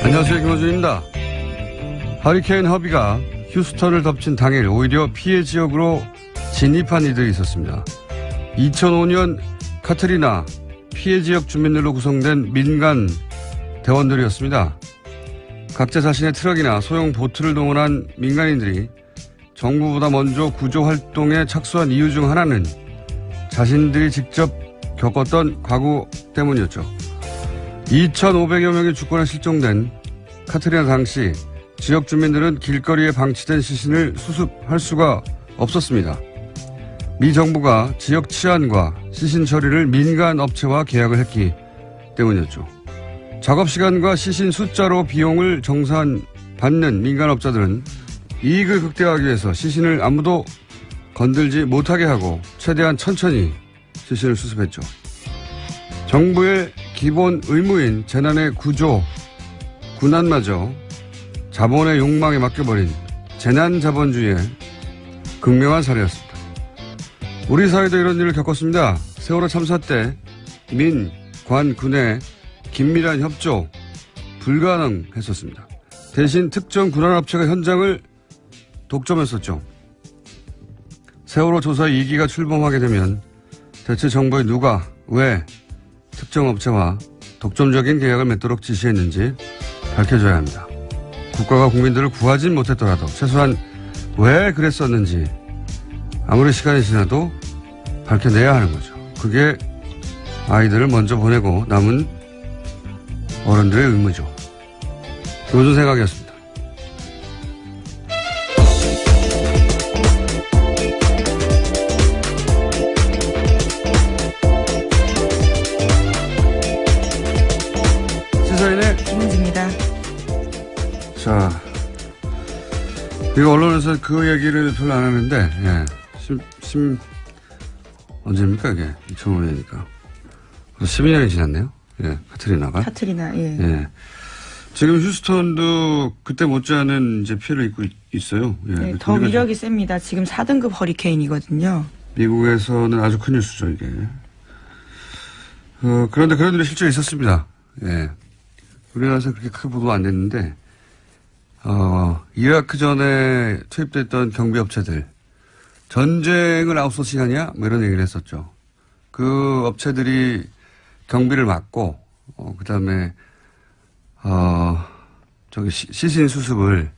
안녕하세요, 김호준입니다. 허리케인 허비가 휴스턴을 덮친 당일 오히려 피해 지역으로 진입한 이들이 있었습니다. 2005년 카트리나 피해 지역 주민들로 구성된 민간 대원들이었습니다. 각자 자신의 트럭이나 소형 보트를 동원한 민간인들이 정부보다 먼저 구조 활동에 착수한 이유 중 하나는 자신들이 직접 겪었던 과거 때문이었죠. 2,500여 명의 주권에 실종된 카트리나 당시 지역 주민들은 길거리에 방치된 시신을 수습할 수가 없었습니다. 미 정부가 지역 치안과 시신 처리를 민간 업체와 계약을 했기 때문이었죠. 작업 시간과 시신 숫자로 비용을 정산받는 민간 업자들은 이익을 극대화하기 위해서 시신을 아무도 건들지 못하게 하고 최대한 천천히 시신을 수습했죠. 정부의 기본 의무인 재난의 구조, 군안마저 자본의 욕망에 맡겨버린 재난자본주의의 극명한 사례였습니다. 우리 사회도 이런 일을 겪었습니다. 세월호 참사 때 민, 관, 군의 긴밀한 협조 불가능했었습니다. 대신 특정 군안업체가 현장을 독점했었죠. 세월호 조사 2기가 출범하게 되면 대체 정부의 누가 왜 특정 업체와 독점적인 계약을 맺도록 지시했는지 밝혀줘야 합니다. 국가가 국민들을 구하진 못했더라도 최소한 왜 그랬었는지 아무리 시간이 지나도 밝혀내야 하는 거죠. 그게 아이들을 먼저 보내고 남은 어른들의 의무죠. 김호준 생각이었습니다. 시사인의 김은지입니다. 자, 이거 언론에서 그 얘기를 별로 안 하는데, 예. 언제입니까, 이게? 2005년이니까. 12년이 지났네요. 예, 카트리나, 예. 예. 지금 휴스턴도 그때 못지않은 이제 피해를 입고 있어요. 예. 네, 더 위력이 셉니다. 지금 4등급 허리케인이거든요. 미국에서는 아주 큰 뉴스죠, 이게. 그런데 그런 일이 실제로 있었습니다. 예. 우리나라에서 그렇게 크게 보도가 안 됐는데, 이라크 전에 투입됐던 경비업체들, 전쟁을 아웃소싱하냐? 뭐 이런 얘기를 했었죠. 그 업체들이 경비를 맡고, 그 다음에, 시신 수습을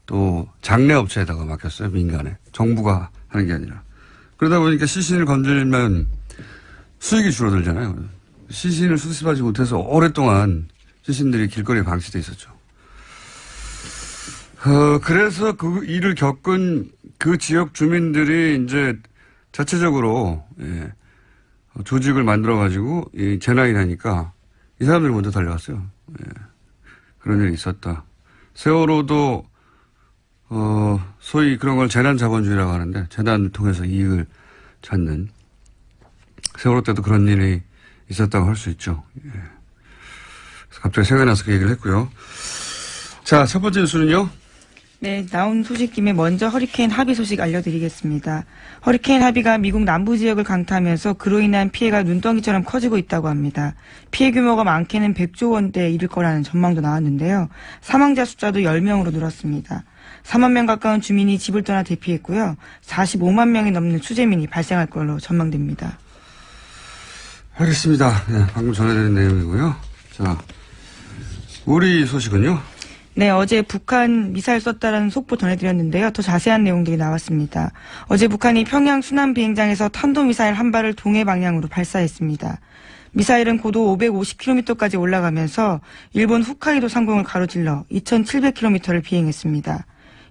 또 장례 업체에다가 맡겼어요, 민간에. 정부가 하는 게 아니라. 그러다 보니까 시신을 건들면 수익이 줄어들잖아요. 시신을 수습하지 못해서 오랫동안 시신들이 길거리에 방치돼 있었죠. 그래서 그 일을 겪은 그 지역 주민들이 이제 자체적으로, 예, 조직을 만들어가지고, 재난이 나니까 이 사람들이 먼저 달려왔어요. 예, 그런 일이 있었다. 세월호도, 소위 그런 걸 재난자본주의라고 하는데, 재난을 통해서 이익을 찾는, 세월호 때도 그런 일이 있었다고 할 수 있죠. 예. 갑자기 생각이 나서 그 얘기를 했고요. 자, 첫 번째 뉴스는요. 네, 나온 소식 김에 먼저 허리케인 하비 소식 알려드리겠습니다. 허리케인 하비가 미국 남부 지역을 강타하면서 그로 인한 피해가 눈덩이처럼 커지고 있다고 합니다. 피해 규모가 많게는 100조 원대에 이를 거라는 전망도 나왔는데요. 사망자 숫자도 10명으로 늘었습니다. 4만 명 가까운 주민이 집을 떠나 대피했고요. 45만 명이 넘는 수재민이 발생할 걸로 전망됩니다. 알겠습니다. 네, 방금 전해드린 내용이고요. 자, 우리 소식은요? 네, 어제 북한 미사일 쐈다라는 속보 전해드렸는데요. 더 자세한 내용들이 나왔습니다. 어제 북한이 평양 순안 비행장에서 탄도미사일 한 발을 동해 방향으로 발사했습니다. 미사일은 고도 550km까지 올라가면서 일본 홋카이도 상공을 가로질러 2,700km를 비행했습니다.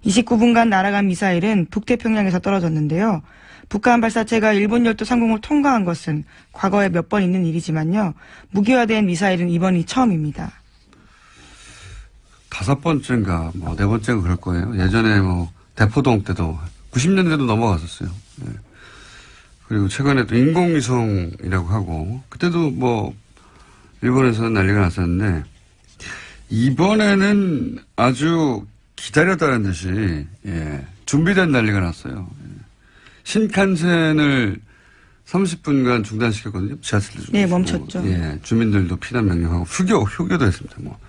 29분간 날아간 미사일은 북태평양에서 떨어졌는데요. 북한 발사체가 일본 열도 상공을 통과한 것은 과거에 몇 번 있는 일이지만요. 무기화된 미사일은 이번이 처음입니다. 5번째인가, 뭐, 4번째가 그럴 거예요. 예전에 뭐, 대포동 때도, 90년대도 넘어갔었어요. 예. 그리고 최근에 또 인공위성이라고 하고, 그때도 뭐, 일본에서는 난리가 났었는데, 이번에는 아주 기다렸다는 듯이, 예, 준비된 난리가 났어요. 예. 신칸센을 30분간 중단시켰거든요. 지하철도 네, 멈췄죠. 예, 주민들도 피난 명령하고, 휴교도 했습니다. 뭐.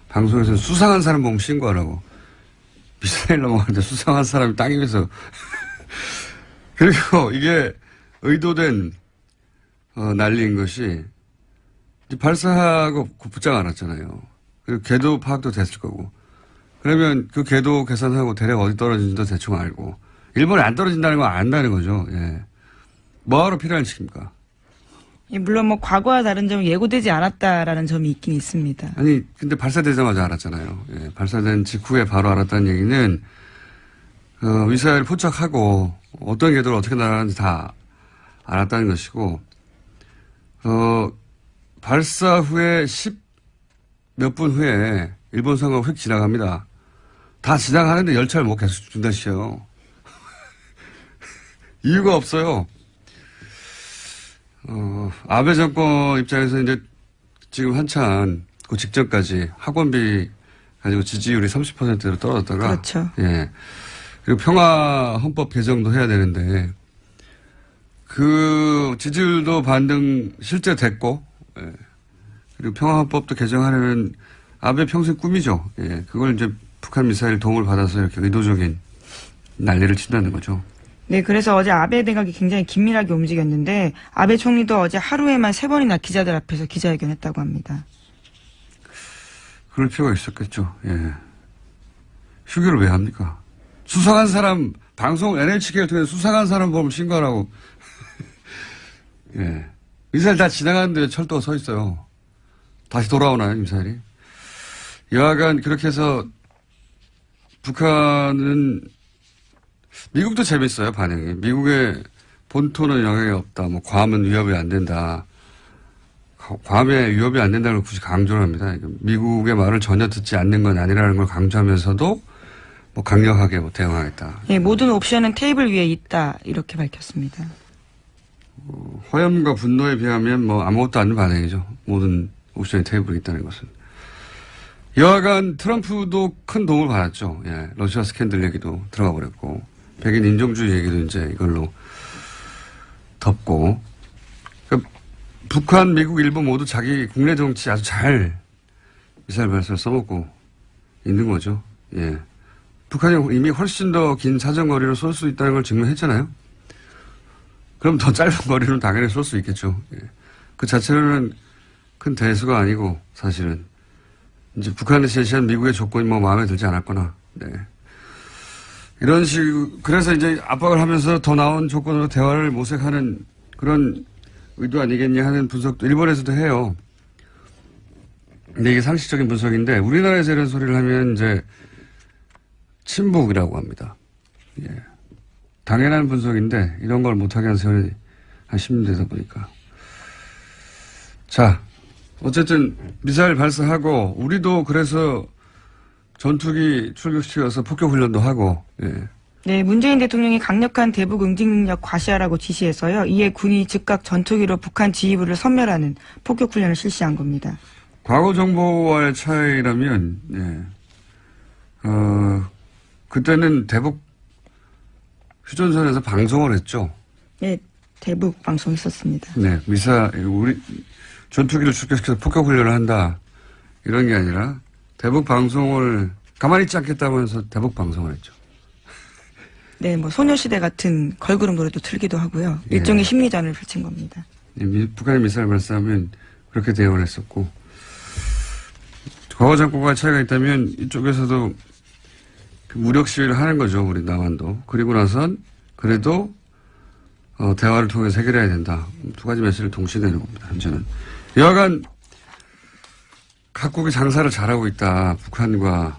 방송에서는 수상한 사람 보면 신고하라고. 미사일 넘어가는데 수상한 사람이 땅 위에서. 그리고 이게 의도된, 난리인 것이, 발사하고 붙장 않았잖아요. 그리고 궤도 파악도 됐을 거고. 그러면 그 궤도 계산하고 대략 어디 떨어지는지도 대충 알고. 일본에 안 떨어진다는 건 안다는 거죠. 예. 뭐하러 피난을 시킵니까? 예, 물론 뭐 과거와 다른 점은 예고되지 않았다라는 점이 있긴 있습니다. 아니, 근데 발사되자마자 알았잖아요. 예, 발사된 직후에 바로 알았다는 얘기는, 미사일 포착하고 어떤 궤도를 어떻게 날아가는지 다 알았다는 것이고, 발사 후에 몇 분 후에 일본 상공을 휙 지나갑니다. 다 지나가는데 열차를 못 계속 중단시켜요. 이유가 없어요. 아베 정권 입장에서 이제 지금 한참 그 직전까지 학원비 가지고 지지율이 30%로 떨어졌다가. 그렇죠. 예. 그리고 평화 헌법 개정도 해야 되는데 그 지지율도 반등 실제 됐고, 예. 그리고 평화 헌법도 개정하려는 아베 평생 꿈이죠. 예. 그걸 이제 북한 미사일 도움을 받아서 이렇게 의도적인 난리를 친다는 거죠. 네, 그래서 어제 아베 내각이 굉장히 긴밀하게 움직였는데 아베 총리도 어제 하루에만 3번이나 기자들 앞에서 기자회견했다고 합니다. 그럴 필요가 있었겠죠. 예. 휴교를 왜 합니까? 수상한 사람, 방송 NHK를 통해서 수상한 사람 보면 신고하라고. 예. 미사일 다 지나가는데 철도가 서 있어요. 다시 돌아오나요, 미사일이? 여하간 그렇게 해서 북한은 미국도 재밌어요, 반응이. 미국의 본토는 영향이 없다. 뭐, 괌은 위협이 안 된다. 괌에 위협이 안 된다는 걸 굳이 강조를 합니다. 미국의 말을 전혀 듣지 않는 건 아니라는 걸 강조하면서도 뭐, 강력하게 뭐 대응하겠다. 예, 모든 옵션은 테이블 위에 있다. 이렇게 밝혔습니다. 화염과 분노에 비하면 뭐, 아무것도 않는 반응이죠. 모든 옵션이 테이블에 있다는 것은. 여하간 트럼프도 큰 도움을 받았죠. 예. 러시아 스캔들 얘기도 들어가 버렸고. 백인 인종주의 얘기도 이제 이걸로 덮고. 그러니까 북한, 미국, 일본 모두 자기 국내 정치 아주 잘 미사일 발사를 써먹고 있는 거죠. 예. 북한이 이미 훨씬 더 긴 사정거리로 쏠 수 있다는 걸 증명했잖아요. 그럼 더 짧은 거리는 당연히 쏠 수 있겠죠. 예. 그 자체로는 큰 대수가 아니고 사실은 이제 북한이 제시한 미국의 조건이 뭐 마음에 들지 않았거나. 네. 이런 그래서 이제 압박을 하면서 더 나은 조건으로 대화를 모색하는 그런 의도 아니겠냐 하는 분석도 일본에서도 해요. 근데 이게 상식적인 분석인데 우리나라에서 이런 소리를 하면 이제 친북이라고 합니다. 예. 당연한 분석인데 이런 걸 못하게 한 세월이 한 10년 되다 보니까. 자, 어쨌든 미사일 발사하고 우리도 그래서 전투기 출격시켜서 폭격훈련도 하고. 예. 네, 문재인 대통령이 강력한 대북 응징 능력 과시하라고 지시해서요. 이에 군이 즉각 전투기로 북한 지휘부를 섬멸하는 폭격훈련을 실시한 겁니다. 과거 정보와의 차이라면, 예. 그때는 대북 휴전선에서 방송을 했죠. 네, 대북 방송했었습니다. 네, 우리 전투기를 출격시켜서 폭격훈련을 한다. 이런 게 아니라 대북 방송을 가만히 있지 않겠다면서 대북 방송을 했죠. 네, 뭐 소녀시대 같은 걸그룹 노래도 틀기도 하고요. 일종의 예. 심리전을 펼친 겁니다. 북한이 미사일 발사하면 그렇게 대응을 했었고 과거 정권과 차이가 있다면 이쪽에서도 그 무력 시위를 하는 거죠. 우리 남한도. 그리고 나선 그래도 대화를 통해서 해결해야 된다. 두 가지 메시지를 동시에 내는 겁니다. 현재는. 여하간 각국이 장사를 잘하고 있다. 북한과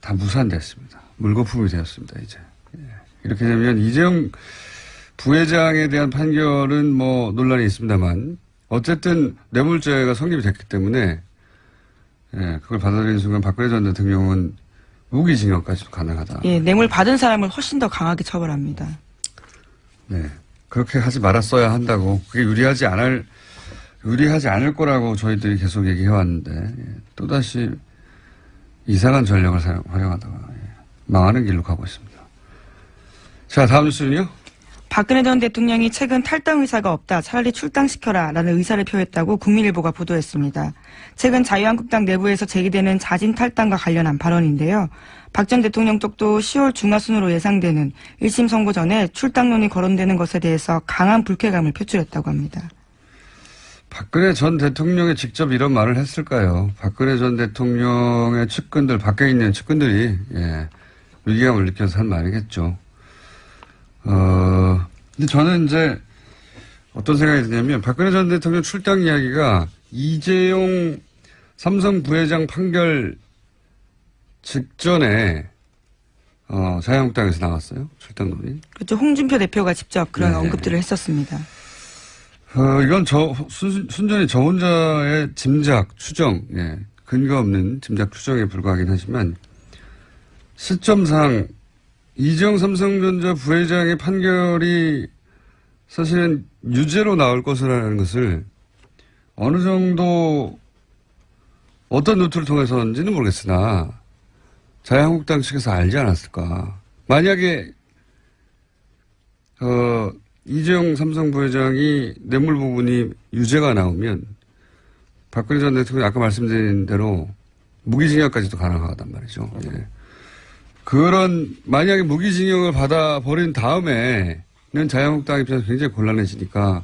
다 무산됐습니다. 물거품이 되었습니다, 이제. 예. 이렇게 되면 이재용 부회장에 대한 판결은 뭐 논란이 있습니다만 어쨌든 뇌물죄가 성립이 됐기 때문에 예, 그걸 받아들이는 순간 박근혜 전 대통령은 무기징역까지도 가능하다. 예, 뇌물 받은 사람을 훨씬 더 강하게 처벌합니다. 네. 그렇게 하지 말았어야 한다고. 그게 유리하지 않을 거라고 저희들이 계속 얘기해 왔는데, 예, 또다시 이상한 전략을 활용하다가, 예, 망하는 길로 가고 있습니다. 자, 다음 뉴스는요? 박근혜 전 대통령이 최근 탈당 의사가 없다. 차라리 출당시켜라. 라는 의사를 표했다고 국민일보가 보도했습니다. 최근 자유한국당 내부에서 제기되는 자진 탈당과 관련한 발언인데요. 박 전 대통령 쪽도 10월 중하순으로 예상되는 1심 선고 전에 출당론이 거론되는 것에 대해서 강한 불쾌감을 표출했다고 합니다. 박근혜 전 대통령이 직접 이런 말을 했을까요? 박근혜 전 대통령의 측근들, 밖에 있는 측근들이, 예, 위기감을 느껴서 한 말이겠죠. 근데 저는 이제 어떤 생각이 드냐면 박근혜 전 대통령 출당 이야기가 이재용 삼성 부회장 판결 직전에 자유한국당에서 나왔어요. 출당론이. 그렇죠. 홍준표 대표가 직접 그런 네. 언급들을 했었습니다. 이건 순전히 저 혼자의 짐작, 추정, 예, 근거 없는 짐작, 추정에 불과하긴 하지만 시점상 이재용 삼성전자 부회장의 판결이 사실은 유죄로 나올 것이라는 것을 어느 정도 어떤 루트를 통해서인지는 모르겠으나 자유한국당 측에서 알지 않았을까. 만약에 이재용 삼성 부회장이 뇌물 부분이 유죄가 나오면 박근혜 전 대통령이 아까 말씀드린 대로 무기징역까지도 가능하단 말이죠. 예. 만약에 무기징역을 받아버린 다음에는 자유한국당 입장에서 굉장히 곤란해지니까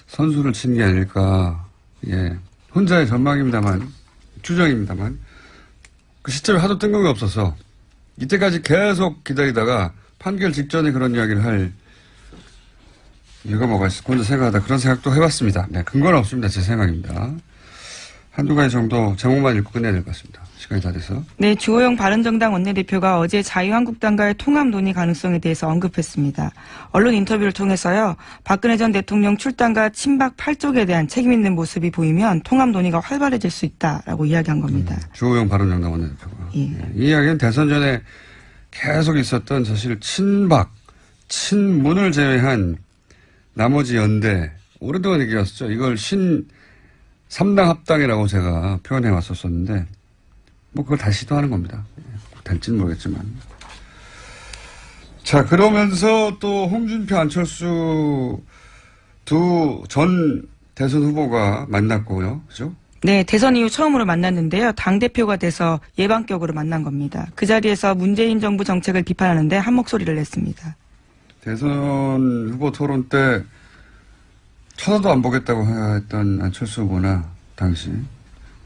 선수를 치는 게 아닐까. 예. 혼자의 전망입니다만, 추정입니다만, 그 시점에 하도 뜬금이 없어서 이때까지 계속 기다리다가 판결 직전에 그런 이야기를 할 이유가 뭐가 있을까 혼자 생각하다 그런 생각도 해봤습니다. 네, 근거는 없습니다. 제 생각입니다. 한두 가지 정도 제목만 읽고 끝내야 될 것 같습니다. 시간이 다 돼서. 네, 주호영 바른정당 원내대표가 어제 자유한국당과의 통합 논의 가능성에 대해서 언급했습니다. 언론 인터뷰를 통해서요. 박근혜 전 대통령 출당과 친박 8쪽에 대한 책임 있는 모습이 보이면 통합 논의가 활발해질 수 있다라고 이야기한 겁니다. 주호영 바른정당 원내대표가. 예. 예. 이 이야기는 대선 전에 계속 있었던 사실 친문을 제외한 나머지 연대 오랫동안 얘기했었죠. 이걸 3당 합당이라고 제가 표현해 왔었었는데 뭐 그걸 다시 시도하는 겁니다. 될지는 모르겠지만. 자, 그러면서 또 홍준표, 안철수 두 전 대선 후보가 만났고요. 그죠? 네, 대선 이후 처음으로 만났는데요. 당대표가 돼서 예방격으로 만난 겁니다. 그 자리에서 문재인 정부 정책을 비판하는데 한 목소리를 냈습니다. 대선 후보 토론 때 쳐다도 안 보겠다고 했던 안철수 후보나 당시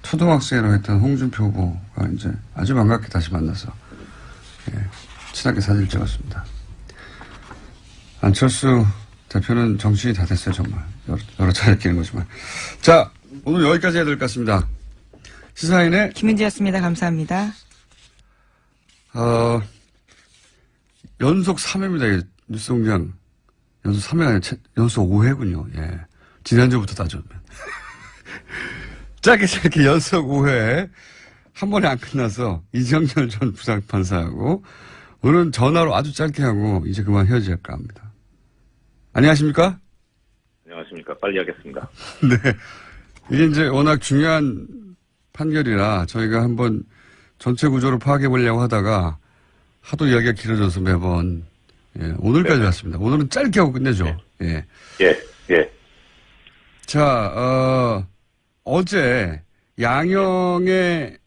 초등학생이라고 했던 홍준표 후보가 이제 아주 반갑게 다시 만나서, 예, 친하게 사진을 찍었습니다. 안철수 대표는 정신이 다 됐어요, 정말. 여러 차례 끼는 거지만. 자, 오늘 여기까지 해야 될 것 같습니다. 시사인의 김은지였습니다. 감사합니다. 연속 3회입니다. 뉴스공장. 연속 3회가 아니라 연속 5회군요. 예. 지난주부터 따져보면. 짧게 연속 5회. 한 번에 안 끝나서 이정열 전 부장판사하고 오늘은 전화로 아주 짧게 하고 이제 그만 헤어질까 합니다. 안녕하십니까? 안녕하십니까. 빨리 하겠습니다. 네. 이게 이제 워낙 중요한 판결이라 저희가 한번 전체 구조를 파악해 보려고 하다가 하도 이야기가 길어져서 매번, 예, 오늘까지 왔습니다. 오늘은 짧게 하고 끝내죠. 네. 예. 예. 자, 어제 양형의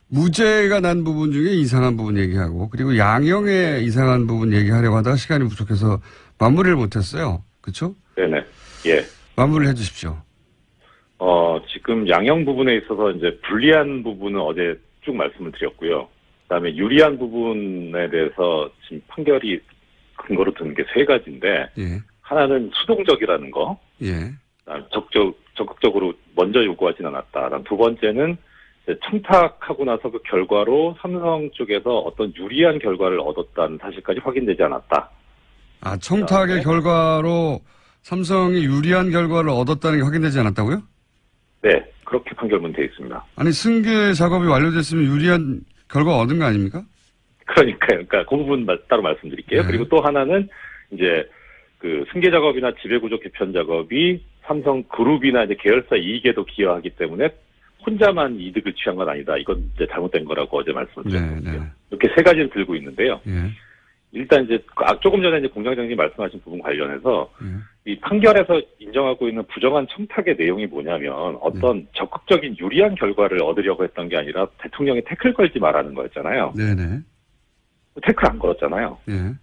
무죄가 난 부분 중에 이상한 부분 얘기하고 그리고 양형의 이상한 부분 얘기하려고 하다가 시간이 부족해서 마무리를 못했어요. 그렇죠? 네네. 예. 마무리를 해주십시오. 지금 양형 부분에 있어서 이제 불리한 부분은 어제 쭉 말씀을 드렸고요. 그다음에 유리한 부분에 대해서 지금 판결이 근거로 든 게 세 가지인데, 예. 하나는 수동적이라는 거, 예. 그다음에 적극적으로 먼저 요구하진 않았다. 두 번째는 이제 청탁하고 나서 그 결과로 삼성 쪽에서 어떤 유리한 결과를 얻었다는 사실까지 확인되지 않았다. 아, 청탁의 결과로 삼성이 유리한 결과를 얻었다는 게 확인되지 않았다고요? 네, 그렇게 판결문 되어 있습니다. 아니, 승계 작업이 완료됐으면 유리한 결과 얻은 거 아닙니까? 그러니까요. 그러니까 그 부분 따로 말씀드릴게요. 네. 그리고 또 하나는 이제 그 승계 작업이나 지배구조 개편 작업이 삼성 그룹이나 이제 계열사 이익에도 기여하기 때문에 혼자만 이득을 취한 건 아니다. 이건 이제 잘못된 거라고 어제 말씀을 드렸거든요. 네. 이렇게 세 가지를 들고 있는데요. 예. 일단 이제 조금 전에 이제 공장장님 말씀하신 부분 관련해서 예. 이 판결에서 인정하고 있는 부정한 청탁의 내용이 뭐냐면 어떤 적극적인 유리한 결과를 얻으려고 했던 게 아니라 대통령이 태클 걸지 말라는 거였잖아요. 네네. 태클 안 걸었잖아요. 예.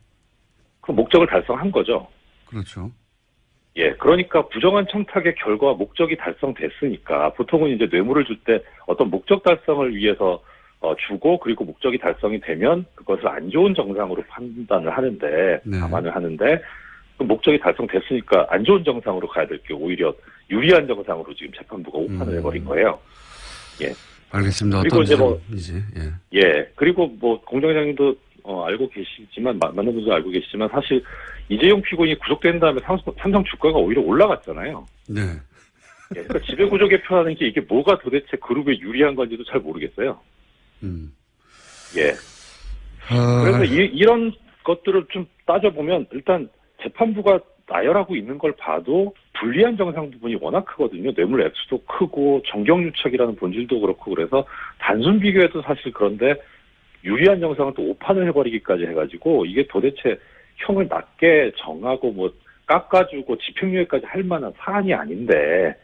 그 목적을 달성한 거죠. 그렇죠. 예, 그러니까 부정한 청탁의 결과 목적이 달성됐으니까 보통은 이제 뇌물을 줄 때 어떤 목적 달성을 위해서 주고 그리고 목적이 달성이 되면 그것을 안 좋은 정상으로 판단을 하는데 네. 감안을 하는데 그 목적이 달성됐으니까 안 좋은 정상으로 가야 될 게 오히려 유리한 정상으로 지금 재판부가 오판을 해버린 거예요. 예. 알겠습니다. 그리고 어떤 이제 뭐 이제 예. 예, 그리고 뭐 공장장님도 알고 계시지만 많은 분들 알고 계시지만 사실 이재용 피고인이 구속된 다음에 삼성 주가가 오히려 올라갔잖아요. 네. 예, 그러니까 지배구조 개편하는 게 이게 뭐가 도대체 그룹에 유리한 건지도 잘 모르겠어요. 예. 그래서 이런 것들을 좀 따져보면 일단 재판부가 나열하고 있는 걸 봐도 불리한 정상 부분이 워낙 크거든요. 뇌물 액수도 크고 정경유착이라는 본질도 그렇고 그래서 단순 비교해도 사실 그런데 유리한 정상은 또 오판을 해버리기까지 해가지고 이게 도대체 형을 낮게 정하고 뭐 깎아주고 집행유예까지 할 만한 사안이 아닌데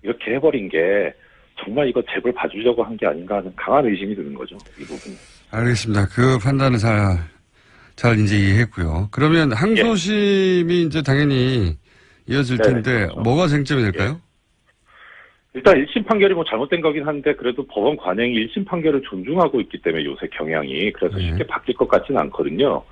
이렇게 해버린 게 정말 이거 재벌 봐주려고 한 게 아닌가 하는 강한 의심이 드는 거죠. 이 부분. 알겠습니다. 그 판단을 잘 이제 이해했고요. 그러면 항소심이 이제 당연히 이어질 텐데 그렇죠. 뭐가 쟁점이 될까요? 일단 1심 판결이 뭐 잘못된 거긴 한데 그래도 법원 관행이 1심 판결을 존중하고 있기 때문에 요새 경향이 그래서 쉽게 바뀔 것 같지는 않거든요.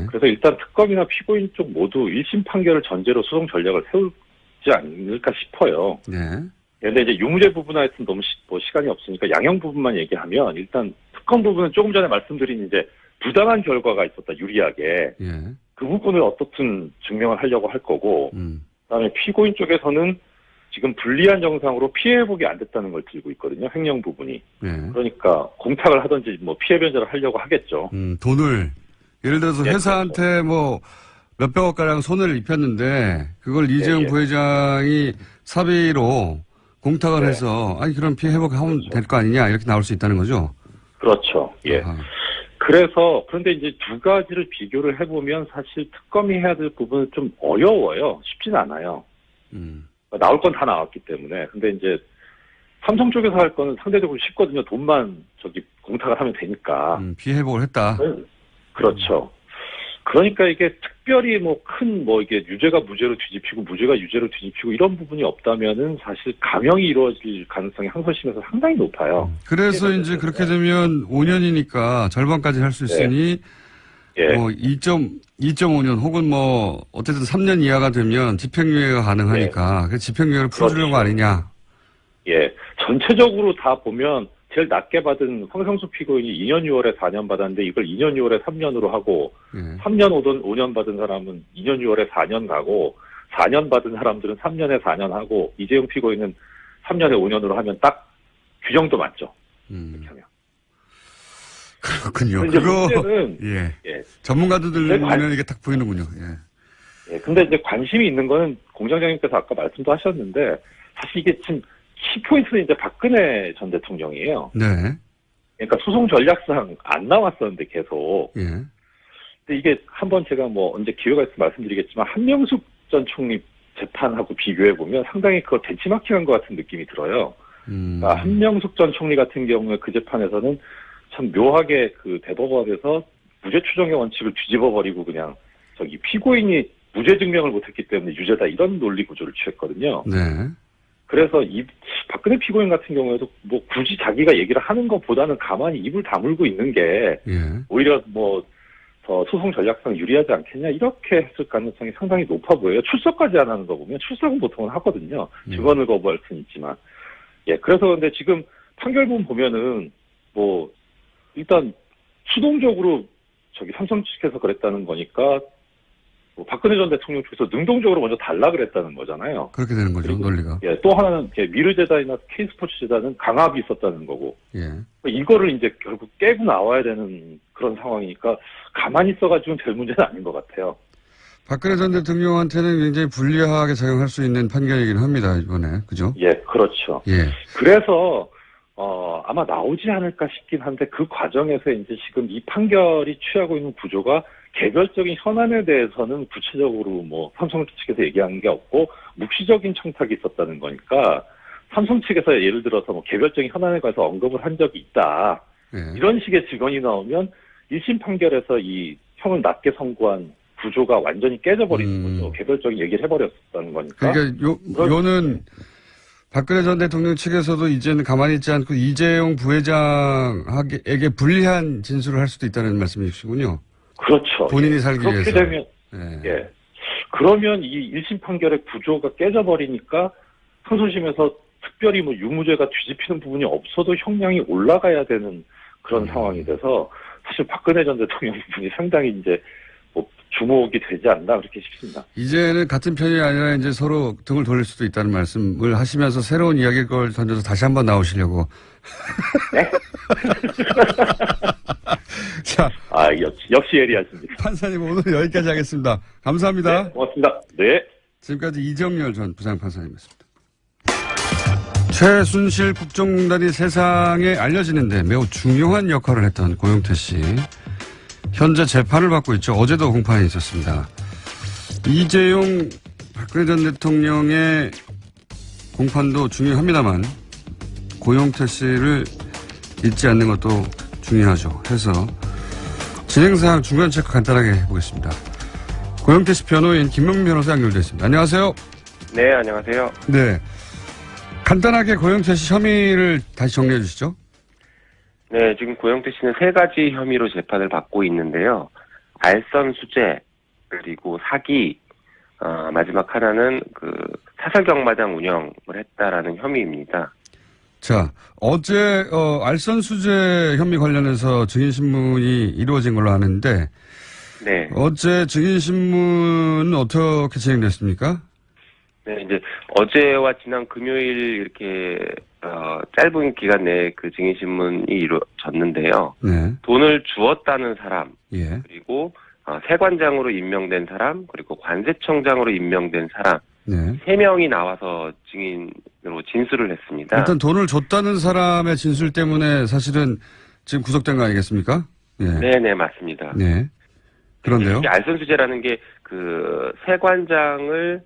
그래서 일단 특검이나 피고인 쪽 모두 1심 판결을 전제로 소송 전략을 세우지 않을까 싶어요. 네. 그런데 이제 유무죄 부분은 하여튼 너무 시간이 없으니까 양형 부분만 얘기하면 일단 특검 부분은 조금 전에 말씀드린 이제 부당한 결과가 있었다 유리하게 그 부분을 어떻든 증명을 하려고 할 거고 그다음에 피고인 쪽에서는 지금 불리한 정상으로 피해 회복이 안 됐다는 걸 들고 있거든요. 횡령 부분이. 그러니까 공탁을 하든지 뭐 피해 변제를 하려고 하겠죠. 돈을 예를 들어서 회사한테 뭐 몇백억 가량 손해를 입혔는데 그걸 이재용 부회장이 사비로 공탁을 해서 아니 그럼 피해 회복하면 될 거 아니냐 이렇게 나올 수 있다는 거죠. 그렇죠. 예. 그래서 그런데 이제 두 가지를 비교를 해보면 사실 특검이 해야 될 부분은 좀 어려워요. 쉽진 않아요. 나올 건 다 나왔기 때문에. 근데 이제 삼성 쪽에서 할 거는 상대적으로 쉽거든요. 돈만 공탁을 하면 되니까. 피해 회복을 했다. 그렇죠. 그러니까 이게 특별히 이게 유죄가 무죄로 뒤집히고 무죄가 유죄로 뒤집히고 이런 부분이 없다면은 사실 감형이 이루어질 가능성이 항소심에서 상당히 높아요. 그래서 이제 그렇게 되면 5년이니까 절반까지 할 수 있으니 뭐 2.5년 혹은 뭐 어쨌든 3년 이하가 되면 집행유예가 가능하니까 그 집행유예를 풀어주려는 거 아니냐. 예. 전체적으로 다 보면 제일 낮게 받은 황상수 피고인이 2년 6월에 4년 받았는데 이걸 2년 6월에 3년으로 하고 3년 5년 받은 사람은 2년 6월에 4년 가고 4년 받은 사람들은 3년에 4년 하고 이재용 피고인은 3년에 5년으로 하면 딱 규정도 맞죠. 이렇게 하면. 그렇군요. 문제는 전문가들 들으면 이게 딱 보이는군요. 근데 이제 관심이 있는 거는 공장장님께서 아까 말씀도 하셨는데 사실 이게 지금 키포인트는 이제 박근혜 전 대통령이에요. 네. 그러니까 소송 전략상 안 나왔었는데 계속. 근데 이게 한번 제가 언제 기회가 있으면 말씀드리겠지만 한명숙 전 총리 재판하고 비교해보면 상당히 그걸 벤치마킹한 것 같은 느낌이 들어요. 그러니까 한명숙 전 총리 같은 경우에 그 재판에서는 참 묘하게 그 대법원에서 무죄 추정의 원칙을 뒤집어버리고 그냥 피고인이 무죄 증명을 못했기 때문에 유죄다 이런 논리 구조를 취했거든요. 네. 그래서 박근혜 피고인 같은 경우에도 굳이 자기가 얘기를 하는 것보다는 가만히 입을 다물고 있는 게 오히려 더 소송 전략상 유리하지 않겠냐 이렇게 했을 가능성이 상당히 높아 보여요. 출석까지 안 하는 거 보면 출석은 보통은 하거든요. 증언을 거부할 수는 있지만. 그래서 근데 지금 판결문 보면은 뭐 일단 수동적으로 삼성 측에서 그랬다는 거니까 뭐 박근혜 전 대통령 쪽에서 능동적으로 먼저 달라 그랬다는 거잖아요. 그렇게 되는 거죠, 논리가. 예, 또 하나는 미르재단이나 K스포츠재단은 강압이 있었다는 거고. 예. 이거를 이제 결국 깨고 나와야 되는 그런 상황이니까 가만히 있어가지고는 될 문제는 아닌 것 같아요. 박근혜 전 대통령한테는 굉장히 불리하게 작용할 수 있는 판결이긴 합니다, 이번에. 그죠? 예, 그렇죠. 예. 그래서 아마 나오지 않을까 싶긴 한데 그 과정에서 이제 지금 이 판결이 취하고 있는 구조가 개별적인 현안에 대해서는 구체적으로 뭐 삼성 측에서 얘기한 게 없고 묵시적인 청탁이 있었다는 거니까 삼성 측에서 예를 들어서 뭐 개별적인 현안에 관해서 언급을 한 적이 있다. 예. 이런 식의 증언이 나오면 1심 판결에서 이 형을 낮게 선고한 구조가 완전히 깨져버리는 거죠. 개별적인 얘기를 해버렸다는 거니까. 그러니까 요는 박근혜 전 대통령 측에서도 이제는 가만히 있지 않고 이재용 부회장에게 불리한 진술을 할 수도 있다는 말씀이시군요. 그렇죠. 본인이 살기 그렇게 위해서. 되면, 예. 그러면 이 1심 판결의 구조가 깨져버리니까 항소심에서 특별히 뭐 유무죄가 뒤집히는 부분이 없어도 형량이 올라가야 되는 그런 상황이 돼서 사실 박근혜 전 대통령 부분이 상당히 이제 뭐 주목이 되지 않나 그렇게 싶습니다. 이제는 같은 편이 아니라 이제 서로 등을 돌릴 수도 있다는 말씀을 하시면서 새로운 이야기일 걸 던져서 다시 한번 나오시려고. 네? 자. 역시 예리하십니다. 판사님 오늘 여기까지 하겠습니다. 감사합니다. 네, 고맙습니다. 네. 지금까지 이정열 전 부장판사님이었습니다. 최순실 국정농단이 세상에 알려지는데 매우 중요한 역할을 했던 고영태 씨. 현재 재판을 받고 있죠. 어제도 공판이 있었습니다. 이재용 박근혜 전 대통령의 공판도 중요합니다만 고영태 씨를 잊지 않는 것도 중요하죠. 해서 진행사항 중간 체크 간단하게 해보겠습니다. 고영태 씨 변호인 김명민 변호사 연결되어 있습니다. 안녕하세요. 네, 안녕하세요. 네. 간단하게 고영태 씨 혐의를 다시 정리해 주시죠. 네, 지금 고영태 씨는 3가지 혐의로 재판을 받고 있는데요. 알선 수재, 그리고 사기, 마지막 하나는 사설 경마장 운영을 했다라는 혐의입니다. 자, 어제 알선 수재 혐의 관련해서 증인신문이 이루어진 걸로 아는데 네. 어제 증인신문은 어떻게 진행됐습니까? 네, 이제 어제와 지난 금요일 이렇게 짧은 기간 내에 그 증인신문이 이루어졌는데요. 네. 돈을 주었다는 사람, 예. 그리고 세관장으로 임명된 사람, 그리고 관세청장으로 임명된 사람, 네. 3명이 나와서 증인으로 진술을 했습니다. 일단 돈을 줬다는 사람의 진술 때문에 사실은 지금 구속된 거 아니겠습니까? 예. 네네, 맞습니다. 네. 그런데요? 알선수재라는 게 세관장을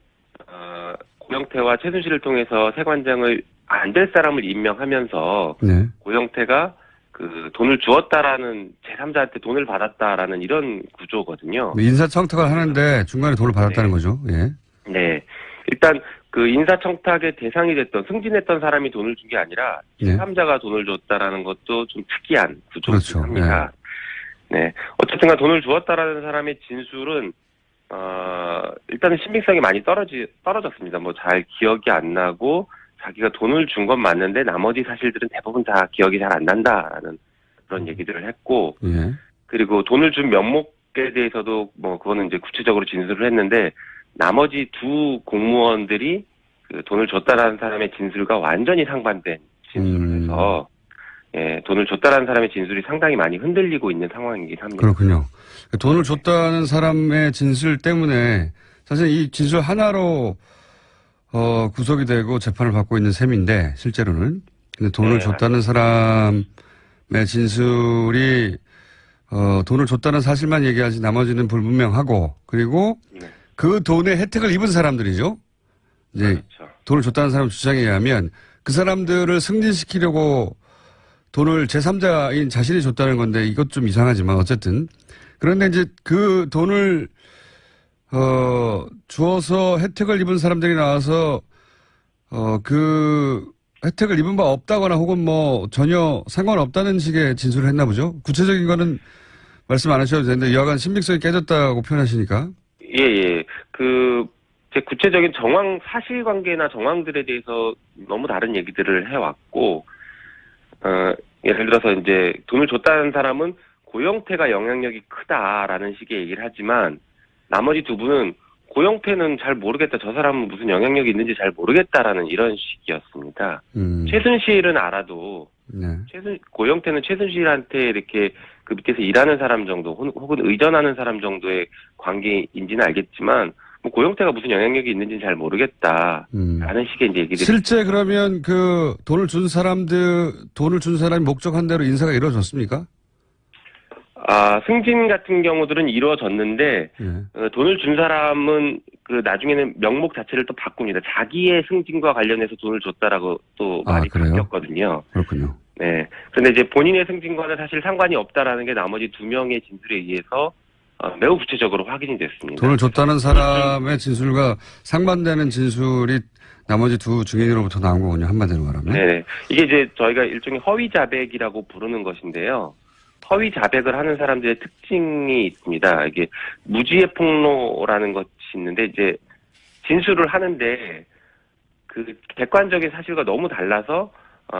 고영태와 최순실을 통해서 세관장을 안 될 사람을 임명하면서 네. 고영태가 돈을 주었다라는 제3자한테 돈을 받았다라는 이런 구조거든요. 인사청탁을 하는데 중간에 돈을 받았다는 거죠. 예. 네. 일단 인사청탁의 대상이 됐던 승진했던 사람이 돈을 준 게 아니라 네. 제3자가 돈을 줬다라는 것도 좀 특이한 그렇죠. 구조입니다. 네. 어쨌든가 돈을 주었다라는 사람의 진술은 일단은 신빙성이 많이 떨어졌습니다. 뭐 잘 기억이 안 나고 자기가 돈을 준 건 맞는데 나머지 사실들은 대부분 다 기억이 잘 안 난다라는 그런 얘기들을 했고, 예. 그리고 돈을 준 면목에 대해서도 뭐 그거는 이제 구체적으로 진술을 했는데 나머지 2 공무원들이 돈을 줬다라는 사람의 진술과 완전히 상반된 진술을 해서 돈을 줬다라는 사람의 진술이 상당히 많이 흔들리고 있는 상황이긴 합니다. 그렇군요. 돈을 줬다는 사람의 진술 때문에 사실 이 진술 하나로 구속이 되고 재판을 받고 있는 셈인데 실제로는 근데 돈을 줬다는 사람의 진술이 돈을 줬다는 사실만 얘기하지 나머지는 불분명하고 그리고 그 돈의 혜택을 입은 사람들이죠. 이제 그렇죠. 돈을 줬다는 사람 주장에 의하면 그 사람들을 승진시키려고 돈을 제3자인 자신이 줬다는 건데 이것 좀 이상하지만 어쨌든 그런데 이제 그 돈을 주어서 혜택을 입은 사람들이 나와서 그 혜택을 입은 바 없다거나 혹은 뭐 전혀 상관없다는 식의 진술을 했나 보죠. 구체적인 거는 말씀 안 하셔도 되는데 여하간 신빙성이 깨졌다고 표현하시니까. 예. 제 구체적인 사실관계나 정황들에 대해서 너무 다른 얘기들을 해왔고, 예를 들어서 이제 돈을 줬다는 사람은 고영태가 영향력이 크다라는 식의 얘기를 하지만 나머지 두 분은 고영태는 잘 모르겠다. 저 사람은 무슨 영향력이 있는지 잘 모르겠다라는 이런 식이었습니다. 최순실은 알아도 네. 고영태는 최순실한테 이렇게 그 밑에서 일하는 사람 정도 혹은 의존하는 사람 정도의 관계인지는 알겠지만 뭐 고영태가 무슨 영향력이 있는지는 잘 모르겠다라는 식의 이제 얘기들이 실제 그러면 그 돈을 준 사람이 목적한 대로 인사가 이루어졌습니까? 승진 같은 경우들은 이루어졌는데 네. 돈을 준 사람은 그 나중에는 명목 자체를 또 바꿉니다. 자기의 승진과 관련해서 돈을 줬다라고 또 말이 그래요? 바뀌었거든요. 그렇군요. 네. 그런데 이제 본인의 승진과는 사실 상관이 없다라는 게 나머지 두 명의 진술에 의해서 매우 구체적으로 확인이 됐습니다. 돈을 줬다는 사람의 진술과 상반되는 진술이 나머지 두 증인으로부터 나온 거군요. 한마디로 말하면. 네. 이게 이제 저희가 일종의 허위 자백이라고 부르는 것인데요. 허위 자백을 하는 사람들의 특징이 있습니다. 이게 무지의 폭로라는 것이 있는데 이제 진술을 하는데 그 객관적인 사실과 너무 달라서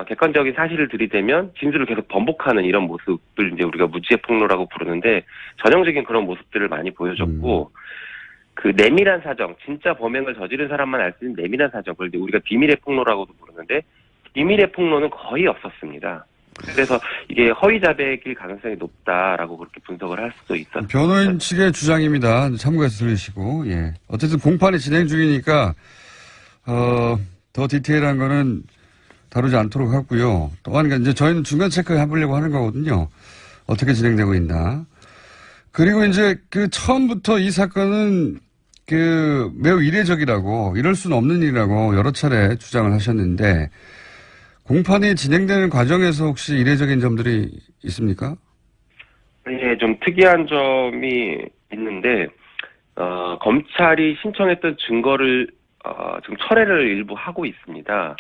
객관적인 사실을 들이대면 진술을 계속 번복하는 이런 모습을 이제 우리가 무지의 폭로라고 부르는데 전형적인 그런 모습들을 많이 보여줬고 그 내밀한 사정, 진짜 범행을 저지른 사람만 알 수 있는 내밀한 사정, 그걸 이제 우리가 비밀의 폭로라고도 부르는데 비밀의 폭로는 거의 없었습니다. 그래서 이게 허위 자백일 가능성이 높다라고 그렇게 분석을 할 수도 있었습니다. 변호인 측의 주장입니다. 참고해서 들으시고, 예. 어쨌든 공판이 진행 중이니까, 더 디테일한 거는 다루지 않도록 하고요. 또한 이제 저희는 중간 체크 해보려고 하는 거거든요. 어떻게 진행되고 있나. 그리고 이제 그 처음부터 이 사건은 그 매우 이례적이라고, 이럴 수는 없는 일이라고 여러 차례 주장을 하셨는데, 공판이 진행되는 과정에서 혹시 이례적인 점들이 있습니까? 네, 좀 특이한 점이 있는데, 검찰이 신청했던 증거를, 지금 철회를 일부 하고 있습니다.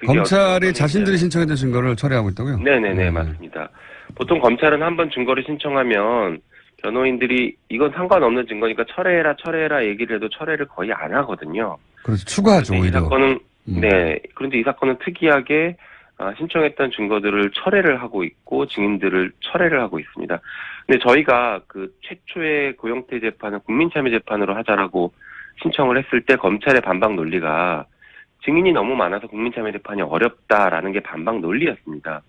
검찰이 자신들이 신청했던 증거를 철회하고 있다고요? 네네네, 맞습니다. 보통 검찰은 한번 증거를 신청하면 변호인들이 이건 상관없는 증거니까 철회해라 얘기를 해도 철회를 거의 안 하거든요. 그래서 추가하죠, 오히려. 이 사건은 네. 그런데 이 사건은 특이하게 신청했던 증거들을 철회를 하고 있고 증인들을 철회를 하고 있습니다. 근데 저희가 그 최초의 고영태 재판을 국민참여 재판으로 하자라고 신청을 했을 때 검찰의 반박 논리가 증인이 너무 많아서 국민참여 재판이 어렵다라는 게 반박 논리였습니다.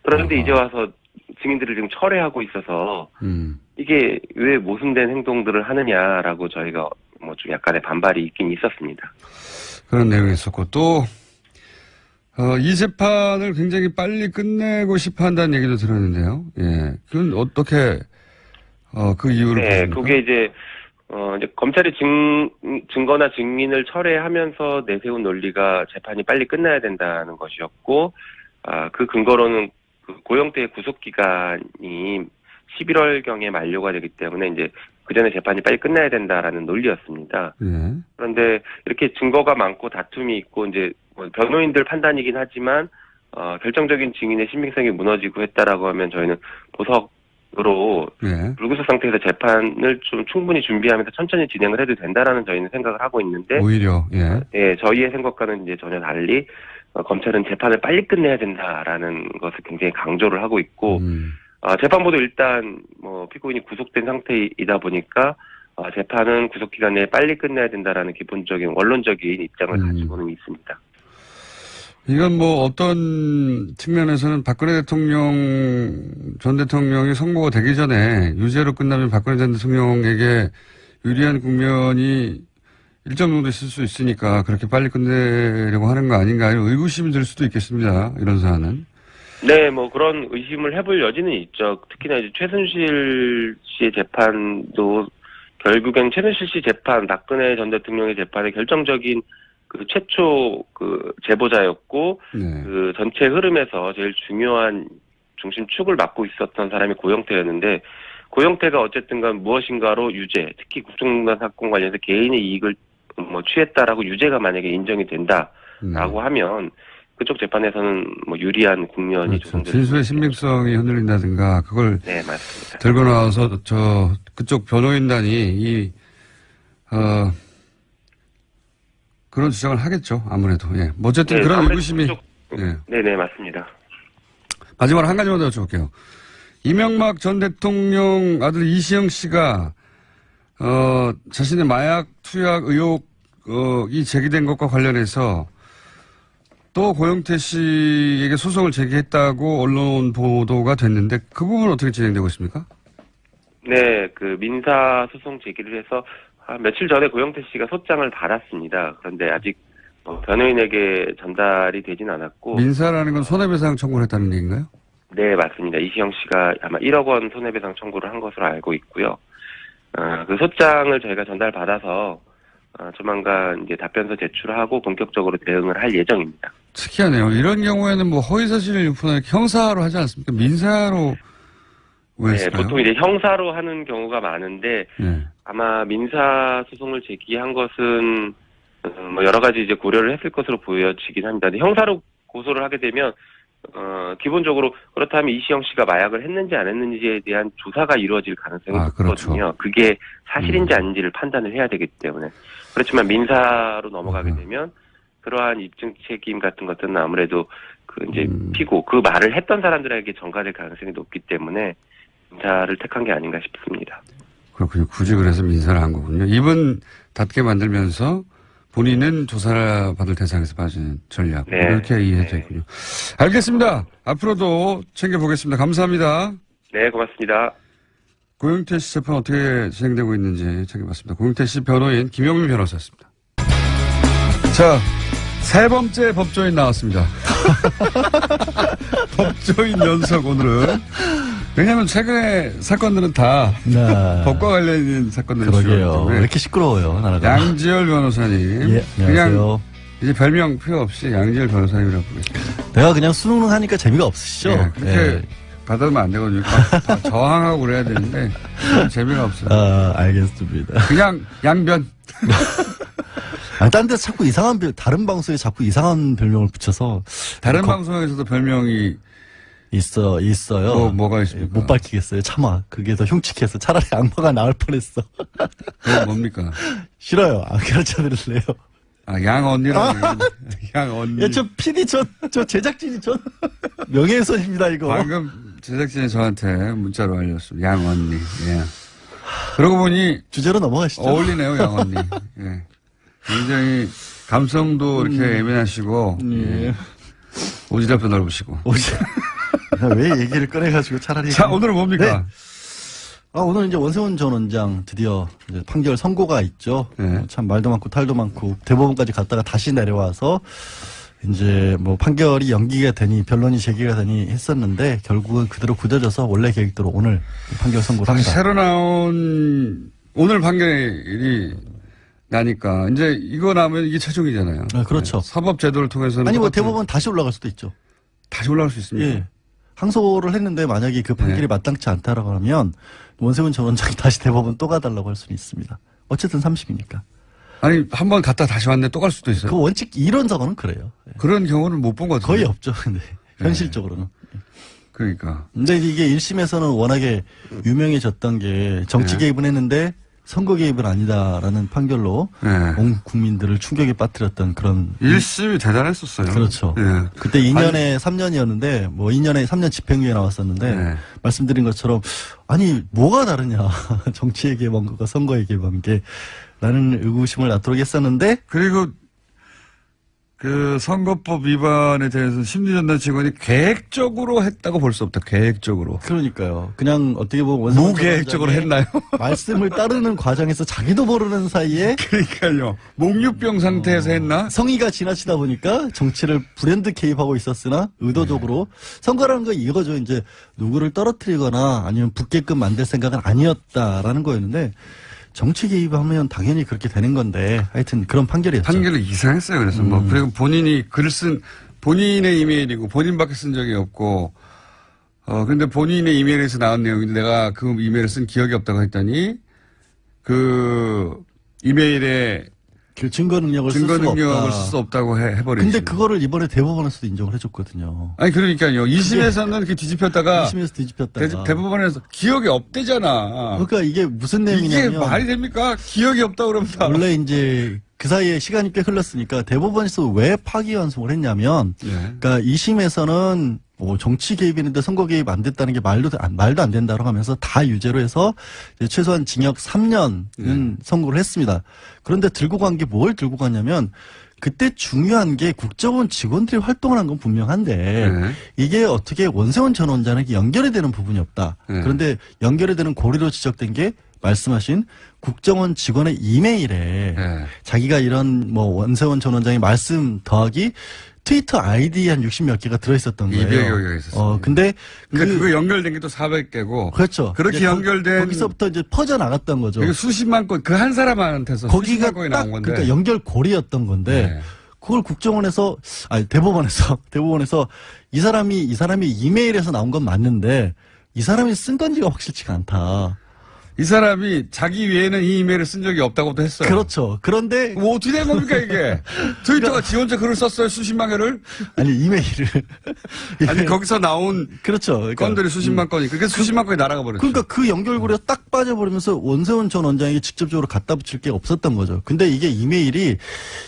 그런데 이제 와서 증인들을 지금 철회하고 있어서 이게 왜 모순된 행동들을 하느냐라고 저희가 뭐 좀 약간의 반발이 있긴 있었습니다. 그런 내용이 있었고, 또, 이 재판을 굉장히 빨리 끝내고 싶어 한다는 얘기도 들었는데요. 예. 그건 어떻게, 그 이유를. 네, 보십니까? 그게 이제 검찰이 증거나 증인을 철회하면서 내세운 논리가 재판이 빨리 끝나야 된다는 것이었고, 그 근거로는 그 고영태의 구속기간이 11월경에 만료가 되기 때문에 이제 그 전에 재판이 빨리 끝나야 된다라는 논리였습니다. 예. 그런데 이렇게 증거가 많고 다툼이 있고 이제 변호인들 판단이긴 하지만 결정적인 증인의 신빙성이 무너지고 했다라고 하면 저희는 보석으로 예. 불구속 상태에서 재판을 좀 충분히 준비하면서 천천히 진행을 해도 된다라는 저희는 생각을 하고 있는데 오히려 예, 저희의 생각과는 이제 전혀 달리 검찰은 재판을 빨리 끝내야 된다라는 것을 굉장히 강조를 하고 있고 재판부도 일단 피고인이 구속된 상태이다 보니까 재판은 구속 기간 내에 빨리 끝내야 된다라는 기본적인 원론적인 입장을 가지고는 있습니다. 이건 뭐 어떤 측면에서는 박근혜 전 대통령이 선고가 되기 전에 유죄로 끝나면 박근혜 전 대통령에게 유리한 국면이 일정 정도 있을 수 있으니까 그렇게 빨리 끝내려고 하는 거 아닌가 이런 의구심이 들 수도 있겠습니다. 이런 사안은. 네, 뭐 그런 의심을 해볼 여지는 있죠. 특히나 이제 최순실 씨의 재판도 결국엔 최순실 씨 재판, 박근혜 전 대통령의 재판의 결정적인 그 최초 그 제보자였고 네. 그 전체 흐름에서 제일 중요한 중심축을 맡고 있었던 사람이 고영태였는데 고영태가 어쨌든간 무엇인가로 유죄, 특히 국정농단 사건 관련해서 개인의 이익을 취했다라고 유죄가 만약에 인정이 된다라고 하면 그쪽 재판에서는 유리한 국면이 그렇죠. 진술의 신빙성이 흔들린다든가 그걸 네, 맞습니다. 들고 나와서 그쪽 변호인단이 그런 주장을 하겠죠. 아무래도. 예. 어쨌든 네, 그런 의구심이. 네네, 맞습니다. 마지막으로 한 가지만 더 여쭤볼게요. 이명박 전 대통령 아들 이시영 씨가 자신의 마약 투약 의혹이 제기된 것과 관련해서 또 고영태 씨에게 소송을 제기했다고 언론 보도가 됐는데 그 부분은 어떻게 진행되고 있습니까? 네, 그 민사 소송 제기를 해서 며칠 전에 고영태 씨가 소장을 받았습니다. 그런데 아직 변호인에게 전달이 되진 않았고. 민사라는 건 손해배상 청구를 했다는 얘기인가요? 네, 맞습니다. 이시영 씨가 아마 1억 원 손해배상 청구를 한 것으로 알고 있고요. 그 소장을 저희가 전달받아서 조만간 이제 답변서 제출하고 본격적으로 대응을 할 예정입니다. 특이하네요. 이런 경우에는 뭐 허위사실을 유포나 형사로 하지 않습니까? 민사로 왜 네, 했을까요? 보통 이제 형사로 하는 경우가 많은데 네. 아마 민사 소송을 제기한 것은 뭐 여러 가지 이제 고려를 했을 것으로 보여지긴 합니다. 근데 형사로 고소를 하게 되면 기본적으로 그렇다면 이시영 씨가 마약을 했는지 안 했는지에 대한 조사가 이루어질 가능성이 높거든요. 그렇죠. 그게 사실인지 아닌지를 판단을 해야 되기 때문에. 그렇지만 민사로 넘어가게 되면 그러한 입증 책임 같은 것들은 아무래도 그 이제 피고 그 말을 했던 사람들에게 전가될 가능성이 높기 때문에 민사를 택한 게 아닌가 싶습니다. 그렇군요. 굳이 그래서 민사를 한 거군요. 입은 닫게 만들면서 본인은 조사를 받을 대상에서 빠지는 전략. 네. 이렇게 이해되어 있군요. 알겠습니다. 앞으로도 챙겨보겠습니다. 감사합니다. 네, 고맙습니다. 고영태 씨 재판 어떻게 진행되고 있는지 챙겨봤습니다. 고영태 씨 변호인 김영민 변호사였습니다. 자, 세 번째 법조인 나왔습니다. 법조인 연속 오늘은. 왜냐하면 최근에 사건들은 다 네. 법과 관련 있는 사건들이 그러게요. 왜 이렇게 시끄러워요, 나라가. 양지열 변호사님. 예, 그냥 안녕하세요. 이제 별명 필요 없이 양지열 변호사님이라고 부르겠습니다. 내가 그냥 수능 하니까 재미가 없으시죠? 예, 그렇게 예. 받으면 안 되거든요. 다 저항하고 그래야 되는데 재미가 없어요. 알겠습니다. 그냥 양변. 딴 데서 자꾸 다른 방송에 자꾸 이상한 별명을 붙여서. 다른 방송에서도 별명이 있어요. 뭐가 있습니까? 못 밝히겠어요. 차마. 그게 더 흉측해서 차라리 악마가 나을 뻔했어. 그건 뭡니까? 싫어요. 안 가르쳐 드릴래요. 양 언니라고. 양 언니. 야, 저 PD 저 제작진이 명예훼손입니다, 이거. 방금 제작진이 저한테 문자로 알렸습니다. 양 언니. 예. 그러고 보니 주제로 넘어가시죠. 어울리네요, 양 언니. 예. 굉장히 감성도 이렇게 예민하시고, 예. 오지랖도 넓으시고. 왜 얘기를 꺼내가지고 차라리. 자, 오늘은 뭡니까? 네. 오늘 이제 원세훈 전 원장 드디어 이제 판결 선고가 있죠. 네. 참 말도 많고 탈도 많고 대법원까지 갔다가 다시 내려와서 이제 뭐 판결이 연기가 되니 변론이 제기가 되니 했었는데 결국은 그대로 굳어져서 원래 계획대로 오늘 판결 선고를 합니다. 새로 나온 오늘 판결이 나니까 이제 이거 나면 이게 최종이잖아요. 네, 그렇죠. 네. 사법 제도를 통해서는 아니 뭐 똑같은- 대법원 다시 올라갈 수도 있죠. 다시 올라갈 수 있습니다. 예. 항소를 했는데 만약에 그 판결이 네. 마땅치 않다라고 하면 원세훈 전 원장이 다시 대법원 또 가달라고 할 수는 있습니다. 어쨌든 30이니까. 아니 한 번 갔다 다시 왔는데 또 갈 수도 있어요. 그 원칙 이론상으로는 그래요. 예. 그런 경우는 못 본 것 같아요. 거의 없죠. 근데 현실적으로는. 그러니까 근데 이게 1심에서는 워낙에 유명해졌던 게 정치 네. 개입은 했는데 선거 개입은 아니다라는 판결로 네. 온 국민들을 충격에 빠뜨렸던 그런. 1심이 대단했었어요. 그렇죠. 네. 그때 2년에 3년이었는데 뭐 2년에 3년 집행유예 나왔었는데 네. 말씀드린 것처럼 아니 뭐가 다르냐 정치에 개입한 것과 선거에 개입한 게 라는 의구심을 낳도록 했었는데 그리고 그 선거법 위반에 대해서 심리전단 직원이 계획적으로 했다고 볼 수 없다. 계획적으로. 그러니까요. 그냥 어떻게 보면 원세훈 무계획적으로 전 원장의 했나요? 말씀을 따르는 과정에서 자기도 모르는 사이에 그러니까요. 목류병 상태에서 했나? 성의가 지나치다 보니까 정치를 브랜드 개입하고 있었으나 의도적으로 선거라는 건 이거죠. 이제 누구를 떨어뜨리거나 아니면 붙게끔 만들 생각은 아니었다라는 거였는데 정치 개입하면 당연히 그렇게 되는 건데 하여튼 그런 판결이었죠. 판결이 이상했어요. 그래서 뭐 그리고 본인이 글 쓴 본인의 이메일이고 본인밖에 쓴 적이 없고 근데 본인의 이메일에서 나온 내용인데 내가 그 이메일을 쓴 기억이 없다고 했더니 그 이메일에 그 증거 능력을 증거 쓸 수가 능력을 없다. 쓸 수 없다고 해버리죠. 근데 그거를 이번에 대법원에서도 인정을 해줬거든요. 아니 그러니까요. 2심에서는 이렇게 뒤집혔다가 2심에서 뒤집혔다가. 대법원에서 기억이 없대잖아. 그러니까 이게 무슨 이게 내용이냐면 말이 됩니까? 기억이 없다고 그러면 다. 원래 이제 그 사이에 시간이 꽤 흘렀으니까 대법원에서 왜 파기환송을 했냐면 네. 그러니까 2심에서는 뭐 정치 개입이는데 선거 개입 안 됐다는 게 말도 안 된다고 하면서 다 유죄로 해서 이제 최소한 징역 3년은 선고를 했습니다. 그런데 들고 간 게 뭘 들고 갔냐면 그때 중요한 게 국정원 직원들이 활동을 한 건 분명한데 네. 이게 어떻게 원세훈 전 원장에게 연결이 되는 부분이 없다. 네. 그런데 연결이 되는 고리로 지적된 게 말씀하신 국정원 직원의 이메일에 네. 자기가 이런 뭐 원세훈 전 원장의 말씀 더하기 트위터 아이디 한 60몇 개가 들어있었던 거예요. 200여 개가 있었어요. 근데 그러니까 그거 연결된 게 또 400개고. 그렇죠. 그렇게 이제 연결된. 거기서부터 이제 퍼져 나갔던 거죠. 그게 수십만 건, 그 한 사람한테서 거기가 수십만 건이 딱 나온 건데. 그러니까 연결고리였던 건데 네. 그걸 국정원에서 아니 대법원에서 이 사람이 이메일에서 나온 건 맞는데 이 사람이 쓴 건지가 확실치가 않다. 이 사람이 자기 외에는 이 이메일을 쓴 적이 없다고도 했어요. 그렇죠. 그런데 뭐 어떻게 된 겁니까 이게? 트위터가 지 혼자 글을 썼어요, 수십만 개를? 아니 이메일을 아니 거기서 나온 그렇죠. 그러니까, 건들이 수십만 건이. 그게 수십만 건이 날아가 버렸죠. 그러니까 그 연결고리가 딱 빠져버리면서 원세훈 전 원장에게 직접적으로 갖다 붙일 게 없었던 거죠. 근데 이게 이메일이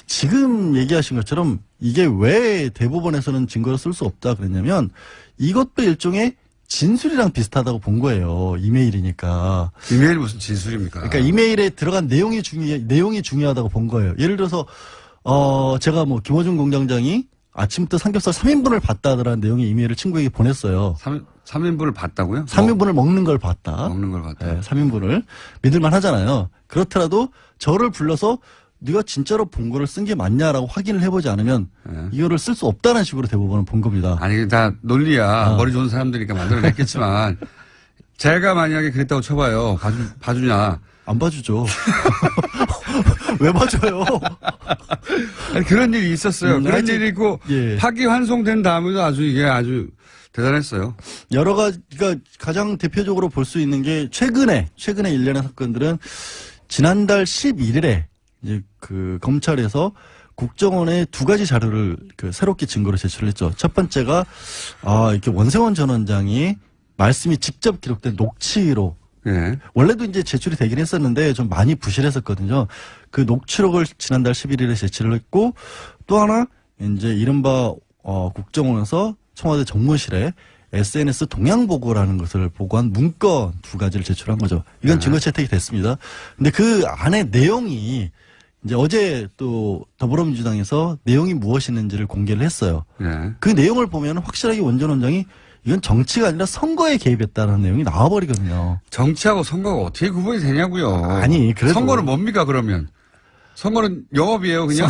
지금 얘기하신 것처럼 이게 왜 대법원에서는 증거로 쓸 수 없다 그랬냐면 이것도 일종의 진술이랑 비슷하다고 본 거예요. 이메일이니까. 이메일이 무슨 진술입니까? 그러니까 이메일에 들어간 내용이 중요하다고 본 거예요. 예를 들어서 제가 뭐 김어준 공장장이 아침부터 삼겹살 3인분을 봤다 하더라는 내용의 이메일을 친구에게 보냈어요. 3인분을 봤다고요? 3인분을 먹는 걸 봤다. 먹는 걸 봤다. 네, 3인분을 믿을만 하잖아요. 그렇더라도 저를 불러서 네가 진짜로 본 거를 쓴 게 맞냐라고 확인을 해보지 않으면 네. 이거를 쓸 수 없다는 식으로 대법원은 본 겁니다. 아니, 다 논리야. 머리 좋은 사람들이니까 만들어냈겠지만, 제가 만약에 그랬다고 쳐봐요. 봐주냐. 안 봐주죠. 왜 봐줘요? 아니, 그런 일이 있었어요. 그런 아직, 일이고, 예. 파기환송된 다음에도 이게 아주 대단했어요. 여러 가지가 가장 대표적으로 볼 수 있는 게 최근에 일련의 사건들은 지난달 11일에 이제 그 검찰에서 국정원에 두 가지 자료를 새롭게 증거로 제출을 했죠. 첫 번째가 이렇게 원세훈 전 원장이 말씀이 직접 기록된 녹취록. 예. 원래도 이제 제출이 되긴 했었는데 좀 많이 부실했었거든요. 그 녹취록을 지난달 11일에 제출을 했고 또 하나 이제 이른바 국정원에서 청와대 정무실에 SNS 동향 보고라는 것을 보고한 문건 두 가지를 제출한 거죠. 이건 증거 채택이 됐습니다. 근데 그 안에 내용이 이제 어제 또 더불어민주당에서 내용이 무엇이었는지를 공개를 했어요. 예. 그 내용을 보면 확실하게 원 전 원장이 이건 정치가 아니라 선거에 개입했다는 내용이 나와버리거든요. 정치하고 선거가 어떻게 구분이 되냐고요. 아니, 그래도. 선거는 뭡니까, 그러면? 선거는 영업이에요, 그냥?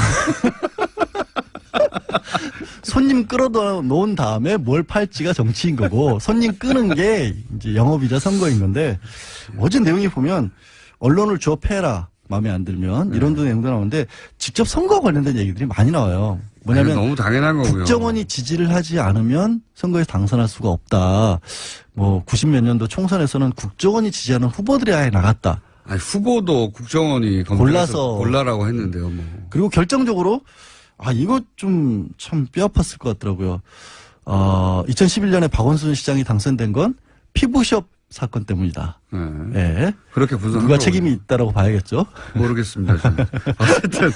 손님 끌어놓은 다음에 뭘 팔지가 정치인 거고 손님 끄는 게 이제 영업이자 선거인 건데 어제 내용이 보면 언론을 줘 패라 마음에 안 들면 이런 내용도 나오는데 직접 선거와 관련된 얘기들이 많이 나와요. 뭐냐면 아니, 너무 당연한 거고요. 국정원이 지지를 하지 않으면 선거에 당선할 수가 없다. 뭐 90몇 년도 총선에서는 국정원이 지지하는 후보들이 아예 나갔다. 아니, 후보도 국정원이 골라서 골라라고 했는데요, 뭐. 그리고 결정적으로 이거 좀 참 뼈아팠을 것 같더라고요. 2011년에 박원순 시장이 당선된 건 피부숍 사건 때문이다. 네. 예. 그렇게 분석한 누가 거군요. 책임이 있다라고 봐야겠죠. 모르겠습니다. 저는. 어쨌든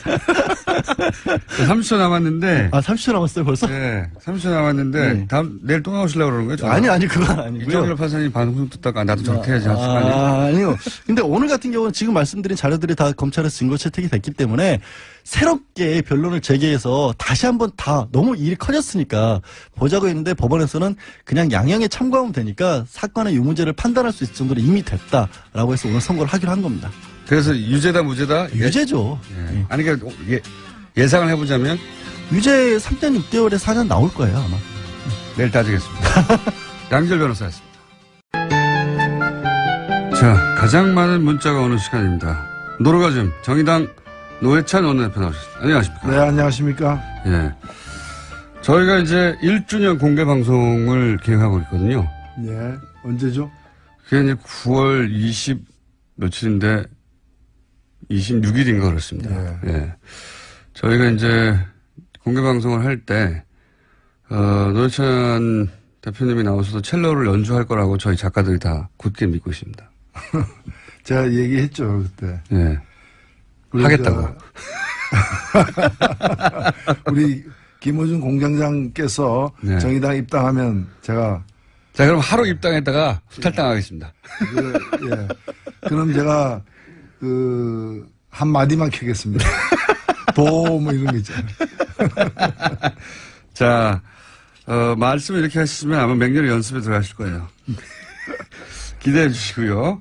30초 남았는데. 30초 남았어요 벌써? 네, 30초 남았는데 네. 내일 또 나오시려고 그러는 거예요? 저는? 아니 그건 아니고요. 이정열 판사님 방송 듣다가 나도 저렇게 해야지 하시면 아니요. 근데 오늘 같은 경우는 지금 말씀드린 자료들이 다 검찰에서 증거 채택이 됐기 때문에 새롭게 변론을 제기해서 다시 한번 다 너무 일이 커졌으니까 보자고 했는데 법원에서는 그냥 양형에 참고하면 되니까 사건의 유무죄를 판단할 수 있을 정도로 이미 됐다라고 해서 오늘 선고를 하기로 한 겁니다. 그래서 유죄다 무죄다? 유죄죠. 예. 아니 그러니까 예상을 해보자면 유죄 3년 6개월에 4년 나올 거예요 아마. 내일 따지겠습니다. 양절 변호사였습니다. 자, 가장 많은 문자가 오는 시간입니다. 노르가즘 정의당 노회찬 원내대표 나오셨습니다. 안녕하십니까? 네, 안녕하십니까? 예. 저희가 이제 1주년 공개 방송을 계획하고 있거든요. 예, 언제죠? 그게 이제 9월 20 며칠인데 26일인가 그렇습니다. 예. 저희가 이제 공개 방송을 할 때, 노회찬 대표님이 나오셔서 첼로를 연주할 거라고 저희 작가들이 다 굳게 믿고 있습니다. 제가 얘기했죠, 그때. 예. 우리 하겠다고. 우리 김어준 공장장께서 네. 정의당 입당하면 제가 자, 그럼 하루 입당했다가 후탈당하겠습니다. 예. 그럼 제가 한 마디만 캐겠습니다. 뭐 이런 거 있잖아요. 자, 말씀을 이렇게 하시면 아마 맹렬히 연습에 들어가실 거예요. 기대해 주시고요.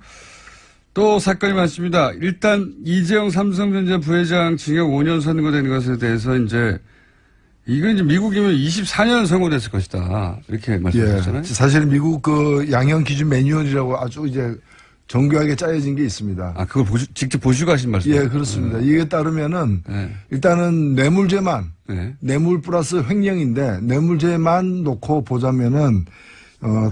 또 사건이 많습니다. 일단 이재용 삼성전자 부회장 징역 5년 선고된 것에 대해서 이제 이건 이제 미국이면 24년 선고됐을 것이다. 이렇게 말씀하셨잖아요. 예. 사실 미국 그 양형 기준 매뉴얼이라고 아주 이제 정교하게 짜여진 게 있습니다. 아, 그걸 직접 보시고 하신 말씀이에요? 예, 그렇습니다. 이게 따르면은 네. 일단은 뇌물죄만 네. 뇌물 플러스 횡령인데 뇌물죄만 놓고 보자면은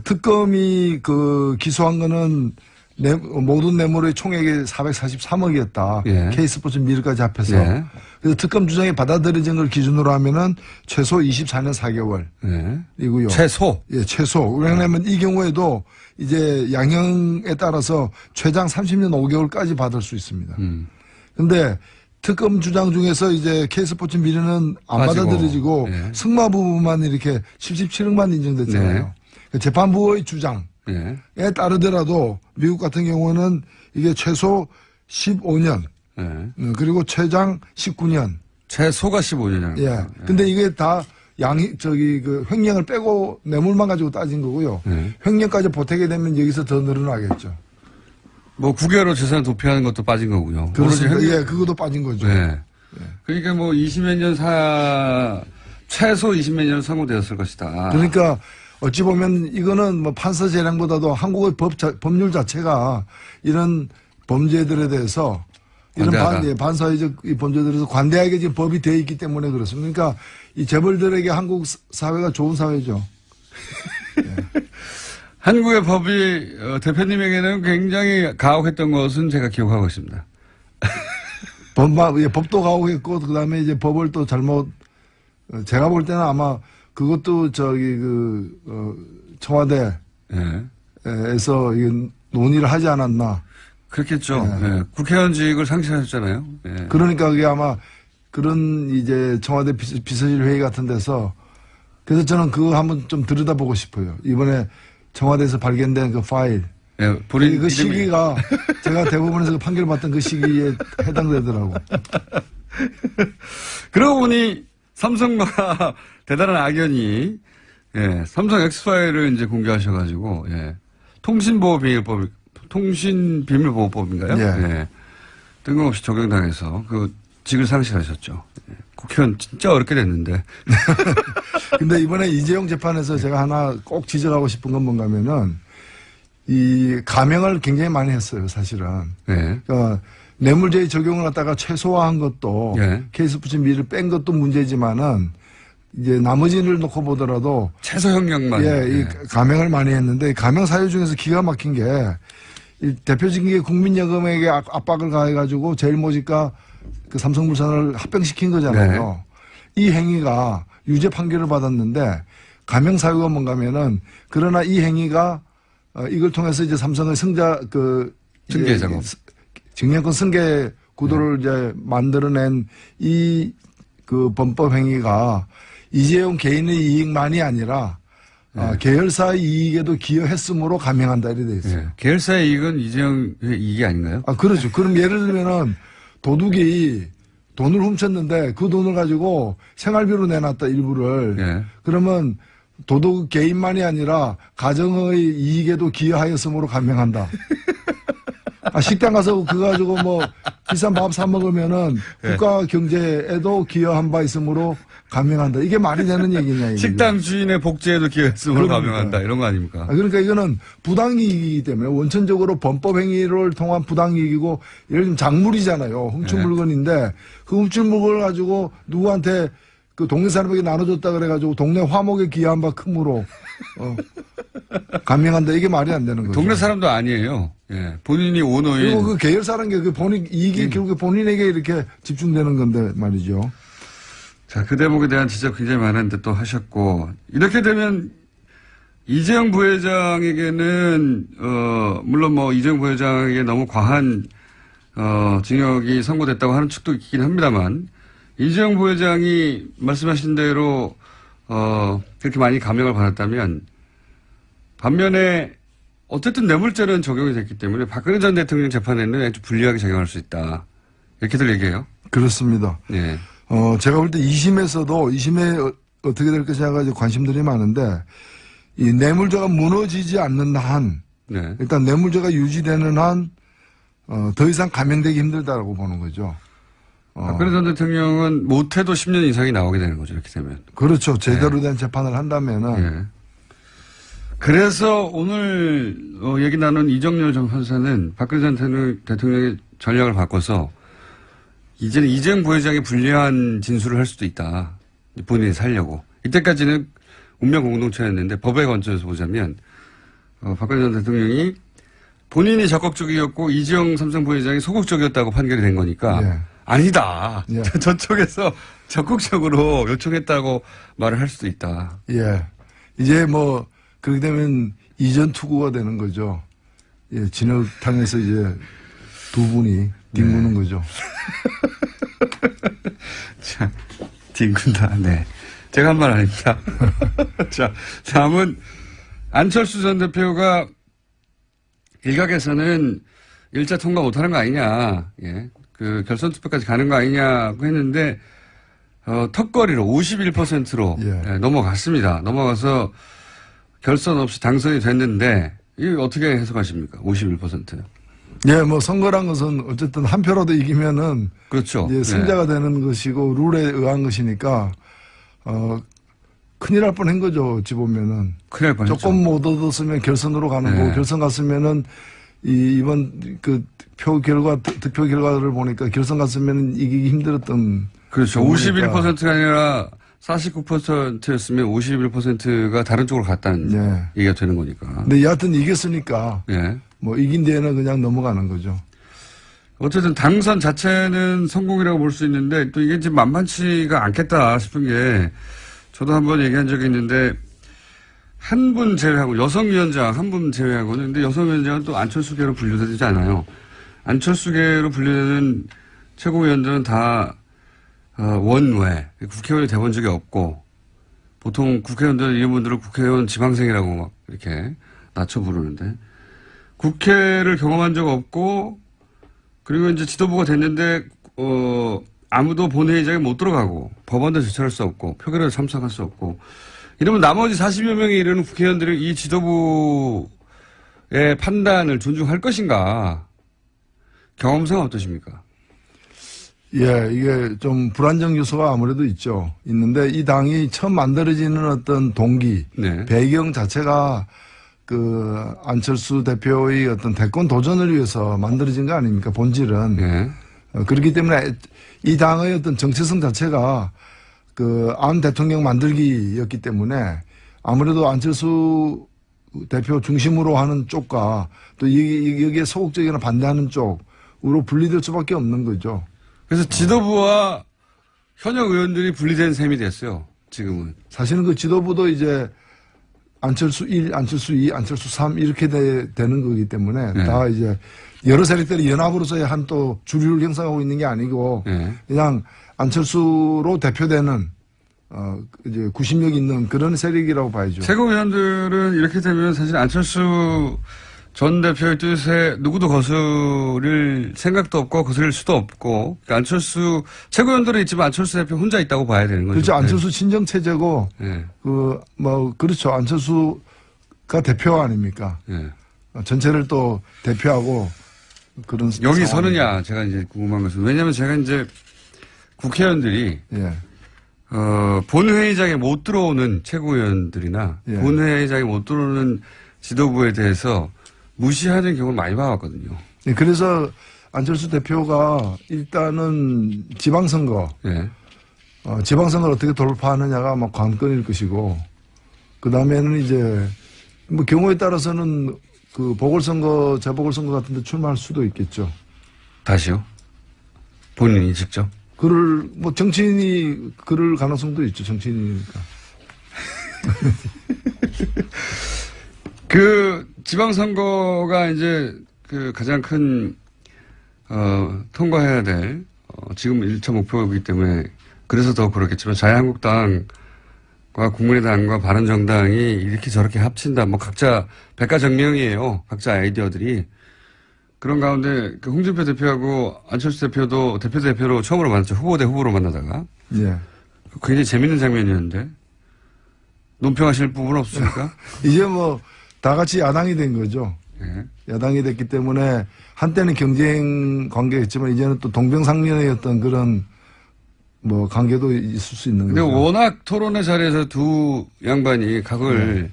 특검이 그 기소한 거는 모든 뇌물의 총액이 443억이었다. 예. K스포츠 미르까지 합해서. 예. 그래서 특검 주장이 받아들여진 걸 기준으로 하면은 최소 24년 4개월. 네. 이고요. 최소. 예, 최소. 왜냐하면 이 경우에도 이제 양형에 따라서 최장 30년 5개월까지 받을 수 있습니다. 근데 특검 주장 중에서 이제 K스포츠 미르는 안 빠지고. 받아들여지고 예. 승마 부분만 이렇게 77억만 인정됐잖아요. 네. 재판부의 주장에 네. 따르더라도 미국 같은 경우는 이게 최소 15년 네. 그리고 최장 19년. 최소가 15년이라고. 예. 근데 이게 다 그 횡령을 빼고 뇌물만 가지고 따진 거고요. 네. 횡령까지 보태게 되면 여기서 더 늘어나겠죠. 뭐 9개월로 재산을 도피하는 것도 빠진 거고요. 그렇습니다. 오로지 예, 그것도 빠진 거죠. 네. 그러니까 뭐 20몇 년 최소 20몇 년 선고되었을 것이다. 그러니까 어찌 보면 이거는 뭐 판사 재량보다도 한국의 법률 자체가 이런 범죄들에 대해서 이런 반사회적 이 범죄들에 대해서 관대하게 지금 법이 되어 있기 때문에 그렇습니다. 그러니까 이 재벌들에게 한국 사회가 좋은 사회죠. 한국의 법이 대표님에게는 굉장히 가혹했던 것은 제가 기억하고 있습니다. 법도 가혹했고 그다음에 이제 법을 또 잘못 제가 볼 때는 아마 그것도 청와대에서 논의를 하지 않았나. 그렇겠죠. 네. 국회의원직을 상실하셨잖아요. 네. 그러니까 그게 아마 그런 이제 청와대 비서실 회의 같은 데서 그래서 저는 그거 한번 좀 들여다보고 싶어요. 이번에 청와대에서 발견된 그 파일. 네, 본인 그 시기가 제가 대법원에서 그 판결 받던 그 시기에 해당되더라고. 그러고 보니 삼성과 대단한 악연이 삼성 엑스파일을 이제 공개하셔가지고 통신비밀보호법인가요? 예. 뜬금없이 적용당해서 그 직을 상실하셨죠. 국회의원 진짜 어렵게 됐는데. 근데 이번에 이재용 재판에서 제가 하나 꼭 지적하고 싶은 건 뭔가 하면은 이 감형을 굉장히 많이 했어요, 사실은. 그러니까 뇌물죄의 적용을 갖다가 최소화한 것도 K스포츠 미를 뺀 것도 문제지만은 이제 나머지를 놓고 보더라도 최소 형량만. 이 감형을 많이 했는데 감형 사유 중에서 기가 막힌 게 이 대표적인 게 국민연금에게 압박을 가해가지고 제일모직과 그 삼성물산을 합병시킨 거잖아요. 이 행위가 유죄 판결을 받았는데 감형 사유가 뭔가 하면은 그러나 이 행위가 이걸 통해서 이제 삼성의 승계 작업, 증여권 승계 구도를 이제 만들어낸 이 그 범법 행위가 이재용 개인의 이익만이 아니라 계열사의 이익에도 기여했으므로 감형한다 이래 돼 있어요. 계열사의 이익은 이재용의 이익이 아닌가요? 그렇죠. 그럼 예를 들면은 도둑이 돈을 훔쳤는데 그 돈을 가지고 생활비로 내놨다 일부를. 그러면 도둑 개인만이 아니라 가정의 이익에도 기여하였으므로 감형한다. 식당 가서 그거 가지고 뭐 비싼 밥 사 먹으면은 국가 경제에도 기여한 바 있으므로 감형한다. 이게 말이 되는 얘기냐 이게. 식당 주인의 복지에도 기여했으므로 감형한다. 이런 거 아닙니까? 그러니까 이거는 부당이익이기 때문에 원천적으로 범법 행위를 통한 부당이익이고 예를 들면 작물이잖아요. 훔친 물건인데 그 훔친 물건을 가지고 누구한테 그 동네 사람에게 나눠줬다 그래가지고 동네 화목에 기여한 바 크므로 감형한다. 이게 말이 안 되는 거죠. 동네 사람도 아니에요. 본인이 오너인. 그리고 그 계열사라는 게 그 본인 이익이 결국에 본인에게 이렇게 집중되는 건데 말이죠. 자, 그 대목에 대한 지적 굉장히 많은데 또 하셨고 이렇게 되면 이재용 부회장에게는 물론 뭐 이재용 부회장에게 너무 과한 징역이 선고됐다고 하는 측도 있긴 합니다만 이재용 부회장이 말씀하신 대로 그렇게 많이 감형을 받았다면 반면에 어쨌든 뇌물죄는 적용이 됐기 때문에 박근혜 전 대통령 재판에는 아주 불리하게 작용할 수 있다. 이렇게들 얘기해요. 그렇습니다. 네. 제가 볼 때 2심에 어떻게 될 것이냐가 이제 관심들이 많은데 이 뇌물죄가 무너지지 않는 한 네. 일단 뇌물죄가 유지되는 한 더 이상 감형되기 힘들다라고 보는 거죠. 박근혜 전 대통령은 못해도 10년 이상이 나오게 되는 거죠. 이렇게 되면. 그렇죠. 제대로 된 재판을 한다면은 예. 그래서 오늘 얘기 나눈 이정열 전 판사는 박근혜 전 대통령의 전략을 바꿔서 이제는 이재용 부회장이 불리한 진술을 할 수도 있다. 본인이 살려고. 이때까지는 운명 공동체였는데 법에 건져서 보자면 박근혜 전 대통령이 본인이 적극적이었고 이재용 삼성 부회장이 소극적이었다고 판결이 된 거니까 예. 아니다. 예. 저쪽에서 적극적으로 요청했다고 말을 할 수도 있다. 예. 이제 뭐 그렇게 되면 이전 투구가 되는 거죠. 예, 진흙탕에서 이제 두 분이 뒹구는 거죠. 자, 뒹군다. 네. 제가 한 말 아닙니다. 자, 다음은 안철수 전 대표가 일각에서는 1차 통과 못하는 거 아니냐. 예. 그 결선 투표까지 가는 거 아니냐고 했는데 턱걸이로 51%로 예. 넘어갔습니다. 넘어가서 결선 없이 당선이 됐는데 이거 어떻게 해석하십니까? 51%. 예, 뭐 선거란 것은 어쨌든 한 표라도 이기면은 그렇죠. 이제 승자가 되는 것이고 룰에 의한 것이니까 큰일 날 뻔한 거죠. 어찌 보면은 큰일 날 뻔했죠. 조금 못 얻었으면 결선으로 가는 네. 거고 결선 갔으면은 이번 그 득표 결과를 보니까 결선 갔으면 이기기 힘들었던 그렇죠. 경우니까. 51%가 아니라 49%였으면 51%가 다른 쪽으로 갔다는 예. 얘기가 되는 거니까. 근데 여하튼 이겼으니까 예. 뭐 이긴 데에는 그냥 넘어가는 거죠. 어쨌든 당선 자체는 성공이라고 볼 수 있는데 또 이게 지금 만만치가 않겠다 싶은 게 저도 한번 얘기한 적이 있는데 한 분 제외하고 여성위원장 한 분 제외하고는 근데 여성위원장은 또 안철수계로 분류되지 않아요. 안철수계로 분류되는 최고위원들은 다 원외 국회의원이 돼본 적이 없고 보통 국회의원들 이런 분들을 국회의원 지방생이라고 막 이렇게 낮춰 부르는데 국회를 경험한 적 없고 그리고 이제 지도부가 됐는데 아무도 본회의장에 못 들어가고 법원도 제출할 수 없고 표결에도 참석할 수 없고 이러면 나머지 40여 명이 이르는 국회의원들이 이 지도부의 판단을 존중할 것인가 경험상 어떠십니까? 예, 이게 좀 불안정 요소가 아무래도 있는데 이 당이 처음 만들어지는 어떤 동기, 네. 배경 자체가 그 안철수 대표의 어떤 대권 도전을 위해서 만들어진 거 아닙니까? 본질은. 네. 그렇기 때문에 이 당의 어떤 정체성 자체가 그 안 대통령 만들기였기 때문에 아무래도 안철수 대표 중심으로 하는 쪽과 또 여기에 소극적이나 반대하는 쪽으로 분리될 수밖에 없는 거죠. 그래서 지도부와 현역 의원들이 분리된 셈이 됐어요. 지금은. 사실은 그 지도부도 이제 안철수 1, 안철수 2, 안철수 3 이렇게 되는 거기 때문에 네. 다 이제 여러 세력들이 연합으로서의 한 또 주류를 형성하고 있는 게 아니고 네. 그냥 안철수로 대표되는 이제 구심력 있는 그런 세력이라고 봐야죠. 최고위원들은 이렇게 되면 사실 안철수 전 대표의 뜻에 누구도 거스릴 생각도 없고 거스릴 수도 없고 그러니까 안철수 최고위원들은 있지만 안철수 대표 혼자 있다고 봐야 되는 거죠. 그렇죠. 안철수 친정 체제고 네. 그렇죠. 안철수가 대표 아닙니까? 네. 전체를 또 대표하고 그런 여기 상황입니다. 서느냐 제가 이제 궁금한 것은 왜냐하면 제가 이제 국회의원들이 예. 본회의장에 못 들어오는 최고위원들이나 예. 본회의장에 못 들어오는 지도부에 대해서 무시하는 경우를 많이 봐왔거든요. 예, 그래서 안철수 대표가 일단은 지방선거, 예. 지방선거를 어떻게 돌파하느냐가 아마 관건일 것이고, 그 다음에는 이제, 뭐 경우에 따라서는 그 보궐선거, 재보궐선거 같은 데 출마할 수도 있겠죠. 다시요? 본인이 직접? 정치인이 그럴 가능성도 있죠, 정치인이니까. 그 지방선거가 이제 그 가장 큰 통과해야 될 지금 1차 목표이기 때문에 그래서 더 그렇겠지만 자유한국당과 국민의당과 바른정당이 이렇게 저렇게 합친다. 뭐 각자 백가정명이에요. 각자 아이디어들이. 그런 가운데 그 홍준표 대표하고 안철수 대표도 대표로 처음으로 만났죠. 후보 대 후보로 만나다가. 예. 굉장히 재밌는 장면이었는데. 논평하실 부분 없습니까? 이제 뭐 다 같이 야당이 된 거죠. 예. 야당이 됐기 때문에 한때는 경쟁 관계였지만 이제는 또 동병상련의 어떤 그런 뭐 관계도 있을 수 있는 근데 거죠. 워낙 토론의 자리에서 두 양반이 각을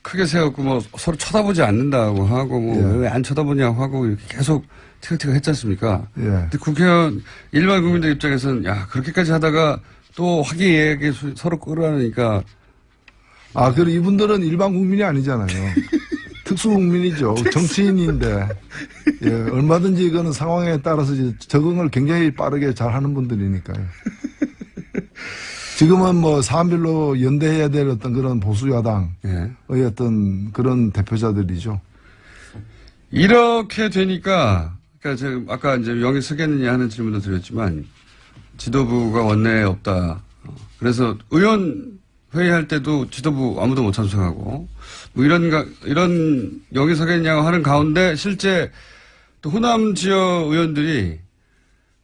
크게 세웠고 뭐 서로 쳐다보지 않는다고 하고 뭐 왜 안 쳐다보냐고 하고 이렇게 계속 티격태격 했지 않습니까? 예. 근데 국회의원 일반 국민들 입장에서는 야 그렇게까지 하다가 또 화기애애하게 서로 끌어안으니까 아, 그리고 이분들은 일반 국민이 아니잖아요. 특수 국민이죠. 정치인인데. 예, 얼마든지 이거는 상황에 따라서 이제 적응을 굉장히 빠르게 잘 하는 분들이니까요. 지금은 뭐 사안별로 연대해야 될 어떤 그런 보수 야당의 예. 어떤 그런 대표자들이죠. 이렇게 되니까 그러니까 지금 아까 이제 명예 쓰겠느냐 하는 질문도 드렸지만 지도부가 원내에 없다. 그래서 의원 회의할 때도 지도부 아무도 못 참석하고 뭐 이런 여기 서겠냐고 하는 가운데 실제 또 호남 지역 의원들이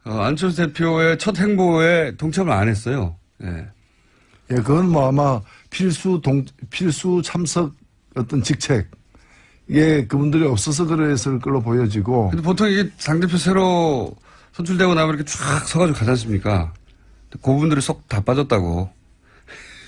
안철수 대표의 첫 행보에 동참을 안 했어요. 예. 예, 그건 뭐 아마 필수 참석 어떤 직책 이게 그분들이 없어서 그랬을 걸로 보여지고. 근데 보통 이게 당대표 새로 선출되고 나면 이렇게 쫙 서가지고 가지 않습니까? 그 부분들이 쏙 다 빠졌다고.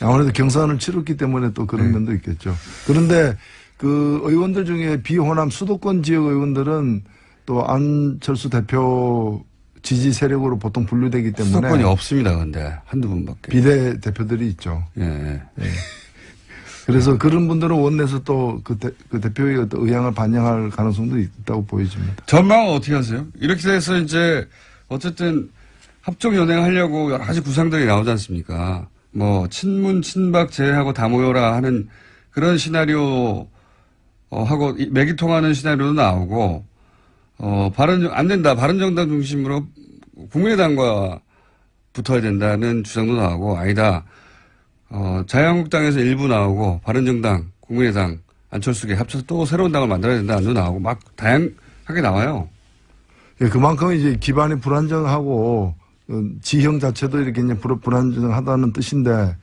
아무래도 경선을 치렀기 때문에 또 그런 면도 있겠죠. 그런데 그 의원들 중에 비호남 수도권 지역 의원들은 또 안철수 대표 지지 세력으로 보통 분류되기 때문에 수도권이 없습니다. 근데 한두 분밖에. 비대 대표들이 있죠. 예. 그래서 그런 분들은 원내에서 또 그 대표의 어떤 의향을 반영할 가능성도 있다고 보여집니다. 전망은 어떻게 하세요? 이렇게 돼서 이제 어쨌든 합종 연행하려고 여러 가지 구상들이 나오지 않습니까? 뭐 친문 친박 제외하고 다 모여라 하는 그런 시나리오 하고 맥이 통하는 시나리오도 나오고 안 된다. 바른정당 중심으로 국민의당과 붙어야 된다는 주장도 나오고 아니다. 자유한국당에서 일부 나오고 바른정당, 국민의당, 안철수계 합쳐서 또 새로운 당을 만들어야 된다는 도 나오고 막 다양하게 나와요. 예, 그만큼 이제 기반이 불안정하고 지형 자체도 이렇게 이제 불안정하다는 뜻인데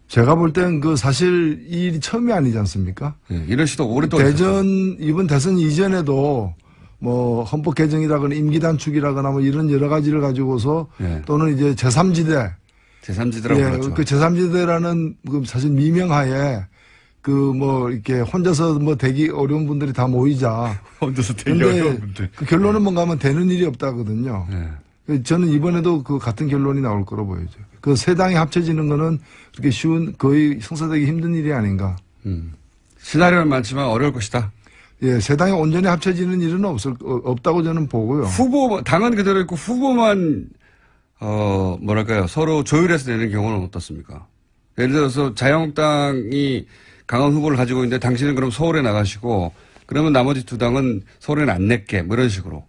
제가 볼 땐 그 사실 이 일이 처음이 아니지 않습니까? 예, 이런 시도 오랫동안 이번 대선 이전에도 뭐 헌법 개정이라거나 임기 단축이라거나 뭐 이런 여러 가지를 가지고서 예. 또는 이제 제3지대 제3지대라고 예, 그렇죠. 그 제3지대라는 그 사실 미명하에 그 뭐 이렇게 혼자서 뭐 되기 어려운 분들이 다 모이자. 혼자서 되게 근데 어려운 분들. 그 결론은 뭔가 하면 되는 일이 없다거든요. 예. 저는 이번에도 그 같은 결론이 나올 거로 보여져요. 그 세 당이 합쳐지는 거는 그렇게 쉬운 거의 성사되기 힘든 일이 아닌가. 시나리오는 많지만 어려울 것이다. 예, 세 당이 온전히 합쳐지는 일은 없다고 저는 보고요. 당은 그대로 있고 후보만 뭐랄까요 서로 조율해서 내는 경우는 어떻습니까? 예를 들어서 자유한국당이 강한 후보를 가지고 있는데 당신은 그럼 서울에 나가시고 그러면 나머지 두 당은 서울에는 안 낼게 뭐 이런 식으로.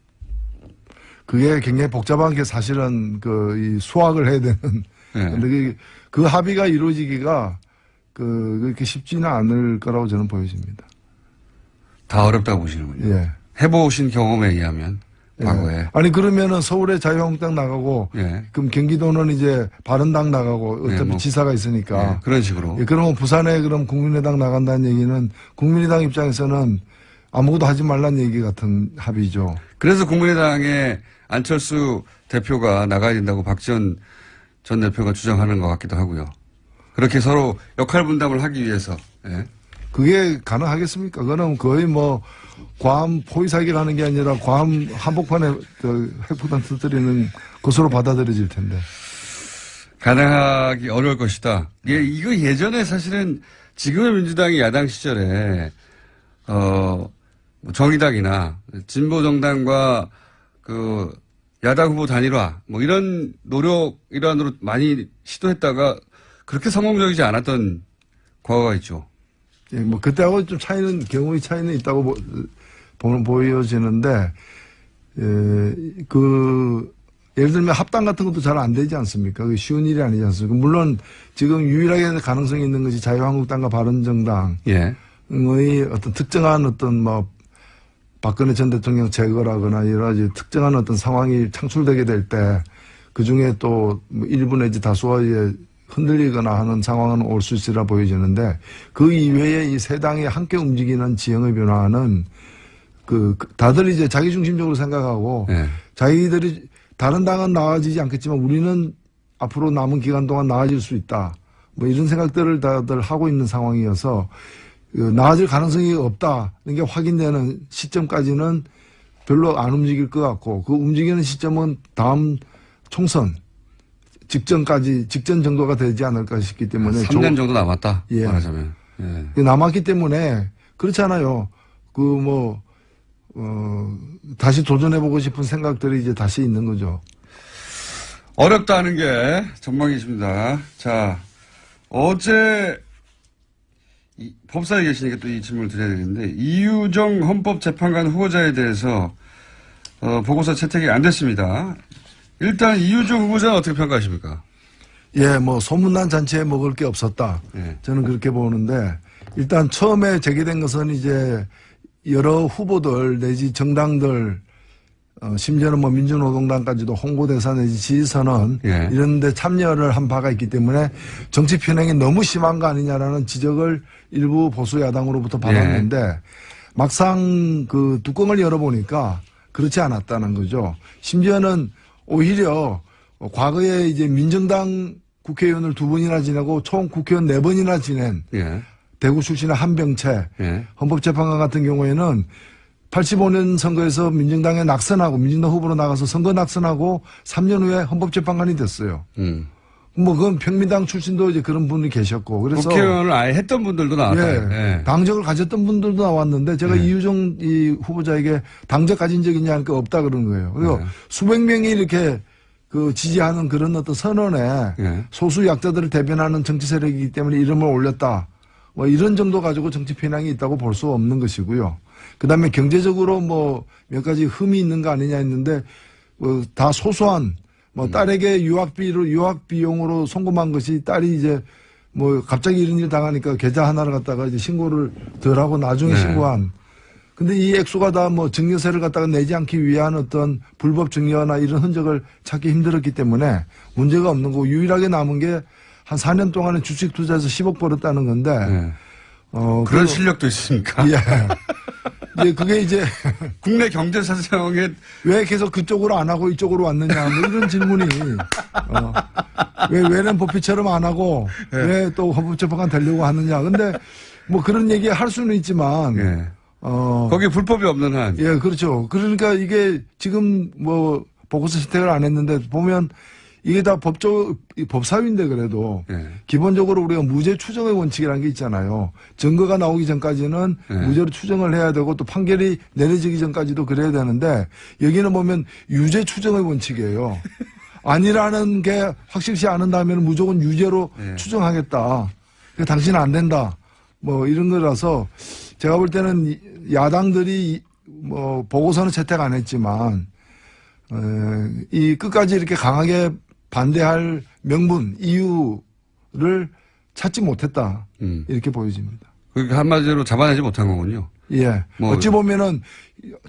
그게 굉장히 복잡한 게 사실은 이 수학을 해야 되는. 예. 근데 그 합의가 이루어지기가 그렇게 쉽지는 않을 거라고 저는 보여집니다. 다 어렵다고 보시는군요. 예. 해보신 경험에 의하면 과거에. 예. 아니 그러면은 서울에 자유한국당 나가고 예. 그럼 경기도는 이제 바른당 나가고 어차피 예, 뭐. 지사가 있으니까. 예, 그런 식으로. 예, 그러면 부산에 그럼 국민의당 나간다는 얘기는 국민의당 입장에서는 아무것도 하지 말란 얘기 같은 합의죠. 그래서 국민의당의 안철수 대표가 나가야 된다고 박지원 전 대표가 주장하는 것 같기도 하고요. 그렇게 서로 역할 분담을 하기 위해서. 예. 그게 가능하겠습니까? 그거는 거의 뭐 괌 포위사기를 하는 게 아니라 괌 한복판에 핵폭탄 터뜨리는 것으로 받아들여질 텐데. 가능하기 어려울 것이다. 예, 이거 예전에 사실은 지금의 민주당이 야당 시절에 정의당이나 진보정당과 그 야당 후보 단일화 뭐 이런 노력 일환으로 많이 시도했다가 그렇게 성공적이지 않았던 과거가 있죠. 예, 뭐 그때하고 좀 경우의 차이는 있다고 보여지는데, 예를 들면 합당 같은 것도 잘 안 되지 않습니까? 그게 쉬운 일이 아니지 않습니까? 물론 지금 유일하게 가능성이 있는 것이 자유한국당과 바른정당의 예. 어떤 특정한 어떤 뭐 박근혜 전 대통령 제거라거나 여러 가지 특정한 어떤 상황이 창출되게 될 때 그중에 또 일부 내지 다수가 흔들리거나 하는 상황은 올 수 있으리라 보여지는데 그 이외에 이 세 당이 함께 움직이는 지형의 변화는 다들 이제 자기중심적으로 생각하고 예. 자기들이 다른 당은 나아지지 않겠지만 우리는 앞으로 남은 기간 동안 나아질 수 있다. 뭐 이런 생각들을 다들 하고 있는 상황이어서 나아질 가능성이 없다는 게 확인되는 시점까지는 별로 안 움직일 것 같고 그 움직이는 시점은 다음 총선 직전 정도가 되지 않을까 싶기 때문에 3년 정도 남았다. 예. 말하자면. 예. 남았기 때문에 그렇잖아요. 다시 도전해보고 싶은 생각들이 이제 다시 있는 거죠. 어렵다는 게 전망이십니다. 자, 어제 법사에 계시니까 또 이 질문을 드려야 되겠는데 이유정 헌법재판관 후보자에 대해서 보고서 채택이 안 됐습니다. 일단 이유정 후보자는 어떻게 평가하십니까? 예, 뭐 소문난 잔치에 먹을 게 없었다. 예. 저는 그렇게 보는데 일단 처음에 제기된 것은 이제 여러 후보들 내지 정당들 심지어는 뭐 민주노동당까지도 홍보대사 내지 지지선언 예. 이런 데 참여를 한 바가 있기 때문에 정치 편향이 너무 심한 거 아니냐라는 지적을 일부 보수 야당으로부터 받았는데 막상 그 뚜껑을 열어보니까 그렇지 않았다는 거죠. 심지어는 오히려 과거에 이제 민정당 국회의원을 2번이나 지내고 총 국회의원 4번이나 지낸 예. 대구 출신의 한병채 예. 헌법재판관 같은 경우에는 85년 선거에서 민정당에 낙선하고 민정당 후보로 나가서 선거 낙선하고 3년 후에 헌법재판관이 됐어요. 뭐 그건 평민당 출신도 이제 그런 분이 계셨고 그래서 국회의원을 아예 했던 분들도 나왔다. 예, 예. 당적을 가졌던 분들도 나왔는데 제가 이유정 이 후보자에게 당적 가진 적이 있냐 하니까 없다 그러는 거예요. 그리고 수백 명이 이렇게 지지하는 그런 어떤 선언에 소수 약자들을 대변하는 정치 세력이기 때문에 이름을 올렸다. 뭐 이런 정도 가지고 정치 편향이 있다고 볼 수 없는 것이고요. 그다음에 경제적으로 뭐 몇 가지 흠이 있는 거 아니냐 했는데 다 소소한 뭐 딸에게 유학 비용으로 송금한 것이 딸이 이제 뭐 갑자기 이런 일 당하니까 계좌 하나를 갖다가 이제 신고를 덜 하고 나중에 신고한. 근데 이 액수가 다 뭐 증여세를 갖다가 내지 않기 위한 어떤 불법 증여나 이런 흔적을 찾기 힘들었기 때문에 문제가 없는 거고 유일하게 남은 게 한 4년 동안에 주식 투자해서 10억 벌었다는 건데. 그런 실력도 있으니까. 예. 이제 그게 이제 국내 경제 사정에 왜 계속 그쪽으로 안 하고 이쪽으로 왔느냐 뭐 이런 질문이 왜 외래는 법피처럼 안 하고 왜 또 헌법재판관 되려고 하느냐. 근데 뭐 그런 얘기 할 수는 있지만 거기 불법이 없는 한. 예, 그렇죠. 그러니까 이게 지금 뭐 보고서 채택을 안 했는데 보면 이게 다 법사위인데 그래도 기본적으로 우리가 무죄 추정의 원칙이라는 게 있잖아요. 증거가 나오기 전까지는 무죄로 추정을 해야 되고 또 판결이 내려지기 전까지도 그래야 되는데 여기는 보면 유죄 추정의 원칙이에요. 아니라는 게 확실시 않은 다음에는 무조건 유죄로 추정하겠다. 당신은 안 된다. 뭐 이런 거라서 제가 볼 때는 야당들이 뭐 보고서는 채택 안 했지만 이 끝까지 이렇게 강하게 반대할 명분, 이유를 찾지 못했다. 이렇게 보여집니다. 그러니까 한마디로 잡아내지 못한 거군요. 예. 뭐 어찌 보면은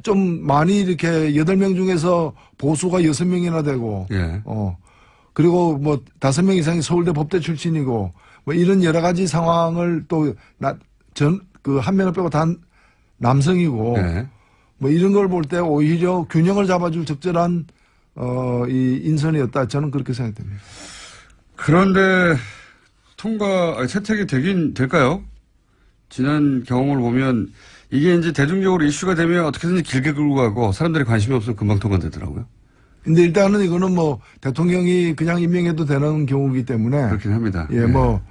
좀 많이 이렇게 8명 중에서 보수가 6명이나 되고, 그리고 뭐 5명 이상이 서울대 법대 출신이고, 뭐 이런 여러 가지 상황을 또 한 명을 빼고 다 남성이고, 뭐 이런 걸 볼 때 오히려 균형을 잡아줄 적절한 이 인선이었다. 저는 그렇게 생각됩니다. 그런데 채택이 되긴 될까요? 지난 경험을 보면 이게 이제 대중적으로 이슈가 되면 어떻게든지 길게 끌고 가고 사람들이 관심이 없으면 금방 통과되더라고요. 근데 일단은 이거는 뭐 대통령이 그냥 임명해도 되는 경우이기 때문에. 그렇긴 합니다. 예, 뭐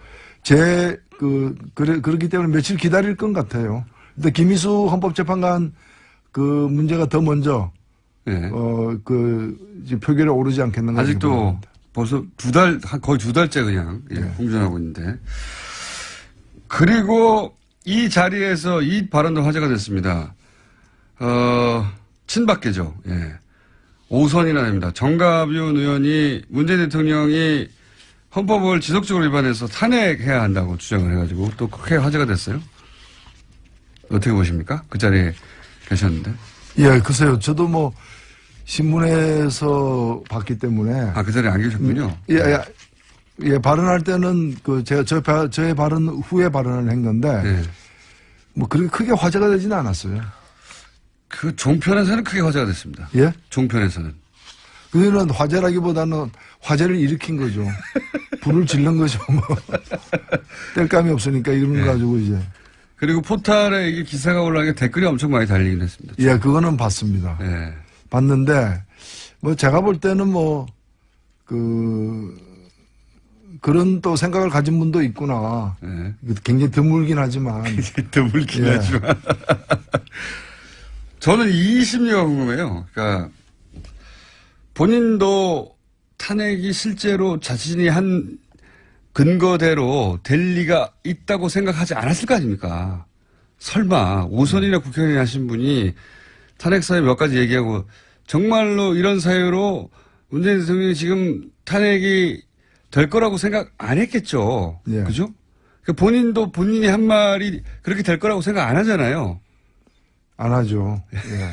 그렇기 때문에 며칠 기다릴 것 같아요. 근데 김희수 헌법재판관 그 문제가 더 먼저 지금 표결에 오르지 않겠는가. 아직도 벌써 거의 2달째 그냥 공전하고 있는데. 그리고 이 자리에서 이 발언도 화제가 됐습니다. 친박계죠. 오선이나 됩니다. 정가윤 의원이 문재인 대통령이 헌법을 지속적으로 위반해서 탄핵해야 한다고 주장을 해가지고 또 크게 화제가 됐어요. 어떻게 보십니까? 그 자리에 계셨는데. 예, 글쎄요. 저도 뭐 신문에서 봤기 때문에. 아, 그 자리에 안 계셨군요. 예, 발언할 때는 저의 발언 후에 발언을 한 건데. 네. 뭐 그렇게 크게 화제가 되지는 않았어요. 그 종편에서는 크게 화제가 됐습니다. 예? 종편에서는. 그거는 화제라기보다는 화제를 일으킨 거죠. 불을 질른 거죠. 뭐. 뗄감이 없으니까 이런 거 가지고 이제. 그리고 포탈에 이게 기사가 올라가게 댓글이 엄청 많이 달리긴 했습니다. 예, 그거는 봤습니다. 예. 봤는데, 뭐 제가 볼 때는 그런 또 생각을 가진 분도 있구나. 예. 굉장히 드물긴 하지만. 드물긴 예. 하지만. 저는 이 심리가 궁금해요. 그러니까 본인도 탄핵이 실제로 자신이 한 근거대로 될 리가 있다고 생각하지 않았을 거 아닙니까? 설마 오선이나 국회의원 하신 분이 탄핵 사유 몇 가지 얘기하고 정말로 이런 사유로 문재인 대통령이 지금 탄핵이 될 거라고 생각 안 했겠죠. 예. 그죠? 그러니까 본인도 본인이 한 말이 그렇게 될 거라고 생각 안 하잖아요. 안 하죠. 예.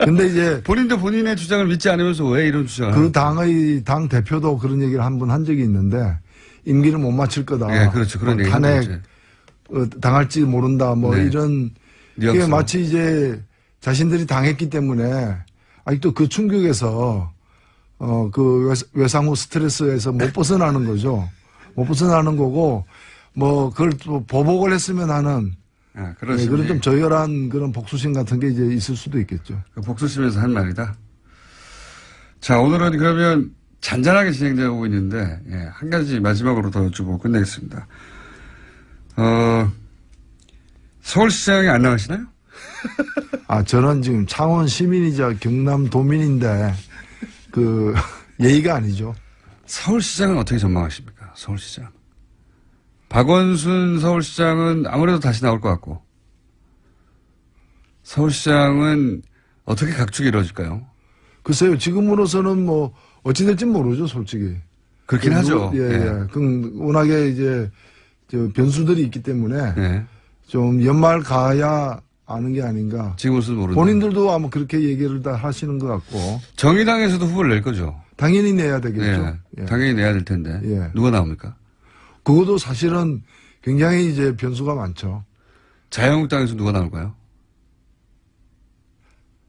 근데 이제 본인도 본인의 주장을 믿지 않으면서 왜 이런 주장을 그 당 대표도 그런 얘기를 한 번 한 적이 있는데 임기를 못 마칠 거다. 예, 그렇죠. 그런 얘기 탄핵 당할지 모른다. 뭐 네. 이런 뉘앙스로. 이게 마치 이제 자신들이 당했기 때문에 아직도 그 충격에서 그 외상 후 스트레스에서 못 벗어나는 거죠. 못 벗어나는 거고 뭐 그걸 또 보복을 했으면 하는 아, 그런 좀 저열한 그런 복수심 같은 게 이제 있을 수도 있겠죠. 그 복수심에서 한 말이다. 자, 오늘은 그러면 잔잔하게 진행되고 있는데, 예, 한 가지 마지막으로 더 여쭈고 끝내겠습니다. 서울시장이 안 나가시나요? 아, 저는 지금 창원 시민이자 경남 도민인데, 예의가 아니죠. 서울시장은 어떻게 전망하십니까? 서울시장. 박원순 서울시장은 아무래도 다시 나올 것 같고, 서울시장은 어떻게 각축이 이루어질까요? 글쎄요, 지금으로서는 뭐, 어찌 될지 모르죠, 솔직히. 그렇긴 하죠. 예, 예. 워낙에 이제, 변수들이 있기 때문에, 예. 좀 연말 가야 아는 게 아닌가. 지금으로서는 모른다. 본인들도 아마 그렇게 얘기를 다 하시는 것 같고. 정의당에서도 후보를 낼 거죠. 당연히 내야 되겠죠. 예. 예. 당연히 내야 될 텐데. 예. 누가 나옵니까? 그것도 사실은 굉장히 이제 변수가 많죠. 자유한국당에서 누가 나올까요?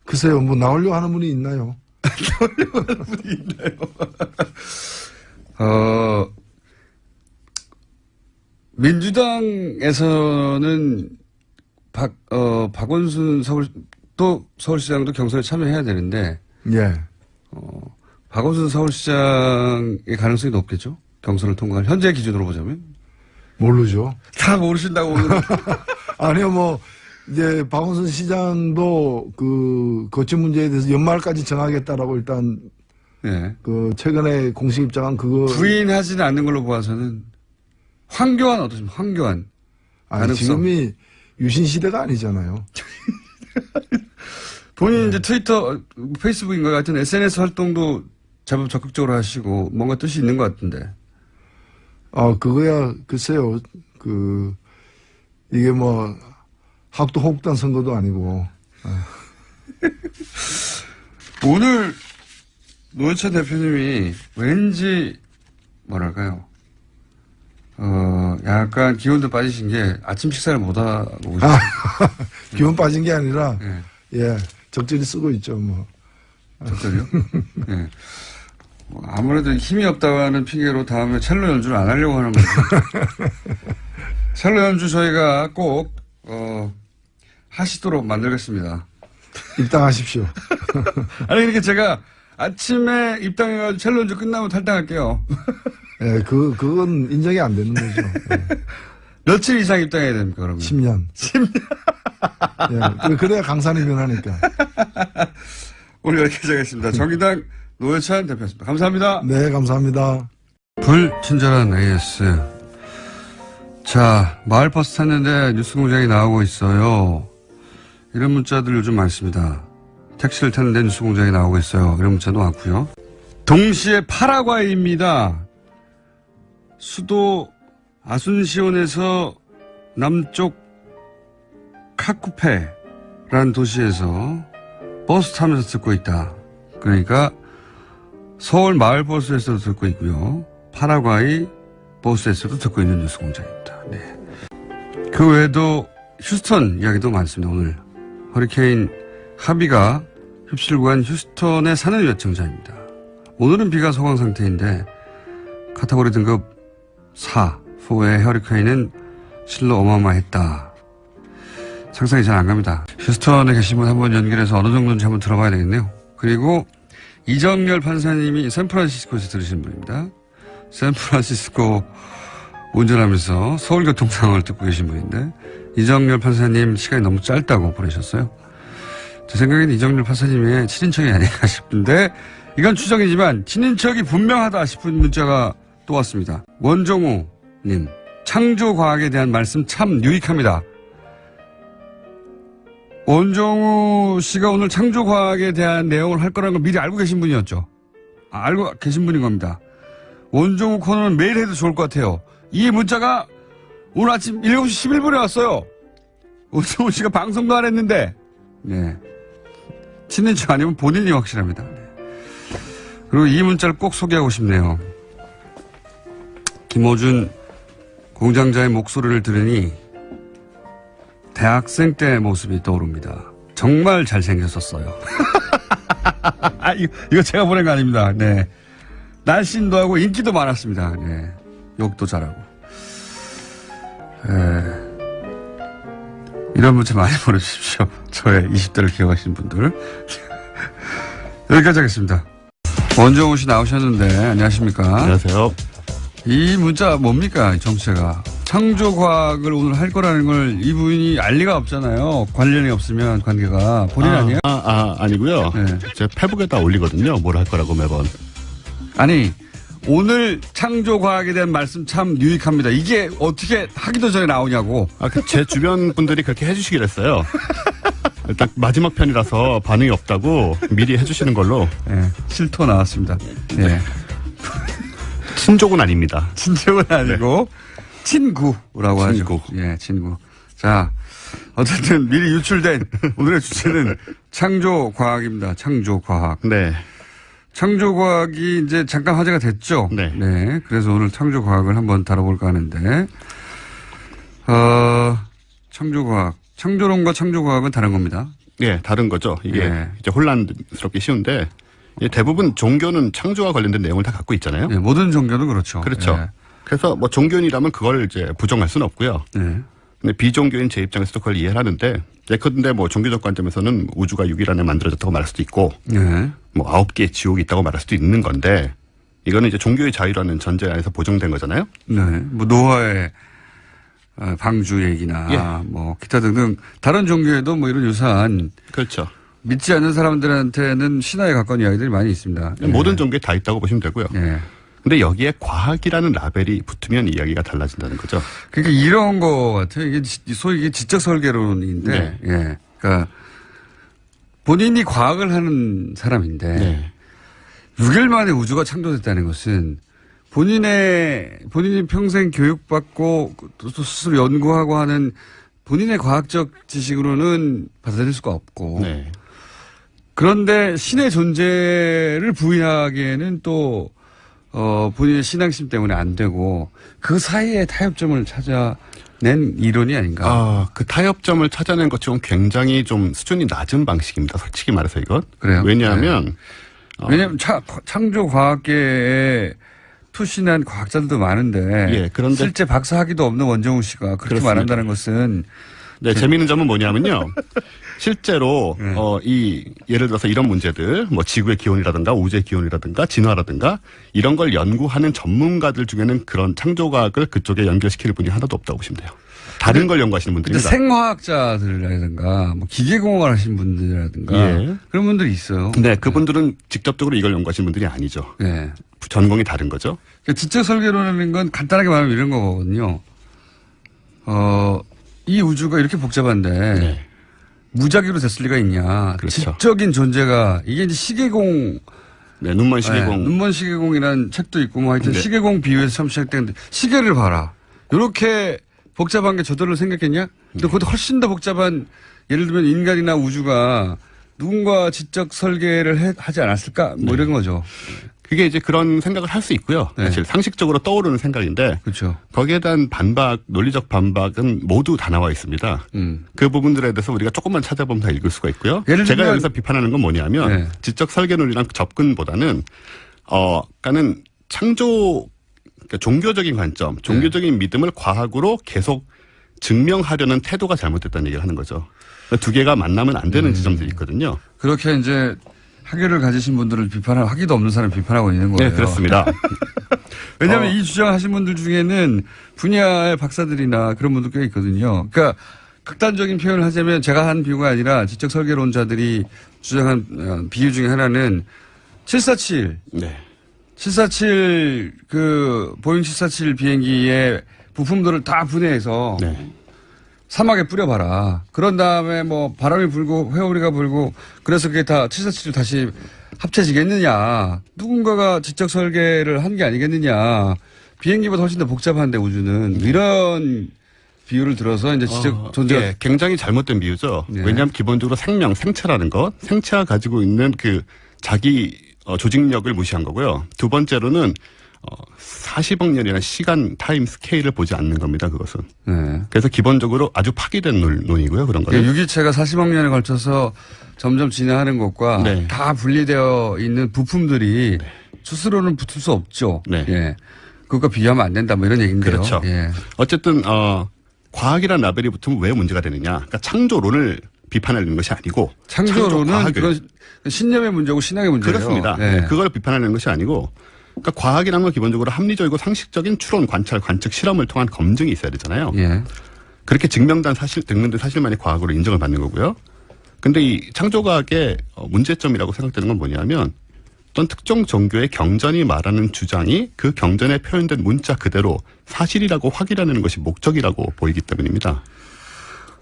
글쎄요, 뭐 나오려고 하는 분이 있나요? 민주당에서는 박원순 서울시장도 경선에 참여해야 되는데, 예. 박원순 서울시장의 가능성이 높겠죠? 경선을 통과할 현재 기준으로 보자면? 모르죠. 다 모르신다고. 아니요, 뭐, 이제 박원순 시장도 거취 문제에 대해서 연말까지 정하겠다라고 일단 네. 최근에 공식 입장한 그거. 부인하지는 않는 걸로 보아서는 황교안 어떠십니까? 황교안. 아니, 가능성. 지금이 유신 시대가 아니잖아요. 본인 이제 트위터, 페이스북인가 같은 SNS 활동도 제법 적극적으로 하시고 뭔가 뜻이 있는 것 같은데. 그거야, 글쎄요. 이게 뭐, 학도 혹단 선거도 아니고. 오늘 노회찬 대표님이 왠지 뭐랄까요. 약간 기운도 빠지신 게 아침 식사를 못 하고 오셨어요. 기운 빠진 게 아니라, 네. 예, 적절히 쓰고 있죠, 뭐. 적절히요? 네. 아무래도 힘이 없다는 핑계로 다음에 첼로 연주를 안 하려고 하는 거죠. 첼로 연주 저희가 꼭, 하시도록 만들겠습니다. 입당하십시오. 아니, 그러니까 제가 아침에 입당해가지고 첼로 연주 끝나면 탈당할게요. 예, 그건 인정이 안 되는 거죠. 예. 며칠 이상 입당해야 됩니까, 그러면? 10년. 10년. 예, 그래야 강산이 변하니까. 오늘 여기까지 하겠습니다. 정의당 노회찬 대표였습니다. 감사합니다. 네, 감사합니다. 불친절한 AS. 자, 마을버스 탔는데 뉴스공장이 나오고 있어요. 이런 문자들 요즘 많습니다. 택시를 타는데 뉴스 공장에 나오고 있어요. 이런 문자도 왔고요. 동시에 파라과이입니다. 수도 아순시온에서 남쪽 카쿠페라는 도시에서 버스 타면서 듣고 있다. 그러니까 서울 마을버스에서도 듣고 있고요. 파라과이 버스에서도 듣고 있는 뉴스 공장입니다. 네. 그 외에도 휴스턴 이야기도 많습니다. 오늘 허리케인 하비가 휩쓸고 간 휴스턴에 사는 요청자입니다. 오늘은 비가 소강 상태인데 카테고리 등급 4의 허리케인은 실로 어마어마했다. 상상이 잘 안 갑니다. 휴스턴에 계신 분 한번 연결해서 어느 정도인지 한번 들어봐야 되겠네요. 그리고 이정열 판사님이 샌프란시스코에서 들으신 분입니다. 샌프란시스코 운전하면서 서울 교통 상황을 듣고 계신 분인데 이정열 판사님 시간이 너무 짧다고 보내셨어요. 제 생각에는 이정열 판사님의 친인척이 아닐까 싶은데 이건 추정이지만 친인척이 분명하다 싶은 문자가 또 왔습니다. 원종우님, 창조과학에 대한 말씀 참 유익합니다. 원종우 씨가 오늘 창조과학에 대한 내용을 할 거라는 걸 미리 알고 계신 분이었죠. 알고 계신 분인 겁니다. 원종우 코너는 매일 해도 좋을 것 같아요. 이 문자가 오늘 아침 7시 11분에 왔어요. 원종우 씨가 방송도 안 했는데. 네. 친인척 아니면 본인이 확실합니다. 네. 그리고 이 문자를 꼭 소개하고 싶네요. 김호준 공장자의 목소리를 들으니 대학생 때 모습이 떠오릅니다. 정말 잘생겼었어요. 이거 제가 보낸 거 아닙니다. 네. 날씬도 하고 인기도 많았습니다. 네. 욕도 잘하고. 이런 문자 많이 보내주십시오. 저의 20대를 기억하시는 분들. 여기까지 하겠습니다. 원종우 씨 나오셨는데 안녕하십니까? 안녕하세요. 이 문자 뭡니까? 정체가. 창조과학을 오늘 할 거라는 걸 이분이 알 리가 없잖아요. 관련이 없으면 관계가. 본인 아니에요? 아니고요. 네. 제 페북에다 올리거든요. 뭘 할 거라고 매번. 아니, 오늘 창조과학에 대한 말씀 참 유익합니다. 이게 어떻게 하기도 전에 나오냐고. 제 주변 분들이 그렇게 해주시기로 했어요. 일단 마지막 편이라서 반응이 없다고 미리 해주시는 걸로. 네, 실토 나왔습니다. 네. 친족은 아닙니다. 친족은 아니고, 친구라고 하죠. 예, 친구. 자, 어쨌든 미리 유출된 오늘의 주제는 창조과학입니다. 창조과학. 네. 창조과학이 이제 잠깐 화제가 됐죠. 네. 네. 그래서 오늘 창조과학을 한번 다뤄볼까 하는데, 창조과학. 창조론과 창조과학은 다른 겁니다. 네, 다른 거죠. 이게 네. 이제 혼란스럽게 쉬운데, 대부분 종교는 창조와 관련된 내용을 다 갖고 있잖아요. 네, 모든 종교는 그렇죠. 그렇죠. 네. 그래서 뭐 종교인이라면 그걸 이제 부정할 수는 없고요. 네. 근데 비종교인 제 입장에서도 그걸 이해를 하는데, 예컨대 뭐 종교적 관점에서는 우주가 6일 안에 만들어졌다고 말할 수도 있고, 네. 뭐 9개의 지옥이 있다고 말할 수도 있는 건데, 이거는 이제 종교의 자유라는 전제 안에서 보정된 거잖아요. 네. 뭐 노아의 방주 얘기나 예. 뭐 기타 등등 다른 종교에도 뭐 이런 유사한 그렇죠. 믿지 않는 사람들한테는 신화에 가까운 이야기들이 많이 있습니다. 네. 모든 종교에 다 있다고 보시면 되고요. 네. 근데 여기에 과학이라는 라벨이 붙으면 이야기가 달라진다는 거죠. 그러니까 이런 거 같아요. 이게 소위 이게 지적 설계론인데, 네. 예. 그러니까 본인이 과학을 하는 사람인데, 네. 6일 만에 우주가 창조됐다는 것은 본인이 평생 교육받고 또 스스로 연구하고 하는 본인의 과학적 지식으로는 받아들일 수가 없고, 네. 그런데 신의 존재를 부인하기에는 또 본인의 신앙심 때문에 안 되고 그 사이에 타협점을 찾아낸 이론이 아닌가. 그 타협점을 찾아낸 것처럼 굉장히 좀 수준이 낮은 방식입니다. 솔직히 말해서 이건. 그래요? 왜냐하면 왜냐하면 창조과학계에 투신한 과학자들도 많은데 예, 그런데 실제 박사학위도 없는 원정우 씨가 그렇게 그렇습니다. 말한다는 것은 네, 재미있는 점은 뭐냐면요. 실제로 네. 예를 들어서 이런 문제들, 뭐 지구의 기온이라든가 우주의 기온이라든가 진화라든가 이런 걸 연구하는 전문가들 중에는 그런 창조과학을 그쪽에 연결시키는 분이 하나도 없다고 보시면 돼요. 다른 걸 연구하시는 근데 분들입니다. 생화학자들이라든가 뭐 기계공학을 하시는 분들이라든가 예. 그런 분들이 있어요. 네, 그분들은 직접적으로 이걸 연구하시는 분들이 아니죠. 네. 전공이 다른 거죠. 그러니까 지적 설계론이라는 건 간단하게 말하면 이런 거거든요. 이 우주가 이렇게 복잡한데 네. 무작위로 됐을 리가 있냐. 그렇죠. 지적인 존재가 이게 이제 시계공. 네, 눈먼 시계공. 눈먼 시계공이라는 책도 있고 뭐 하여튼 네. 시계공 비유에서 처음 시작되는데 시계를 봐라. 이렇게 복잡한 게 저절로 생겼겠냐? 근데 그것도 훨씬 더 복잡한 예를 들면 인간이나 우주가 누군가 지적 설계를 하지 않았을까? 뭐 이런 거죠. 그게 이제 그런 생각을 할 수 있고요. 네. 사실 상식적으로 떠오르는 생각인데 그렇죠. 거기에 대한 반박, 논리적 반박은 모두 다 나와 있습니다. 그 부분들에 대해서 우리가 조금만 찾아보면 다 읽을 수가 있고요. 예를 제가 들면- 여기서 비판하는 건 뭐냐면 네. 지적 설계 논리랑 접근보다는 그러니까는 창조 그러니까 종교적인 관점, 종교적인 믿음을 과학으로 계속 증명하려는 태도가 잘못됐다는 얘기를 하는 거죠. 그러니까 두 개가 만나면 안 되는 지점들이 있거든요. 그렇게 이제 학위를 가지신 분들을 비판하고 학위도 없는 사람 비판하고 있는 거예요. 네, 그렇습니다. 왜냐하면 이 주장하신 분들 중에는 분야의 박사들이나 그런 분들 꽤 있거든요. 그러니까 극단적인 표현을 하자면 제가 한 비유가 아니라 지적 설계론자들이 주장한 비유 중에 하나는 747. 네. 747 그 보잉 747 비행기의 부품들을 다 분해해서 네. 사막에 뿌려봐라. 그런 다음에 뭐 바람이 불고 회오리가 불고 그래서 그게 다 747로 다시 합쳐지겠느냐. 누군가가 지적 설계를 한 게 아니겠느냐. 비행기보다 훨씬 더 복잡한데 우주는. 이런 비유를 들어서 이제 지적 존재가. 예, 굉장히 잘못된 비유죠. 네. 왜냐하면 기본적으로 생명, 생체라는 것, 생체가 가지고 있는 그 자기 조직력을 무시한 거고요. 두 번째로는 40억 년이라는 시간 타임 스케일을 보지 않는 겁니다. 그것은. 네. 그래서 기본적으로 아주 파기된 논이고요. 그런 거는. 유기체가 40억 년에 걸쳐서 점점 진화하는 것과 네. 다 분리되어 있는 부품들이 스스로는 붙을 수 없죠. 네. 예. 그것과 비교하면 안 된다 뭐 이런 얘기인데요. 그렇죠. 예. 어쨌든 과학이란 라벨이 붙으면 왜 문제가 되느냐. 그러니까 창조론을 비판하려는 것이 아니고 창조론은 창조과학을. 그건 신념의 문제고 신앙의 문제예요. 그렇습니다. 예. 네, 그걸 비판하는 것이 아니고 그러니까 과학이라는 건 기본적으로 합리적이고 상식적인 추론, 관찰, 관측, 실험을 통한 검증이 있어야 되잖아요. 예. 그렇게 증명된 사실만이 과학으로 인정을 받는 거고요. 근데 이 창조과학의 문제점이라고 생각되는 건 뭐냐면 어떤 특정 종교의 경전이 말하는 주장이 그 경전에 표현된 문자 그대로 사실이라고 확인하는 것이 목적이라고 보이기 때문입니다.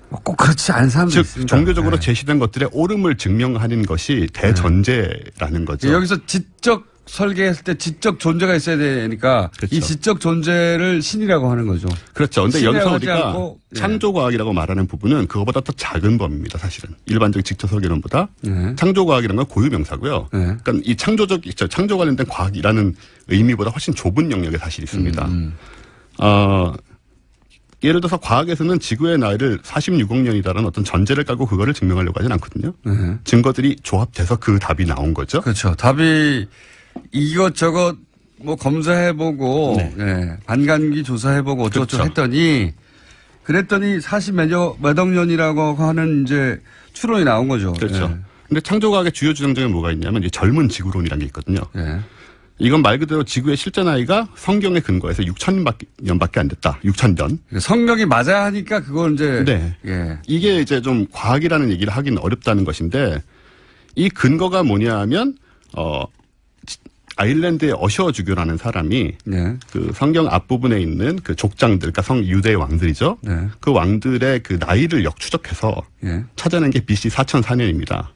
꼭 그렇지 않은 사람도 즉 있습니다. 종교적으로 예. 제시된 것들의 옳음을 증명하는 것이 대전제라는 거죠. 여기서 지적 설계했을 때 지적 존재가 있어야 되니까 그렇죠. 이 지적 존재를 신이라고 하는 거죠. 그렇죠. 근데 신이라고 여기서 하지 우리가 않고, 예. 창조과학이라고 말하는 부분은 그거보다 더 작은 범위입니다. 사실은 일반적인 지적 설계론보다 예. 창조과학이라는 건 고유명사고요. 예. 그러니까 이 창조 관련된 과학이라는 의미보다 훨씬 좁은 영역에 사실 있습니다. 예를 들어서 과학에서는 지구의 나이를 46억 년이다라는 어떤 전제를 깔고 그거를 증명하려고 하진 않거든요. 예. 증거들이 조합돼서 그 답이 나온 거죠. 그렇죠. 답이 이것저것 뭐 검사해보고 네. 예. 반감기 조사해보고 어쩌고저쩌고 그렇죠. 그랬더니 40몇 억 년이라고 하는 이제 추론이 나온 거죠. 그렇죠. 근데 창조과학의 주요 주장 중에 뭐가 있냐면 이 젊은 지구론이라는 게 있거든요. 예. 이건 말 그대로 지구의 실제 나이가 성경에 근거해서 6,000년밖에 안 됐다. 6,000년. 성경이 맞아야 하니까 그걸 이제 네. 예. 이게 이제 좀 과학이라는 얘기를 하긴 어렵다는 것인데 이 근거가 뭐냐 하면 아일랜드의 어셔주교라는 사람이 네. 그 성경 앞부분에 있는 그 족장들, 그러니까 유대의 왕들이죠. 네. 그 왕들의 그 나이를 역추적해서 예. 찾아낸 게 BC 4004년입니다.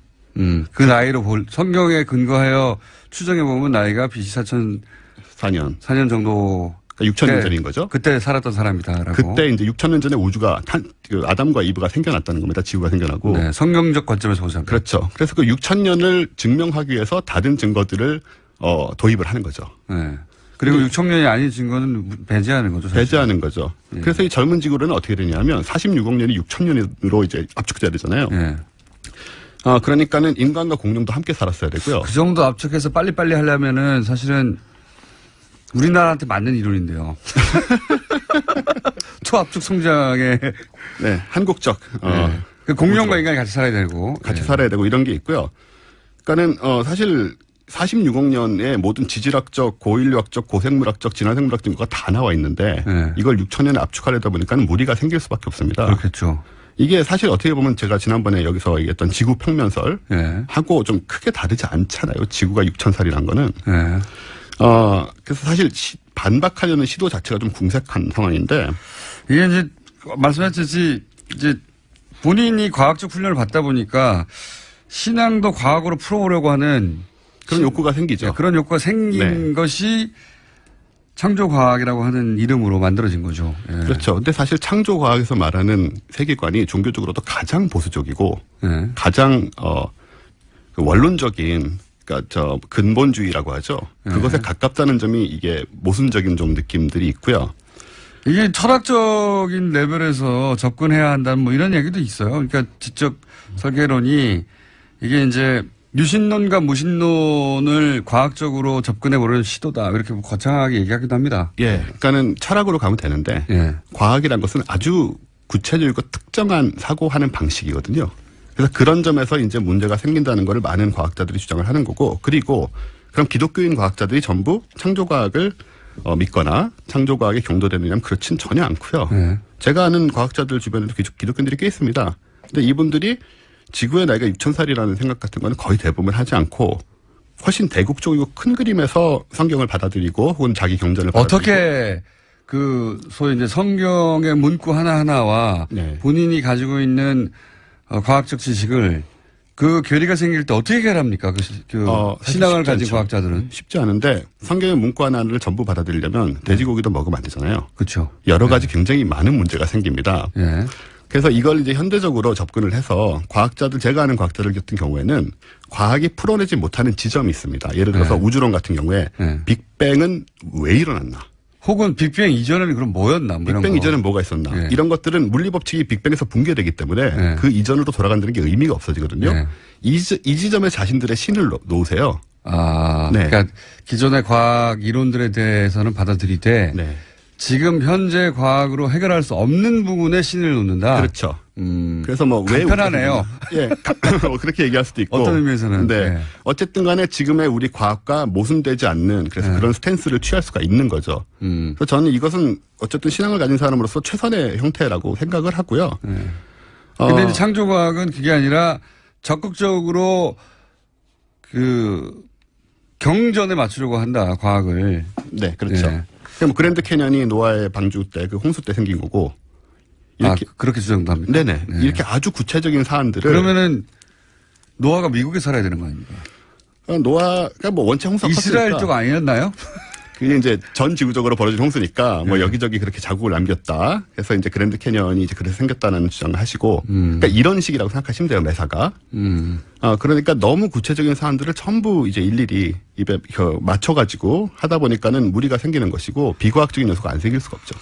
그 나이로 성경에 근거하여 추정해보면 나이가 BC 4004년 4년. 정도. 그러니까 6,000년 전인 거죠. 그때 살았던 사람이다라고. 그때 이제 6,000년 전에 우주가 그 아담과 이브가 생겨났다는 겁니다. 지구가 생겨나고. 네. 성경적 관점에서 보자면. 그렇죠. 그래서 그 6,000년을 증명하기 위해서 다른 증거들을 도입을 하는 거죠. 네. 그리고 6,000년이 아닌 증거는 배제하는 거죠. 사실. 배제하는 거죠. 그래서 이 젊은 지구로는 어떻게 되냐면 46억 년이 6,000년으로 이제 압축돼야 되잖아요. 예. 그러니까는 인간과 공룡도 함께 살았어야 되고요. 그 정도 압축해서 빨리빨리 하려면은 사실은 우리나라한테 맞는 이론인데요. 초압축 성장에 네, 한국적 네. 그 공룡과 인간이 같이 살아야 되고 같이 예. 살아야 되고 이런 게 있고요. 그러니까는 사실 46억 년의 모든 지질학적, 고인류학적, 고생물학적, 진화생물학 증거가 다 나와 있는데 네. 이걸 6,000년에 압축하려다 보니까는 무리가 생길 수밖에 없습니다. 그렇겠죠. 이게 사실 어떻게 보면 제가 지난번에 여기서 얘기했던 지구 평면설 예. 하고 좀 크게 다르지 않잖아요. 지구가 6,000살이란 거는. 예. 그래서 사실 반박하려는 시도 자체가 좀 궁색한 상황인데 이게 이제 말씀하셨듯이 이제 본인이 과학적 훈련을 받다 보니까 신앙도 과학으로 풀어보려고 하는 그런 욕구가 생기죠. 그런 욕구가 생긴 것이 창조과학이라고 하는 이름으로 만들어진 거죠. 예. 그렇죠. 근데 사실 창조과학에서 말하는 세계관이 종교적으로도 가장 보수적이고 가장 그 원론적인 그러니까 근본주의라고 하죠. 그것에 가깝다는 점이 이게 모순적인 좀 느낌들이 있고요. 이게 철학적인 레벨에서 접근해야 한다는 뭐 이런 얘기도 있어요. 그러니까 지적 설계론이 이게 이제 유신론과 무신론을 과학적으로 접근해 보려는 시도다. 이렇게 거창하게 얘기하기도 합니다. 예. 그러니까는 철학으로 가면 되는데 과학이란 것은 아주 구체적이고 특정한 사고하는 방식이거든요. 그래서 그런 점에서 이제 문제가 생긴다는 것을 많은 과학자들이 주장을 하는 거고, 그리고 그럼 기독교인 과학자들이 전부 창조과학을 믿거나 창조과학에 경도되느냐면 그렇진 전혀 않고요. 제가 아는 과학자들 주변에도 기독교인들이 꽤 있습니다. 근데 이분들이 지구의 나이가 6,000살이라는 생각 같은 거는 거의 대부분 하지 않고 훨씬 대국적이고 큰 그림에서 성경을 받아들이고 혹은 자기 경전을 받아들이고. 어떻게 그 소위 이제 성경의 문구 하나하나와 본인이 가지고 있는 과학적 지식을 그 괴리가 생길 때 어떻게 해결합니까? 신앙을 가진 과학자들은. 쉽지 않은데 성경의 문구 하나를 전부 받아들이려면 돼지고기도 먹으면 안 되잖아요. 그렇죠. 여러 가지 굉장히 많은 문제가 생깁니다. 그래서 이걸 이제 현대적으로 접근을 해서 과학자들, 제가 아는 과학자들 같은 경우에는 과학이 풀어내지 못하는 지점이 있습니다. 예를 들어서 우주론 같은 경우에 빅뱅은 왜 일어났나? 혹은 빅뱅 이전에는 그럼 뭐였나? 뭐 빅뱅 이전엔 뭐가 있었나? 이런 것들은 물리법칙이 빅뱅에서 붕괴되기 때문에 그 이전으로 돌아간다는 게 의미가 없어지거든요. 이 지점에 자신들의 신을 놓으세요. 그러니까 기존의 과학 이론들에 대해서는 받아들이되 지금 현재 과학으로 해결할 수 없는 부분에 신을 놓는다. 그렇죠. 그래서 뭐 왜 편하네요. 예, 그렇게 얘기할 수도 있고. 어떤 의미에서는. 네. 어쨌든 간에 지금의 우리 과학과 모순되지 않는 그래서 그런 스탠스를 취할 수가 있는 거죠. 그래서 저는 이것은 어쨌든 신앙을 가진 사람으로서 최선의 형태라고 생각을 하고요. 근데 이제 창조과학은 그게 아니라 적극적으로 그 경전에 맞추려고 한다, 과학을. 네, 그렇죠. 뭐 그랜드 캐년이 노아의 방주 때, 그 홍수 때 생긴 거고. 이렇게 그렇게 주장합니다. 네네. 이렇게 아주 구체적인 사안들을. 그러면은 노아가 미국에 살아야 되는 거 아닙니까? 노아가 뭐 원체 홍수가 이스라엘 컸으니까. 쪽 아니었나요? 그게 이제 전 지구적으로 벌어진 홍수니까 뭐 여기저기 그렇게 자국을 남겼다. 그래서 이제 그랜드 캐년이 이제 그래서 생겼다는 주장을 하시고. 그러니까 이런 식이라고 생각하시면 돼요, 매사가. 그러니까 너무 구체적인 사안들을 전부 이제 일일이 입에 맞춰가지고 하다 보니까는 무리가 생기는 것이고 비과학적인 요소가 안 생길 수가 없죠.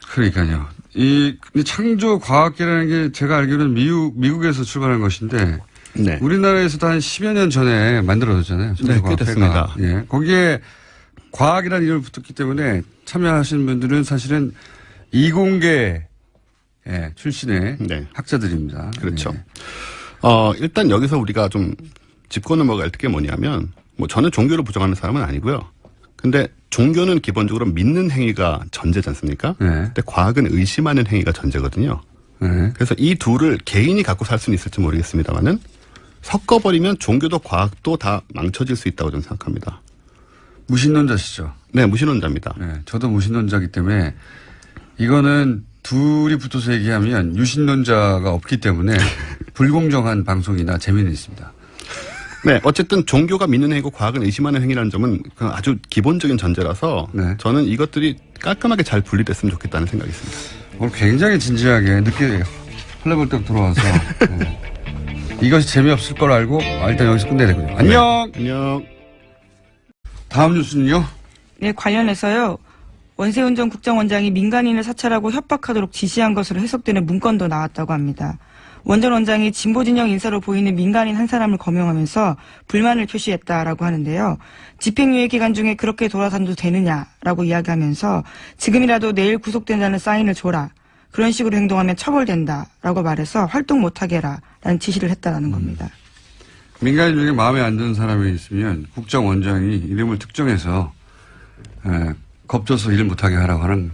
그러니까요. 이 창조 과학이라는 게 제가 알기로는 미국에서 출발한 것인데 우리나라에서도 한 10여 년 전에 만들어졌잖아요. 네, 꽤 됐습니다. 예. 거기에 과학이라는 이름을 붙었기 때문에 참여하시는 분들은 사실은 이공계 출신의 학자들입니다. 그렇죠. 일단 여기서 우리가 좀 짚고 넘어갈 게 뭐냐면 뭐 저는 종교를 부정하는 사람은 아니고요. 근데 종교는 기본적으로 믿는 행위가 전제지 않습니까? 근데 과학은 의심하는 행위가 전제거든요. 그래서 이 둘을 개인이 갖고 살 수는 있을지 모르겠습니다만은 섞어버리면 종교도 과학도 다 망쳐질 수 있다고 저는 생각합니다. 무신론자시죠? 네, 무신론자입니다. 네, 저도 무신론자이기 때문에 이거는 둘이 붙어서 얘기하면 유신론자가 없기 때문에 불공정한 방송이나 재미는 있습니다. 네, 어쨌든 종교가 믿는 행위고 과학은 의심하는 행위라는 점은 아주 기본적인 전제라서 저는 이것들이 깔끔하게 잘 분리됐으면 좋겠다는 생각이 있습니다. 오늘 굉장히 진지하게 늦게 헐레벌떡 들어와서 이것이 재미없을 걸 알고 일단 여기서 끝내야 되거든요. 안녕! 안녕! 다음 뉴스는요? 네, 관련해서요. 원세훈 전 국정원장이 민간인을 사찰하고 협박하도록 지시한 것으로 해석되는 문건도 나왔다고 합니다. 원 전 원장이 진보 진영 인사로 보이는 민간인 한 사람을 거명하면서 불만을 표시했다라고 하는데요. 집행유예 기간 중에 그렇게 돌아다녀도 되느냐라고 이야기하면서 지금이라도 내일 구속된다는 사인을 줘라. 그런 식으로 행동하면 처벌된다라고 말해서 활동 못하게 해라라는 지시를 했다라는 겁니다. 민간인 중에 마음에 안 드는 사람이 있으면 국정원장이 이름을 특정해서 겁줘서 일 못하게 하라고 하는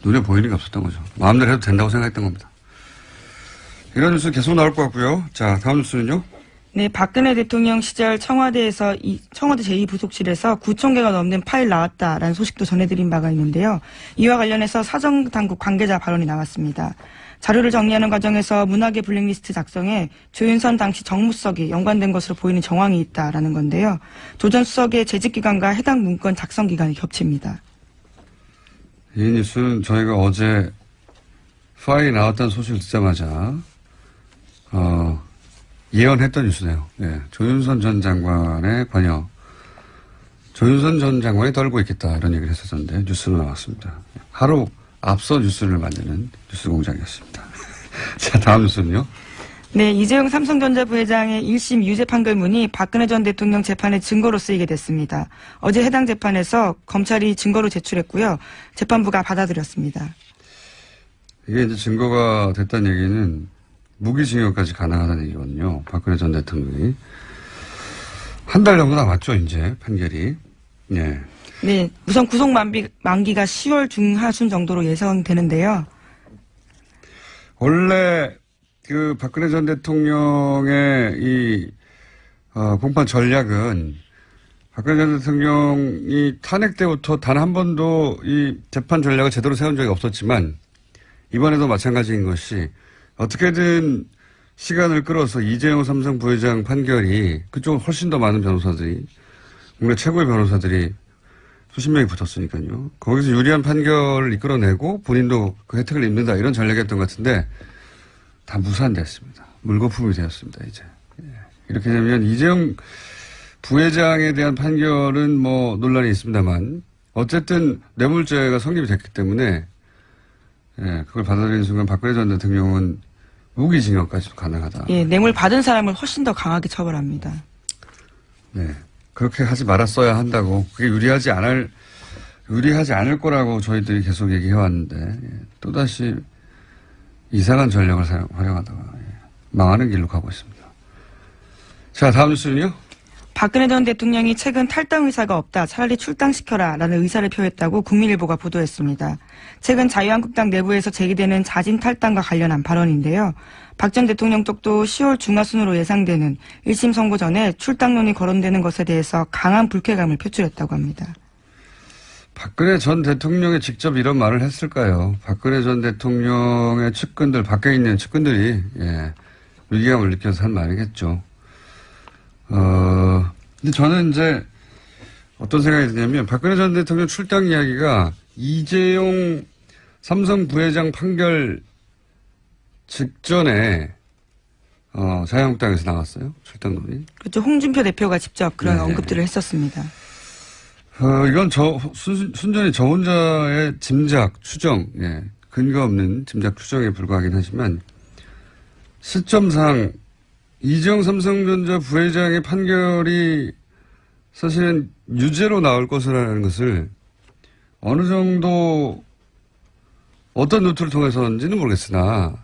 눈에 보이는 게 없었던 거죠. 마음대로 해도 된다고 생각했던 겁니다. 이런 뉴스 계속 나올 것 같고요. 자, 다음 뉴스는요? 네, 박근혜 대통령 시절 청와대 제2부속실에서 9천 개가 넘는 파일 나왔다라는 소식도 전해드린 바가 있는데요. 이와 관련해서 사정당국 관계자 발언이 나왔습니다. 자료를 정리하는 과정에서 문화계 블랙리스트 작성에 조윤선 당시 정무수석이 연관된 것으로 보이는 정황이 있다라는 건데요. 조 전 수석의 재직기간과 해당 문건 작성 기간이 겹칩니다. 이 뉴스는 저희가 어제 파일이 나왔다는 소식을 듣자마자 예언했던 뉴스네요. 예, 조윤선 전 장관의 관여. 조윤선 전 장관이 떨고 있겠다 이런 얘기를 했었는데 뉴스로 나왔습니다. 하루 앞서 뉴스를 만드는 뉴스 공장이었습니다. 자, 다음 뉴스는요. 네, 이재용 삼성전자 부회장의 1심 유죄 판결문이 박근혜 전 대통령 재판의 증거로 쓰이게 됐습니다. 어제 해당 재판에서 검찰이 증거로 제출했고요. 재판부가 받아들였습니다. 이게 이제 증거가 됐다는 얘기는 무기징역까지 가능하다는 얘기거든요. 박근혜 전 대통령이. 한 달 정도 남았죠, 이제, 판결이. 예. 네, 우선 구속 만기가 10월 중하순 정도로 예상되는데요. 원래, 박근혜 전 대통령의 공판 전략은 박근혜 전 대통령이 탄핵 때부터 단 한 번도 이 재판 전략을 제대로 세운 적이 없었지만 이번에도 마찬가지인 것이 어떻게든 시간을 끌어서 이재용 삼성 부회장 판결이 그쪽은 훨씬 더 많은 변호사들이 국내 최고의 변호사들이 수십 명이 붙었으니까요. 거기서 유리한 판결을 이끌어내고 본인도 그 혜택을 입는다 이런 전략이었던 것 같은데 다 무산됐습니다. 물거품이 되었습니다. 이제 이렇게 되면 이재용 부회장에 대한 판결은 뭐 논란이 있습니다만 어쨌든 뇌물죄가 성립이 됐기 때문에 그걸 받아들이는 순간 박근혜 전 대통령은 무기징역까지도 가능하다. 예, 뇌물 받은 사람을 훨씬 더 강하게 처벌합니다. 네. 그렇게 하지 말았어야 한다고. 그게 유리하지 않을 거라고 저희들이 계속 얘기해왔는데, 또다시 이상한 전략을 활용하다가, 망하는 길로 가고 있습니다. 자, 다음 뉴스는요? 박근혜 전 대통령이 최근 탈당 의사가 없다. 차라리 출당시켜라 라는 의사를 표했다고 국민일보가 보도했습니다. 최근 자유한국당 내부에서 제기되는 자진 탈당과 관련한 발언인데요. 박 전 대통령 쪽도 10월 중하순으로 예상되는 1심 선고 전에 출당론이 거론되는 것에 대해서 강한 불쾌감을 표출했다고 합니다. 박근혜 전 대통령이 직접 이런 말을 했을까요? 박근혜 전 대통령의 측근들, 밖에 있는 측근들이 위기감을 느껴서 한 말이겠죠. 근데 저는 이제 어떤 생각이 드냐면 박근혜 전 대통령 출당 이야기가 이재용 삼성 부회장 판결 직전에 자유한국당에서 나왔어요. 출당론이. 그렇죠. 홍준표 대표가 직접 그런 언급들을 했었습니다. 이건 순전히 저 혼자의 짐작, 추정, 근거 없는 짐작, 추정에 불과하긴 하지만 시점상 이재용 삼성전자 부회장의 판결이 사실은 유죄로 나올 것이라는 것을 어느 정도 어떤 루트를 통해서인지는 모르겠으나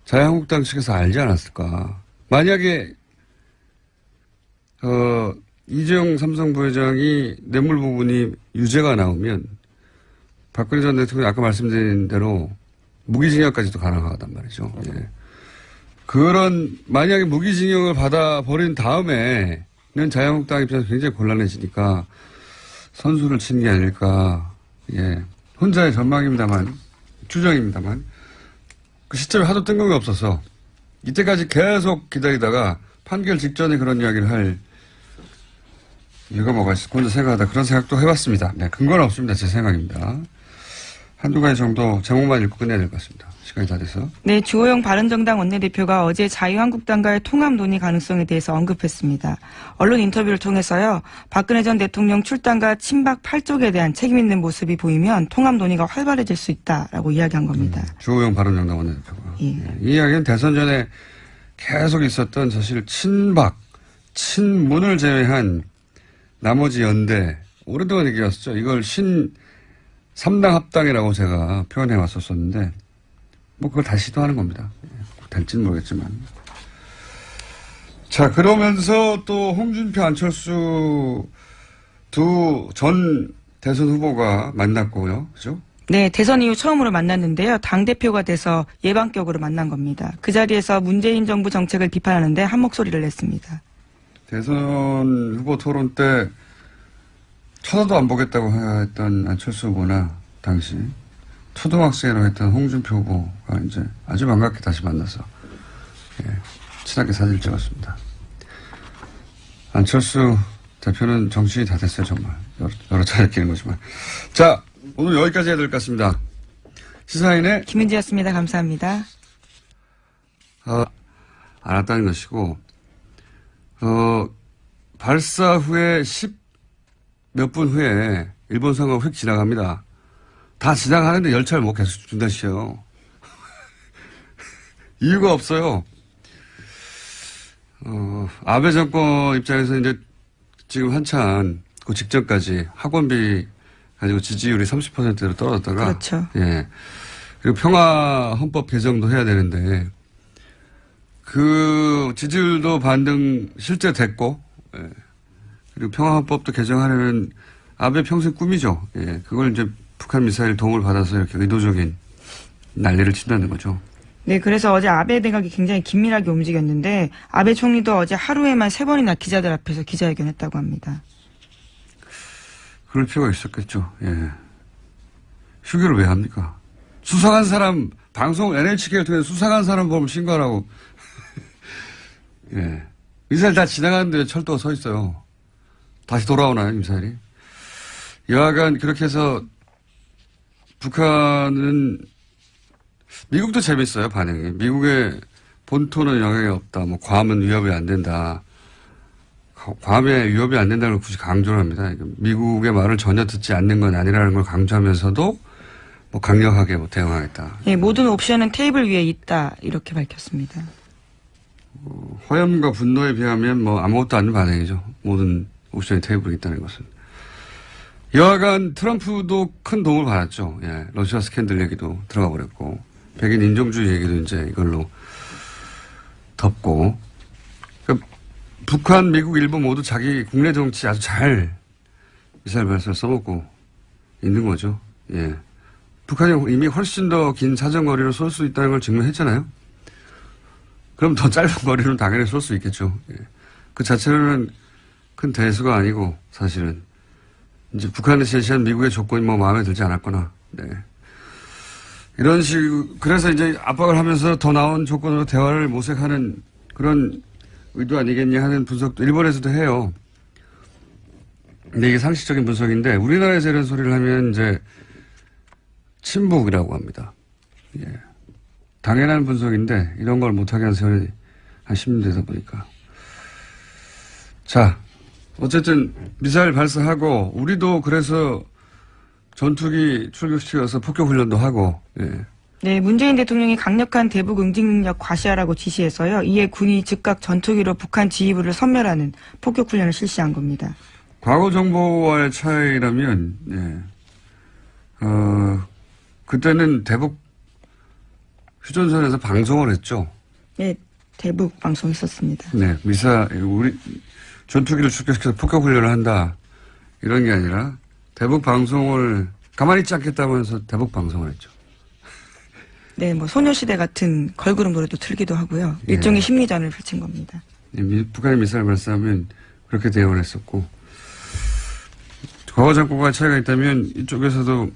자유한국당 측에서 알지 않았을까. 만약에 이재용 삼성 부회장이 뇌물 부분이 유죄가 나오면 박근혜 전 대통령이 아까 말씀드린 대로 무기징역까지도 가능하단 말이죠. 그런 만약에 무기징역을 받아버린 다음에는 자유한국당 입장에서 굉장히 곤란해지니까 선수를 치는 게 아닐까. 혼자의 전망입니다만, 추정입니다만 그 시점에 하도 뜬금이 없어서 이때까지 계속 기다리다가 판결 직전에 그런 이야기를 할 이유가 뭐가 있을까 혼자 생각하다 그런 생각도 해봤습니다. 근거는 없습니다. 제 생각입니다. 한두 가지 정도 제목만 읽고 끝내야 될 것 같습니다. 시간이 다 돼서. 네, 주호영 바른정당 원내대표가 어제 자유한국당과의 통합 논의 가능성에 대해서 언급했습니다. 언론 인터뷰를 통해서요. 박근혜 전 대통령 출당과 친박 8쪽에 대한 책임 있는 모습이 보이면 통합 논의가 활발해질 수 있다라고 이야기한 겁니다. 주호영 바른정당 원내대표가. 이 이야기는 대선 전에 계속 있었던 사실 친박, 친문을 제외한 나머지 연대 오랫동안 얘기했었죠. 이걸 3당 합당이라고 제가 표현해 왔었었는데 뭐 그걸 다시 시도하는 겁니다. 될지는 모르겠지만. 자, 그러면서 또 홍준표, 안철수 두 전 대선 후보가 만났고요. 그죠? 네, 대선 이후 처음으로 만났는데요. 당대표가 돼서 예방격으로 만난 겁니다. 그 자리에서 문재인 정부 정책을 비판하는데 한 목소리를 냈습니다. 대선 후보 토론 때 쳐다도 안 보겠다고 했던 안철수 후보나 당시 초등학생이라고 했던 홍준표 후보가 이제 아주 반갑게 다시 만나서 친하게 사진을 찍었습니다. 안철수 대표는 정신이 다 됐어요, 정말. 여러 차례 끼는 거지만. 자, 오늘 여기까지 해야 될 것 같습니다. 시사인의 김은지였습니다. 감사합니다. 알았다는 것이고, 발사 후에 몇 분 후에 일본 상공을 휙 지나갑니다. 다 지나가는데 열차를 못 계속 준다시요. 이유가 없어요. 아베 정권 입장에서 이제 지금 한참 그 직전까지 학원비 가지고 지지율이 30%로 떨어졌다가. 그렇죠. 예. 그리고 평화 헌법 개정도 해야 되는데 그 지지율도 반등 실제 됐고, 예. 그리고 평화 헌법도 개정하려는 아베 평생 꿈이죠. 예. 그걸 이제 북한 미사일 도움을 받아서 이렇게 의도적인 난리를 친다는 거죠. 네, 그래서 어제 아베 내각이 굉장히 긴밀하게 움직였는데 아베 총리도 어제 하루에만 3번이나 기자들 앞에서 기자회견했다고 합니다. 그럴 필요가 있었겠죠. 예. 휴교를 왜 합니까? 수상한 사람, 방송 NHK를 통해 수상한 사람 보면 신고하라고. 예. 미사일 다 지나가는데 왜 철도가 서 있어요? 다시 돌아오나요, 미사일이? 여하간 그렇게 해서 북한은 미국도 재밌어요, 반응이. 미국의 본토는 영향이 없다. 뭐 괌은 위협이 안 된다. 괌에 위협이 안 된다는 걸 굳이 강조를 합니다. 미국의 말을 전혀 듣지 않는 건 아니라는 걸 강조하면서도 뭐 강력하게 뭐 대응하겠다. 네, 모든 옵션은 테이블 위에 있다. 이렇게 밝혔습니다. 화염과 분노에 비하면 뭐 아무것도 아닌 반응이죠. 모든 옵션이 테이블에 있다는 것은. 여하간 트럼프도 큰 도움을 받았죠. 예, 러시아 스캔들 얘기도 들어가 버렸고, 백인 인종주의 얘기도 이제 이걸로 덮고, 그러니까 북한, 미국, 일본 모두 자기 국내 정치 아주 잘 미사일 발사를 써먹고 있는 거죠. 예. 북한이 이미 훨씬 더 긴 사정거리로 쏠 수 있다는 걸 증명했잖아요. 그럼 더 짧은 거리는 당연히 쏠 수 있겠죠. 예. 그 자체로는 큰 대수가 아니고, 사실은. 이제 북한이 제시한 미국의 조건이 뭐 마음에 들지 않았거나, 네. 이런 그래서 이제 압박을 하면서 더 나은 조건으로 대화를 모색하는 그런 의도 아니겠냐 하는 분석도 일본에서도 해요. 근데 이게 상식적인 분석인데, 우리나라에서 이런 소리를 하면 이제 친북이라고 합니다. 예. 당연한 분석인데, 이런 걸 못하게 한 세월이 한 10년 되다 보니까. 자, 어쨌든 미사일 발사하고 우리도 그래서 전투기 출격시켜서 폭격 훈련도 하고. 예. 네, 문재인 대통령이 강력한 대북 응징 능력 과시하라고 지시해서요. 이에 군이 즉각 전투기로 북한 지휘부를 섬멸하는 폭격 훈련을 실시한 겁니다. 과거 정보와의 차이라면, 예. 그때는 대북 휴전선에서 방송을 했죠. 네, 대북 방송했었습니다. 네, 우리 전투기를 출격시켜서 폭격 훈련을 한다. 이런 게 아니라 대북 방송을 가만히 있지 않겠다면서 대북 방송을 했죠. 네, 뭐 소녀시대 같은 걸그룹 노래도 틀기도 하고요. 일종의 심리전을 펼친 겁니다. 북한의 미사일 발사하면 그렇게 대응을 했었고, 과거 정권과 차이가 있다면 이쪽에서도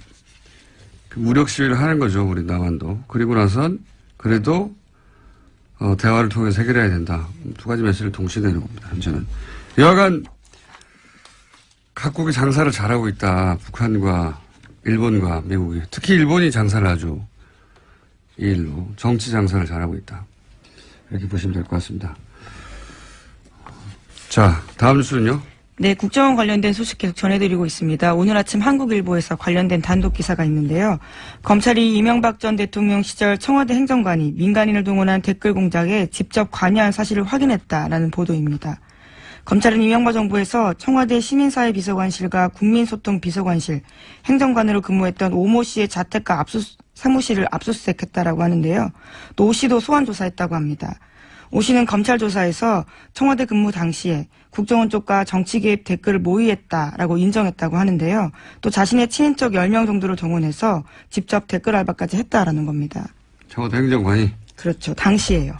그 무력 시위를 하는 거죠. 우리 남한도. 그리고 나선 그래도 대화를 통해서 해결해야 된다. 두 가지 메시지를 동시에 내는 겁니다. 현재는. 여하간 각국이 장사를 잘하고 있다. 북한과 일본과 미국이. 특히 일본이 장사를 아주 이 일로 정치 장사를 잘하고 있다. 이렇게 보시면 될 것 같습니다. 자, 다음 뉴스는요. 네, 국정원 관련된 소식 계속 전해드리고 있습니다. 오늘 아침 한국일보에서 관련된 단독 기사가 있는데요. 검찰이 이명박 전 대통령 시절 청와대 행정관이 민간인을 동원한 댓글 공작에 직접 관여한 사실을 확인했다라는 보도입니다. 검찰은 이명박 정부에서 청와대 시민사회비서관실과 국민소통비서관실, 행정관으로 근무했던 오모 씨의 자택과 사무실을 압수수색했다라고 하는데요. 또 오 씨도 소환 조사했다고 합니다. 오 씨는 검찰 조사에서 청와대 근무 당시에 국정원 쪽과 정치 개입 댓글을 모의했다라고 인정했다고 하는데요. 또 자신의 친인척 10명 정도를 동원해서 직접 댓글 알바까지 했다라는 겁니다. 청와대 행정관이? 그렇죠. 당시에요.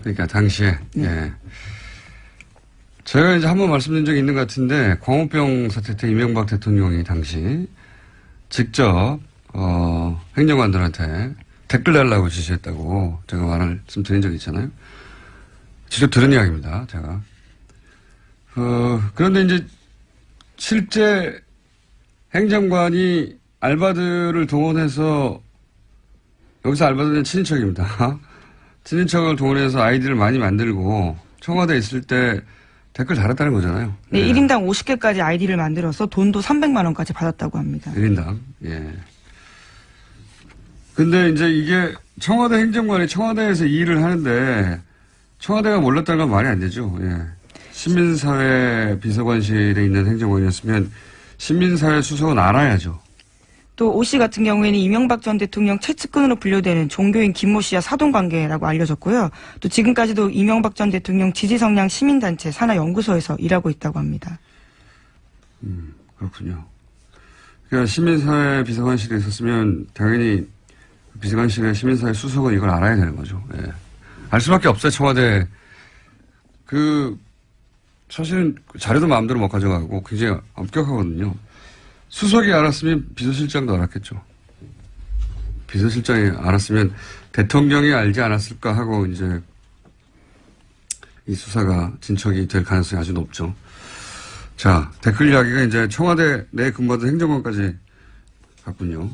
그러니까 당시에. 네. 예. 제가 이제 한번 말씀드린 적이 있는 것 같은데 광우병 사태 때 이명박 대통령이 당시 직접 행정관들한테 댓글 달라고 지시했다고 제가 말씀드린 적이 있잖아요. 직접 들은 이야기입니다. 제가. 그런데 이제 실제 행정관이 알바들을 동원해서 여기서 알바들은 친인척입니다. 친인척을 동원해서 아이디를 많이 만들고 청와대에 있을 때 댓글 달았다는 거잖아요. 네, 예. 1인당 50개까지 아이디를 만들어서 돈도 300만 원까지 받았다고 합니다. 1인당. 예. 근데 이제 이게 청와대 행정관이 청와대에서 이 일을 하는데 청와대가 몰랐다는 건 말이 안 되죠. 예. 시민사회 비서관실에 있는 행정관이었으면 시민사회 수석은 알아야죠. 또 오 씨 같은 경우에는 이명박 전 대통령 최측근으로 분류되는 종교인 김모 씨와 사돈관계라고 알려졌고요. 또 지금까지도 이명박 전 대통령 지지성냥 시민단체 산하연구소에서 일하고 있다고 합니다. 그렇군요. 그러니까 시민사회 비서관실에 있었으면 당연히 비서관실의 시민사회 수석은 이걸 알아야 되는 거죠. 예. 알 수밖에 없어요. 청와대. 사실은 자료도 마음대로 못 가져가고 굉장히 엄격하거든요. 수석이 알았으면 비서실장도 알았겠죠. 비서실장이 알았으면 대통령이 알지 않았을까 하고 이제 이 수사가 진척이 될 가능성이 아주 높죠. 자, 댓글 이야기가 이제 청와대 내 근무하던 행정관까지 갔군요.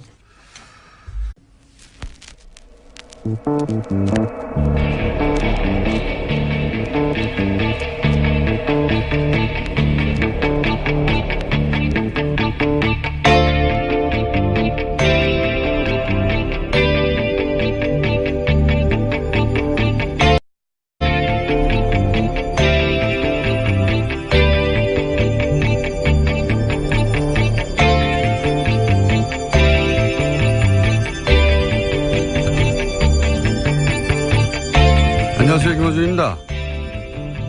안녕하세요. 김호준입니다.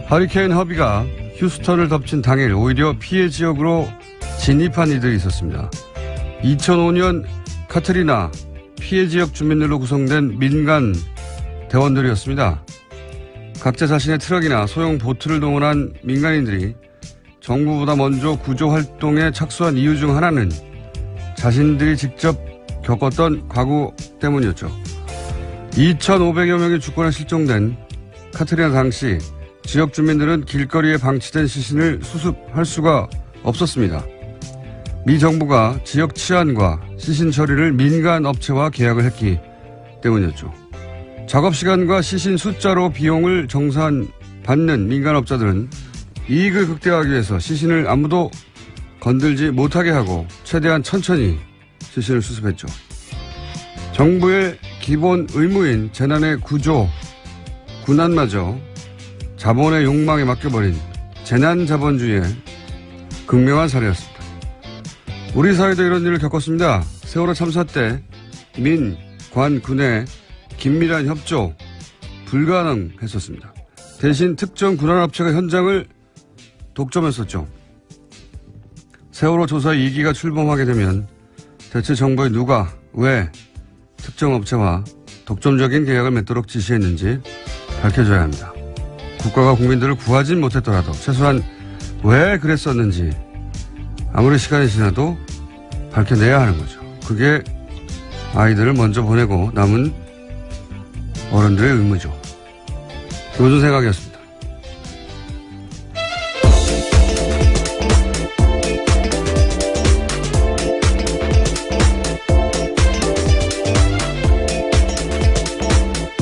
허리케인 허비가 휴스턴을 덮친 당일 오히려 피해 지역으로 진입한 이들이 있었습니다. 2005년 카트리나 피해 지역 주민들로 구성된 민간 대원들이었습니다. 각자 자신의 트럭이나 소형 보트를 동원한 민간인들이 정부보다 먼저 구조 활동에 착수한 이유 중 하나는 자신들이 직접 겪었던 과거 때문이었죠. 2,500여 명의 주권에 실종된 카트리나 당시 지역 주민들은 길거리에 방치된 시신을 수습할 수가 없었습니다. 미 정부가 지역 치안과 시신 처리를 민간 업체와 계약을 했기 때문이었죠. 작업 시간과 시신 숫자로 비용을 정산받는 민간 업자들은 이익을 극대화하기 위해서 시신을 아무도 건들지 못하게 하고 최대한 천천히 시신을 수습했죠. 정부의 기본 의무인 재난의 구조, 군안마저 자본의 욕망에 맡겨버린 재난자본주의의 극명한 사례였습니다. 우리 사회도 이런 일을 겪었습니다. 세월호 참사 때 민, 관, 군의 긴밀한 협조 불가능했었습니다. 대신 특정 군안업체가 현장을 독점했었죠. 세월호 조사 2기가 출범하게 되면 대체 정부에 누가 왜 특정 업체와 독점적인 계약을 맺도록 지시했는지 밝혀줘야 합니다. 국가가 국민들을 구하진 못했더라도 최소한 왜 그랬었는지 아무리 시간이 지나도 밝혀내야 하는 거죠. 그게 아이들을 먼저 보내고 남은 어른들의 의무죠. 김호준 생각이었습니다.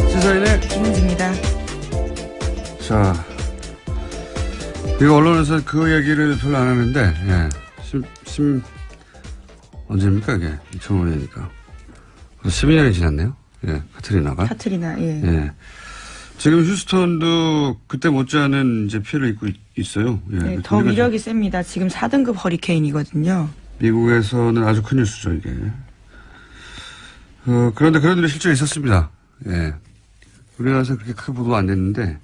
시사인의 김은지입니다. 자, 이거 언론에서 그 얘기를 별로 안 하는데, 예. 언제입니까, 이게? 2005년이니까. 12년이 지났네요. 예, 카트리나가. 카트리나, 예. 예. 지금 휴스턴도 그때 못지않은 이제 피해를 입고 있어요. 예. 네, 더 위력이 셉니다. 지금 4등급 허리케인이거든요. 미국에서는 아주 큰 뉴스죠, 이게. 그런데 그런 일이 실제로 있었습니다. 예. 우리나라에서 그렇게 크게 보도 안 됐는데,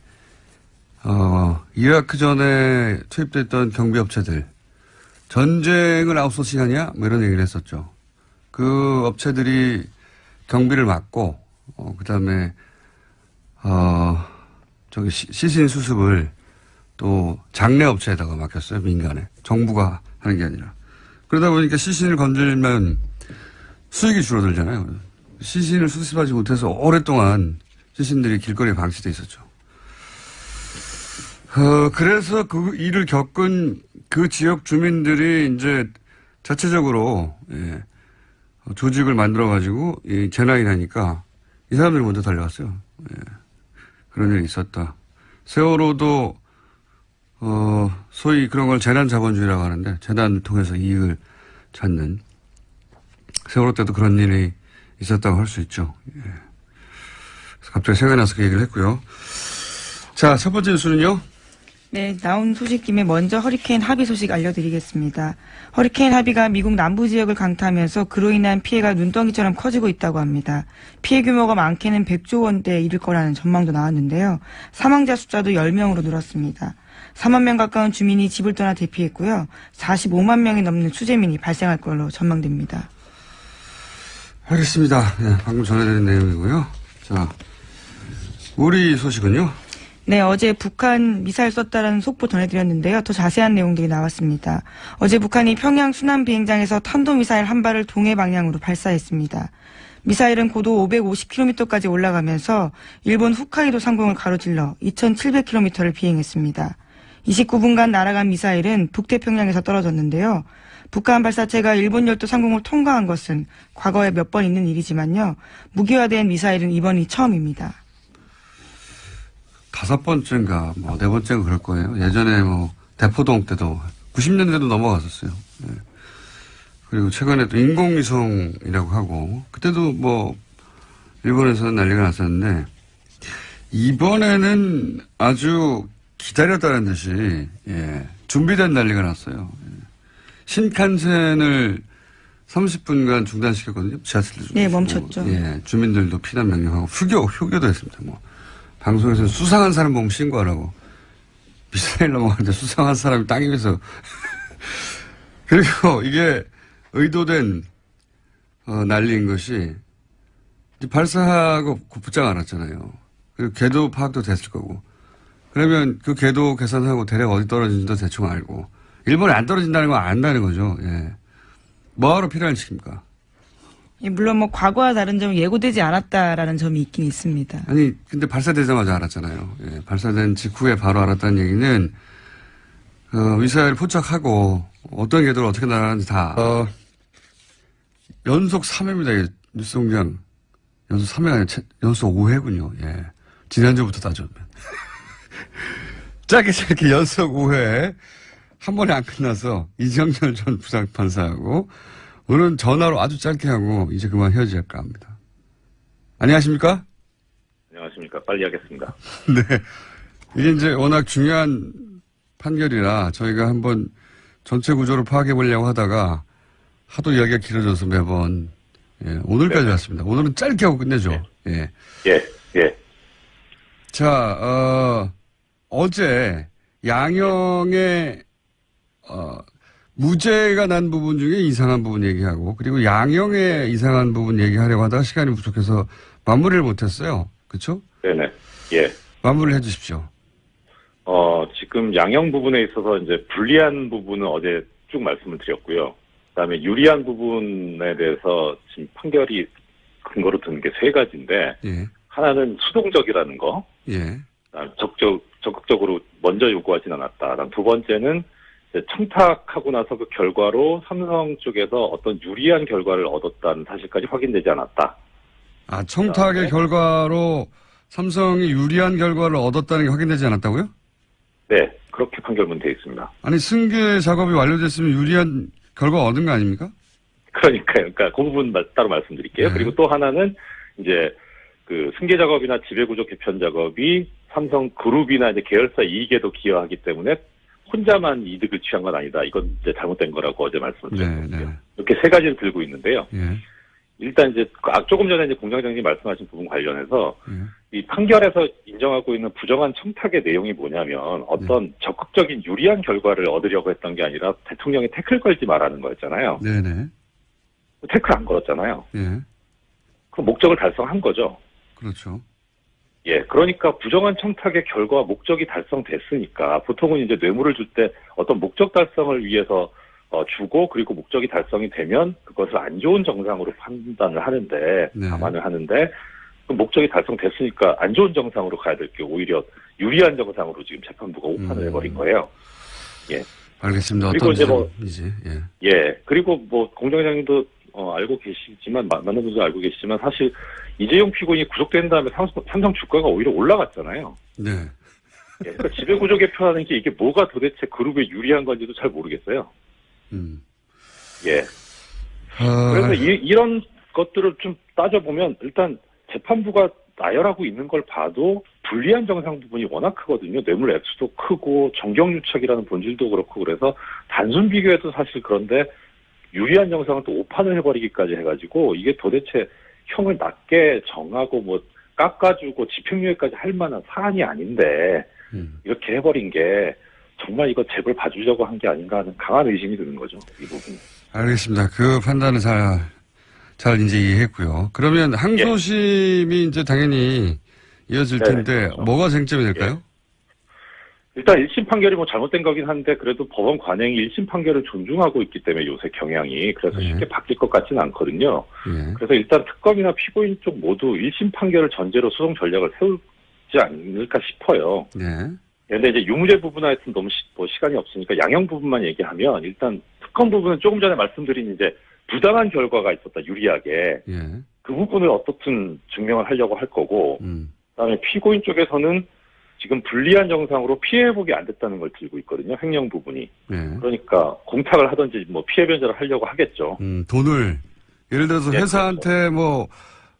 이라크 전에 투입됐던 경비업체들, 전쟁을 아웃소싱하냐? 뭐 이런 얘기를 했었죠. 그 업체들이 경비를 맡고, 그 다음에, 시신 수습을 또 장례 업체에다가 맡겼어요. 민간에. 정부가 하는 게 아니라. 그러다 보니까 시신을 건들면 수익이 줄어들잖아요. 시신을 수습하지 못해서 오랫동안 시신들이 길거리에 방치돼 있었죠. 그래서 그 일을 겪은 그 지역 주민들이 이제 자체적으로, 조직을 만들어가지고, 재난이 나니까 이 사람들이 먼저 달려왔어요. 그런 일이 있었다. 세월호도, 소위 그런 걸 재난자본주의라고 하는데, 재난을 통해서 이익을 찾는, 세월호 때도 그런 일이 있었다고 할 수 있죠. 그래서 갑자기 생각이 나서 그 얘기를 했고요. 자, 첫 번째 뉴스는요. 네, 나온 소식 김에 먼저 허리케인 하비 소식 알려드리겠습니다. 허리케인 하비가 미국 남부 지역을 강타하면서 그로 인한 피해가 눈덩이처럼 커지고 있다고 합니다. 피해 규모가 많게는 100조 원대에 이를 거라는 전망도 나왔는데요. 사망자 숫자도 10명으로 늘었습니다. 4만 명 가까운 주민이 집을 떠나 대피했고요. 45만 명이 넘는 수재민이 발생할 걸로 전망됩니다. 알겠습니다. 네, 방금 전해드린 내용이고요. 자, 우리 소식은요? 네, 어제 북한 미사일 쐈다라는 속보 전해드렸는데요. 더 자세한 내용들이 나왔습니다. 어제 북한이 평양 순안 비행장에서 탄도미사일 한 발을 동해 방향으로 발사했습니다. 미사일은 고도 550km까지 올라가면서 일본 홋카이도 상공을 가로질러 2700km를 비행했습니다. 29분간 날아간 미사일은 북태평양에서 떨어졌는데요. 북한 발사체가 일본 열도 상공을 통과한 것은 과거에 몇 번 있는 일이지만요. 무기화된 미사일은 이번이 처음입니다. 5번째인가, 4번째가 그럴 거예요. 예전에 대포동 때도, 90년대도 넘어갔었어요. 네. 그리고 최근에 또 인공위성이라고 하고, 그때도 일본에서는 난리가 났었는데, 이번에는 아주 기다렸다는 듯이, 준비된 난리가 났어요. 신칸센을 30분간 중단시켰거든요. 지하철도. 네, 멈췄죠. 주민들도 피난 명령하고, 휴교도 했습니다. 방송에서 수상한 사람 보면 신고하라고. 미사일 넘어가는데 수상한 사람이 땅 위에서. 그리고 이게 의도된, 난리인 것이, 발사하고 곧장 알았잖아요. 그리고 궤도 파악도 됐을 거고. 그러면 그 궤도 계산하고 대략 어디 떨어지는지도 대충 알고. 일본에 안 떨어진다는 건 안다는 거죠. 뭐하러 필요한 시킵니까? 물론 과거와 다른 점은 예고되지 않았다라는 점이 있긴 있습니다. 아니, 근데 발사되자마자 알았잖아요. 발사된 직후에 바로 알았다는 얘기는, 미사일 포착하고 어떤 궤도를 어떻게 날아가는지 다, 연속 3회입니다. 뉴스 공장. 연속 3회가 아니라 연속 5회군요. 지난주부터 따져보면. 짧게 연속 5회. 한 번에 안 끝나서 이정열 전 부장판사하고 오늘은 전화로 아주 짧게 하고 이제 그만 헤어질까 합니다. 안녕하십니까? 안녕하십니까. 빨리 하겠습니다. 네. 이게 이제 워낙 중요한 판결이라 저희가 한번 전체 구조를 파악해 보려고 하다가 하도 이야기가 길어져서 매번 오늘까지 왔습니다. 오늘은 짧게 하고 끝내죠. 예. 자, 어제 양형의 무죄가 난 부분 중에 이상한 부분 얘기하고 그리고 양형의 이상한 부분 얘기하려고 하다가 시간이 부족해서 마무리를 못했어요. 그렇죠? 네네. 마무리를 해주십시오. 지금 양형 부분에 있어서 이제 불리한 부분은 어제 쭉 말씀을 드렸고요. 그다음에 유리한 부분에 대해서 지금 판결이 근거로 든 게 3가지인데 하나는 수동적이라는 거. 적극적으로 먼저 요구하진 않았다. 두 번째는 청탁하고 나서 그 결과로 삼성 쪽에서 어떤 유리한 결과를 얻었다는 사실까지 확인되지 않았다. 청탁의 결과로 삼성이 유리한 결과를 얻었다는 게 확인되지 않았다고요? 네, 그렇게 판결문 되어 있습니다. 아니, 승계 작업이 완료됐으면 유리한 결과 얻은 거 아닙니까? 그러니까요. 그 부분 따로 말씀드릴게요. 그리고 또 하나는 이제 그 승계 작업이나 지배구조 개편 작업이 삼성 그룹이나 이제 계열사 이익에도 기여하기 때문에 혼자만 이득을 취한 건 아니다. 이건 이제 잘못된 거라고 어제 말씀을 드렸거든요. 이렇게 3가지를 들고 있는데요. 일단 이제 조금 전에 이제 공장장님 말씀하신 부분 관련해서 이 판결에서 인정하고 있는 부정한 청탁의 내용이 뭐냐면 어떤 적극적인 유리한 결과를 얻으려고 했던 게 아니라 대통령이 태클 걸지 말라는 거였잖아요. 네네. 태클 안 걸었잖아요. 예. 그 목적을 달성한 거죠. 그렇죠. 예, 그러니까 부정한 청탁의 결과 목적이 달성됐으니까 보통은 이제 뇌물을 줄 때 어떤 목적 달성을 위해서 주고 그리고 목적이 달성이 되면 그것을 안 좋은 정상으로 판단을 하는데 네. 감안을 하는데 그 목적이 달성됐으니까 안 좋은 정상으로 가야 될 게 오히려 유리한 정상으로 지금 재판부가 오판을 해버린 거예요. 예. 알겠습니다. 그리고 어떤 이제 뭐 지점이지. 예. 예, 그리고 뭐 공장장님도 알고 계시지만 많은 분들 알고 계시지만 사실 이재용 피고인이 구속된 다음에 삼성 주가가 오히려 올라갔잖아요. 네. 예, 그러니까 지배구조 개편하는 게 이게 뭐가 도대체 그룹에 유리한 건지도 잘 모르겠어요. 예. 그래서 이런 것들을 좀 따져보면 일단 재판부가 나열하고 있는 걸 봐도 불리한 정상 부분이 워낙 크거든요. 뇌물 액수도 크고 정경유착이라는 본질도 그렇고 그래서 단순 비교해도 사실 그런데 유리한 정상은 또 오판을 해버리기까지 해가지고 이게 도대체 형을 낮게 정하고 뭐 깎아주고 집행유예까지 할 만한 사안이 아닌데 이렇게 해버린 게 정말 이거 재벌 봐주려고 한 게 아닌가 하는 강한 의심이 드는 거죠. 이 부분. 알겠습니다. 그 판단을 잘 이제 이해했고요. 그러면 항소심이 이제 당연히 이어질 네, 텐데 그렇죠. 뭐가 쟁점이 될까요? 일단 1심 판결이 뭐 잘못된 거긴 한데 그래도 법원 관행이 1심 판결을 존중하고 있기 때문에 요새 경향이 그래서 예. 쉽게 바뀔 것 같지는 않거든요. 예. 그래서 일단 특검이나 피고인 쪽 모두 1심 판결을 전제로 소송 전략을 세우지 않을까 싶어요. 네. 근데 이제 유무죄 부분은 하여튼 너무 시간이 없으니까 양형 부분만 얘기하면 일단 특검 부분은 조금 전에 말씀드린 이제 부당한 결과가 있었다 유리하게 예. 그 부분을 어떻든 증명을 하려고 할 거고 그다음에 피고인 쪽에서는 지금 불리한 정상으로 피해 회복이 안 됐다는 걸 들고 있거든요. 횡령 부분이. 예. 그러니까 공탁을 하든지 뭐 피해 변제를 하려고 하겠죠. 돈을 예를 들어서 예, 회사한테 그렇죠. 뭐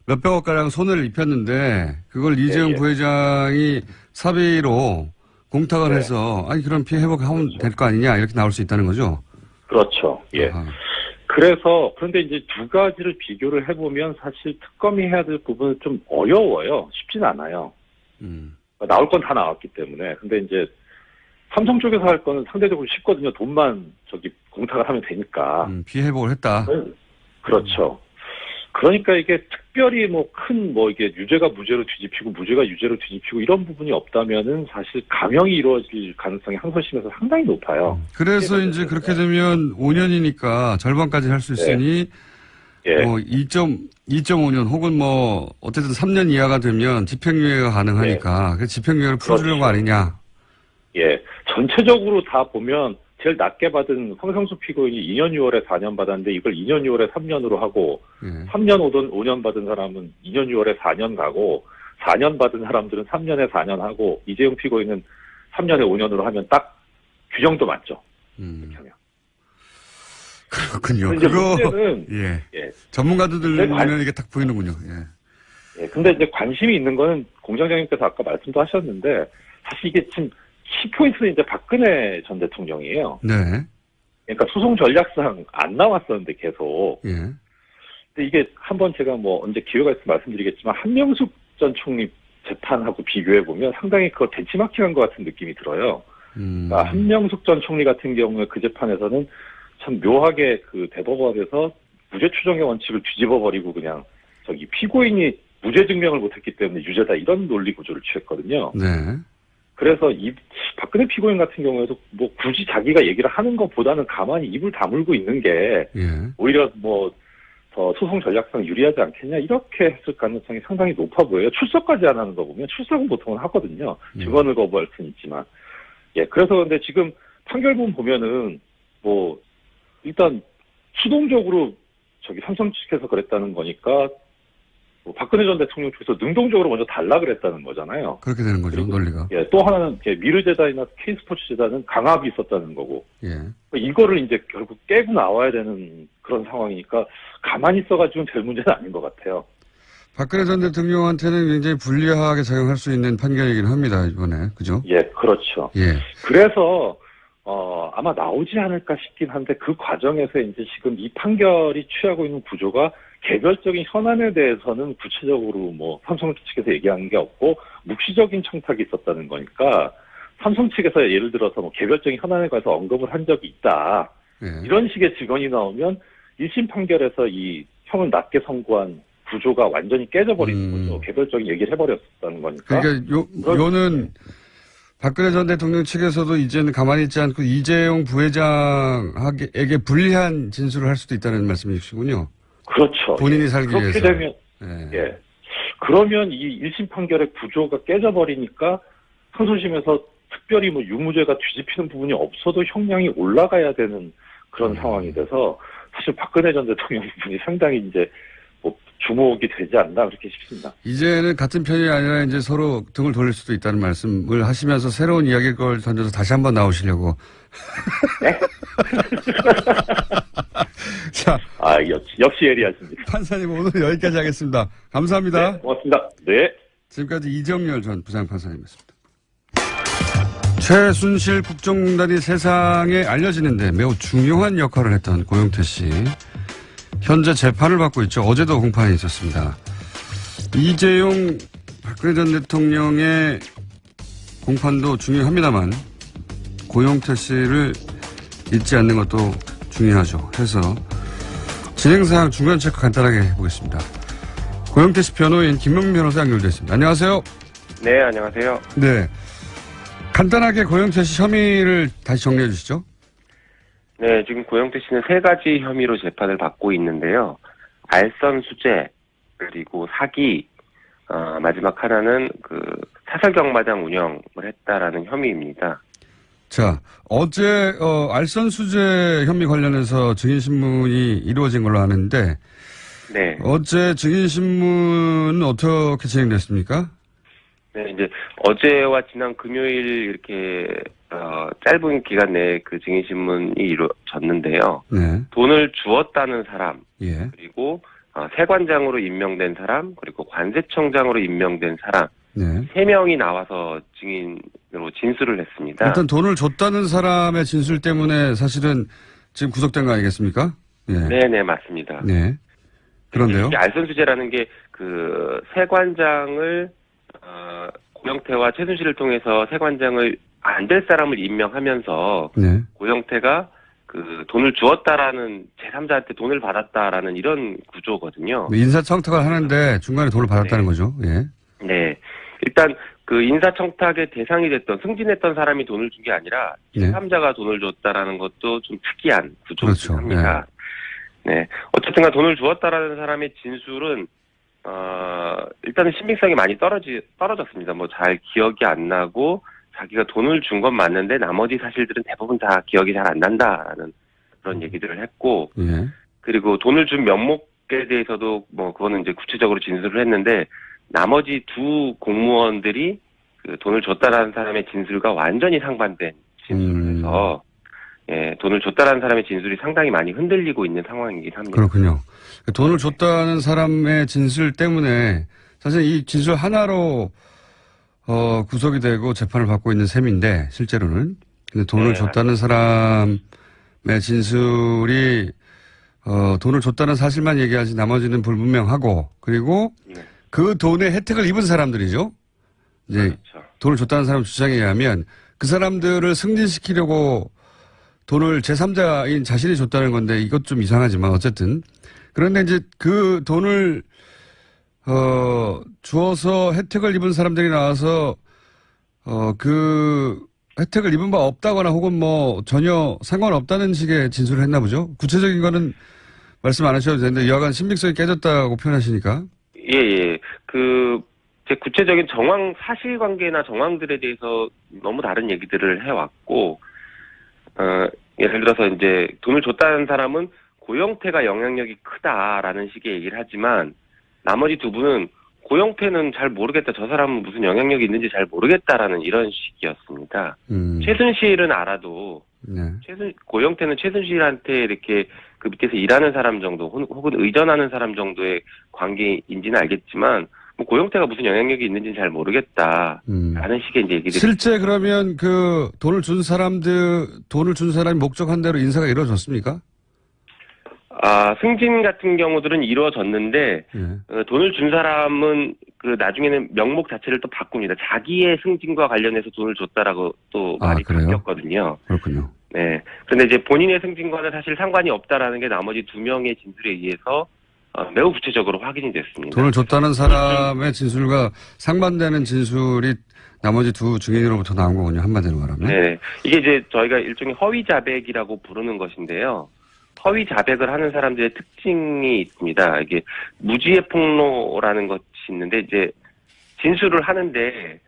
몇백억 가량 손해를 입혔는데 그걸 이재용 예. 부회장이 사비로 공탁을 네. 해서 아니 그런 피해 회복하면 될 거 아니냐 이렇게 나올 수 있다는 거죠. 그렇죠. 예. 아하. 그래서 그런데 이제 두 가지를 비교를 해보면 사실 특검이 해야 될 부분은 좀 어려워요. 쉽진 않아요. 나올 건 다 나왔기 때문에. 근데 이제 삼성 쪽에서 할 거는 상대적으로 쉽거든요. 돈만 공탁을 하면 되니까. 피해 회복을 했다. 그렇죠. 그러니까 이게 특별히 이게 유죄가 무죄로 뒤집히고 무죄가 유죄로 뒤집히고 이런 부분이 없다면은 사실 감형이 이루어질 가능성이 항소심에서 상당히 높아요. 그래서 이제 그렇게 되면 5년이니까 절반까지 할 수 있으니 예. 2.5년 혹은 어쨌든 3년 이하가 되면 집행유예가 가능하니까 그 집행유예를 풀어주려고 그렇죠. 아니냐. 예. 전체적으로 다 보면 제일 낮게 받은 황상수 피고인이 2년 6월에 4년 받았는데 이걸 2년 6월에 3년으로 하고 3년 5년 받은 사람은 2년 6월에 4년 가고 4년 받은 사람들은 3년에 4년 하고 이재용 피고인은 3년에 5년으로 하면 딱 규정도 맞죠. 그렇군요. 이제 그거 문제는 예. 전문가들 보면 이게 딱 보이는군요. 예. 예. 근데 이제 관심이 있는 거는 공장장님께서 아까 말씀도 하셨는데 사실 이게 지금 키포인트는 이제 박근혜 전 대통령이에요. 네. 그러니까 소송 전략상 안 나왔었는데 계속. 예. 근데 이게 한번 제가 언제 기회가 있으면 말씀드리겠지만 한명숙 전 총리 재판하고 비교해 보면 상당히 그걸 벤치마킹한 것 같은 느낌이 들어요. 그러니까 한명숙 전 총리 같은 경우에 그 재판에서는 참 묘하게 그 대법원에서 무죄 추정의 원칙을 뒤집어 버리고 그냥 피고인이 무죄 증명을 못했기 때문에 유죄다 이런 논리 구조를 취했거든요. 네. 그래서 박근혜 피고인 같은 경우에도 굳이 자기가 얘기를 하는 것보다는 가만히 입을 다물고 있는 게 오히려 더 소송 전략상 유리하지 않겠냐 이렇게 했을 가능성이 상당히 높아 보여요. 출석까지 안 하는 거 보면 출석은 보통은 하거든요. 증언을 거부할 수는 있지만. 예, 그래서 근데 지금 판결문 보면은 일단 수동적으로 삼성 측에서 그랬다는 거니까 박근혜 전 대통령 쪽에서 능동적으로 먼저 달락을 했다는 거잖아요. 그렇게 되는 거죠, 논리가. 예, 또 하나는 미르재단이나 K스포츠재단은 강압이 있었다는 거고. 예. 이거를 이제 결국 깨고 나와야 되는 그런 상황이니까 가만히 있어가지고는 될 문제는 아닌 것 같아요. 박근혜 전 대통령한테는 굉장히 불리하게 작용할 수 있는 판결이긴 합니다, 이번에. 그죠? 예, 그렇죠. 예. 그래서 아마 나오지 않을까 싶긴 한데 그 과정에서 이제 지금 이 판결이 취하고 있는 구조가 개별적인 현안에 대해서는 구체적으로 뭐 삼성 측에서 얘기한 게 없고 묵시적인 청탁이 있었다는 거니까 삼성 측에서 예를 들어서 뭐 개별적인 현안에 관해서 언급을 한 적이 있다. 예. 이런 식의 증언이 나오면 1심 판결에서 이 형을 낮게 선고한 구조가 완전히 깨져버리는 거죠. 개별적인 얘기를 해버렸다는 거니까. 그러니까 요는 박근혜 전 대통령 측에서도 이제는 가만히 있지 않고 이재용 부회장에게 불리한 진술을 할 수도 있다는 말씀이시군요. 그렇죠. 본인이 살기 그렇게 위해서. 되면 예. 예. 그러면 이 1심 판결의 구조가 깨져버리니까 항소심에서 특별히 뭐 유무죄가 뒤집히는 부분이 없어도 형량이 올라가야 되는 그런 상황이 돼서 사실 박근혜 전 대통령 부분이 상당히 이제 뭐 주목이 되지 않나 그렇게 싶습니다. 이제는 같은 편이 아니라 이제 서로 등을 돌릴 수도 있다는 말씀을 하시면서 새로운 이야기일 걸 던져서 다시 한번 나오시려고. 네? 자, 역시 예리하십니다. 판사님 오늘 여기까지 하겠습니다. 감사합니다. 네, 고맙습니다. 네. 지금까지 이정열 전 부장판사님이었습니다. 최순실 국정농단이 세상에 알려지는데 매우 중요한 역할을 했던 고영태 씨. 현재 재판을 받고 있죠. 어제도 공판이 있었습니다. 이재용 박근혜 전 대통령의 공판도 중요합니다만 고영태 씨를 잊지 않는 것도 중요하죠. 해서 진행사항 중간 체크 간단하게 해보겠습니다. 고영태 씨 변호인 김명민 변호사 연결되어 있습니다. 안녕하세요. 네, 안녕하세요. 네. 간단하게 고영태 씨 혐의를 다시 정리해 주시죠. 네, 지금 고영태 씨는 3가지 혐의로 재판을 받고 있는데요. 알선 수재, 그리고 사기, 마지막 하나는 사설경마장 운영을 했다라는 혐의입니다. 자, 어제 알선 수재 혐의 관련해서 증인신문이 이루어진 걸로 아는데 네. 어제 증인신문은 어떻게 진행됐습니까? 네, 이제 어제와 지난 금요일 이렇게 짧은 기간 내에 그 증인신문이 이루어졌는데요. 네. 돈을 주었다는 사람, 예. 그리고 세관장으로 임명된 사람, 그리고 관세청장으로 임명된 사람, 네. 3명이 나와서 증인으로 진술을 했습니다. 일단 돈을 줬다는 사람의 진술 때문에 사실은 지금 구속된 거 아니겠습니까? 예. 네, 맞습니다. 네. 그런데요. 알선수재라는 게 세관장을 고영태와 최순실을 통해서 세관장을 안 될 사람을 임명하면서 네. 고영태가 돈을 주었다라는 제3자한테 돈을 받았다라는 이런 구조거든요. 인사청탁을 하는데 중간에 돈을 받았다는 네. 거죠. 예. 네. 일단 인사청탁의 대상이 됐던 승진했던 사람이 돈을 준 게 아니라 네. 제3자가 돈을 줬다라는 것도 좀 특이한 그렇죠. 구조입니다. 네. 어쨌든 돈을 주었다라는 사람의 진술은 일단은 신빙성이 많이 떨어졌습니다. 뭐 잘 기억이 안 나고 자기가 돈을 준 건 맞는데 나머지 사실들은 대부분 다 기억이 잘 안 난다라는 그런 얘기들을 했고, 예. 그리고 돈을 준 명목에 대해서도 뭐 그거는 이제 구체적으로 진술을 했는데 나머지 2 공무원들이 돈을 줬다라는 사람의 진술과 완전히 상반된 진술을 해서 돈을 줬다라는 사람의 진술이 상당히 많이 흔들리고 있는 상황이긴 합니다. 그렇군요. 돈을 줬다는 사람의 진술 때문에 사실 이 진술 하나로 구속이 되고 재판을 받고 있는 셈인데 실제로는 근데 돈을 줬다는 사람의 진술이 돈을 줬다는 사실만 얘기하지 나머지는 불분명하고 그리고 그 돈의 혜택을 입은 사람들이죠. 이제 그렇죠. 돈을 줬다는 사람 주장에 의하면 그 사람들을 승진시키려고 돈을 제3자인 자신이 줬다는 건데 이것 좀 이상하지만 어쨌든 그런데 이제 그 돈을 주어서 혜택을 입은 사람들이 나와서 그 혜택을 입은 바 없다거나 혹은 뭐 전혀 상관없다는 식의 진술을 했나 보죠. 구체적인 거는 말씀 안 하셔도 되는데 여하간 신빙성이 깨졌다고 표현하시니까. 예. 제 구체적인 사실관계나 정황들에 대해서 너무 다른 얘기들을 해왔고, 예를 들어서 이제 돈을 줬다는 사람은 고영태가 영향력이 크다라는 식의 얘기를 하지만 나머지 2분은 고영태는 잘 모르겠다. 저 사람은 무슨 영향력이 있는지 잘 모르겠다라는 이런 식이었습니다. 최순실은 알아도 고영태는 최순실한테 이렇게 그 밑에서 일하는 사람 정도 혹은 의존하는 사람 정도의 관계인지는 알겠지만 뭐 고영태가 무슨 영향력이 있는지는 잘 모르겠다라는 식의 이제 얘기들이 실제 그러면 그 돈을 준 사람이 목적한 대로 인사가 이루어졌습니까? 승진 같은 경우들은 이루어졌는데 예. 돈을 준 사람은 그 나중에는 명목 자체를 또 바꿉니다. 자기의 승진과 관련해서 돈을 줬다라고 또 말이 그래요? 바뀌었거든요. 그렇군요. 네. 그런데 이제 본인의 승진과는 사실 상관이 없다라는 게 나머지 2명의 진술에 의해서 매우 구체적으로 확인이 됐습니다. 돈을 줬다는 사람의 진술과 상반되는 진술이 나머지 두 증인으로부터 나온 거군요. 한마디로 말하면. 네. 이게 이제 저희가 일종의 허위 자백이라고 부르는 것인데요. 허위 자백을 하는 사람들의 특징이 있습니다. 이게 무지의 폭로라는 것이 있는데 이제 진술을 하는데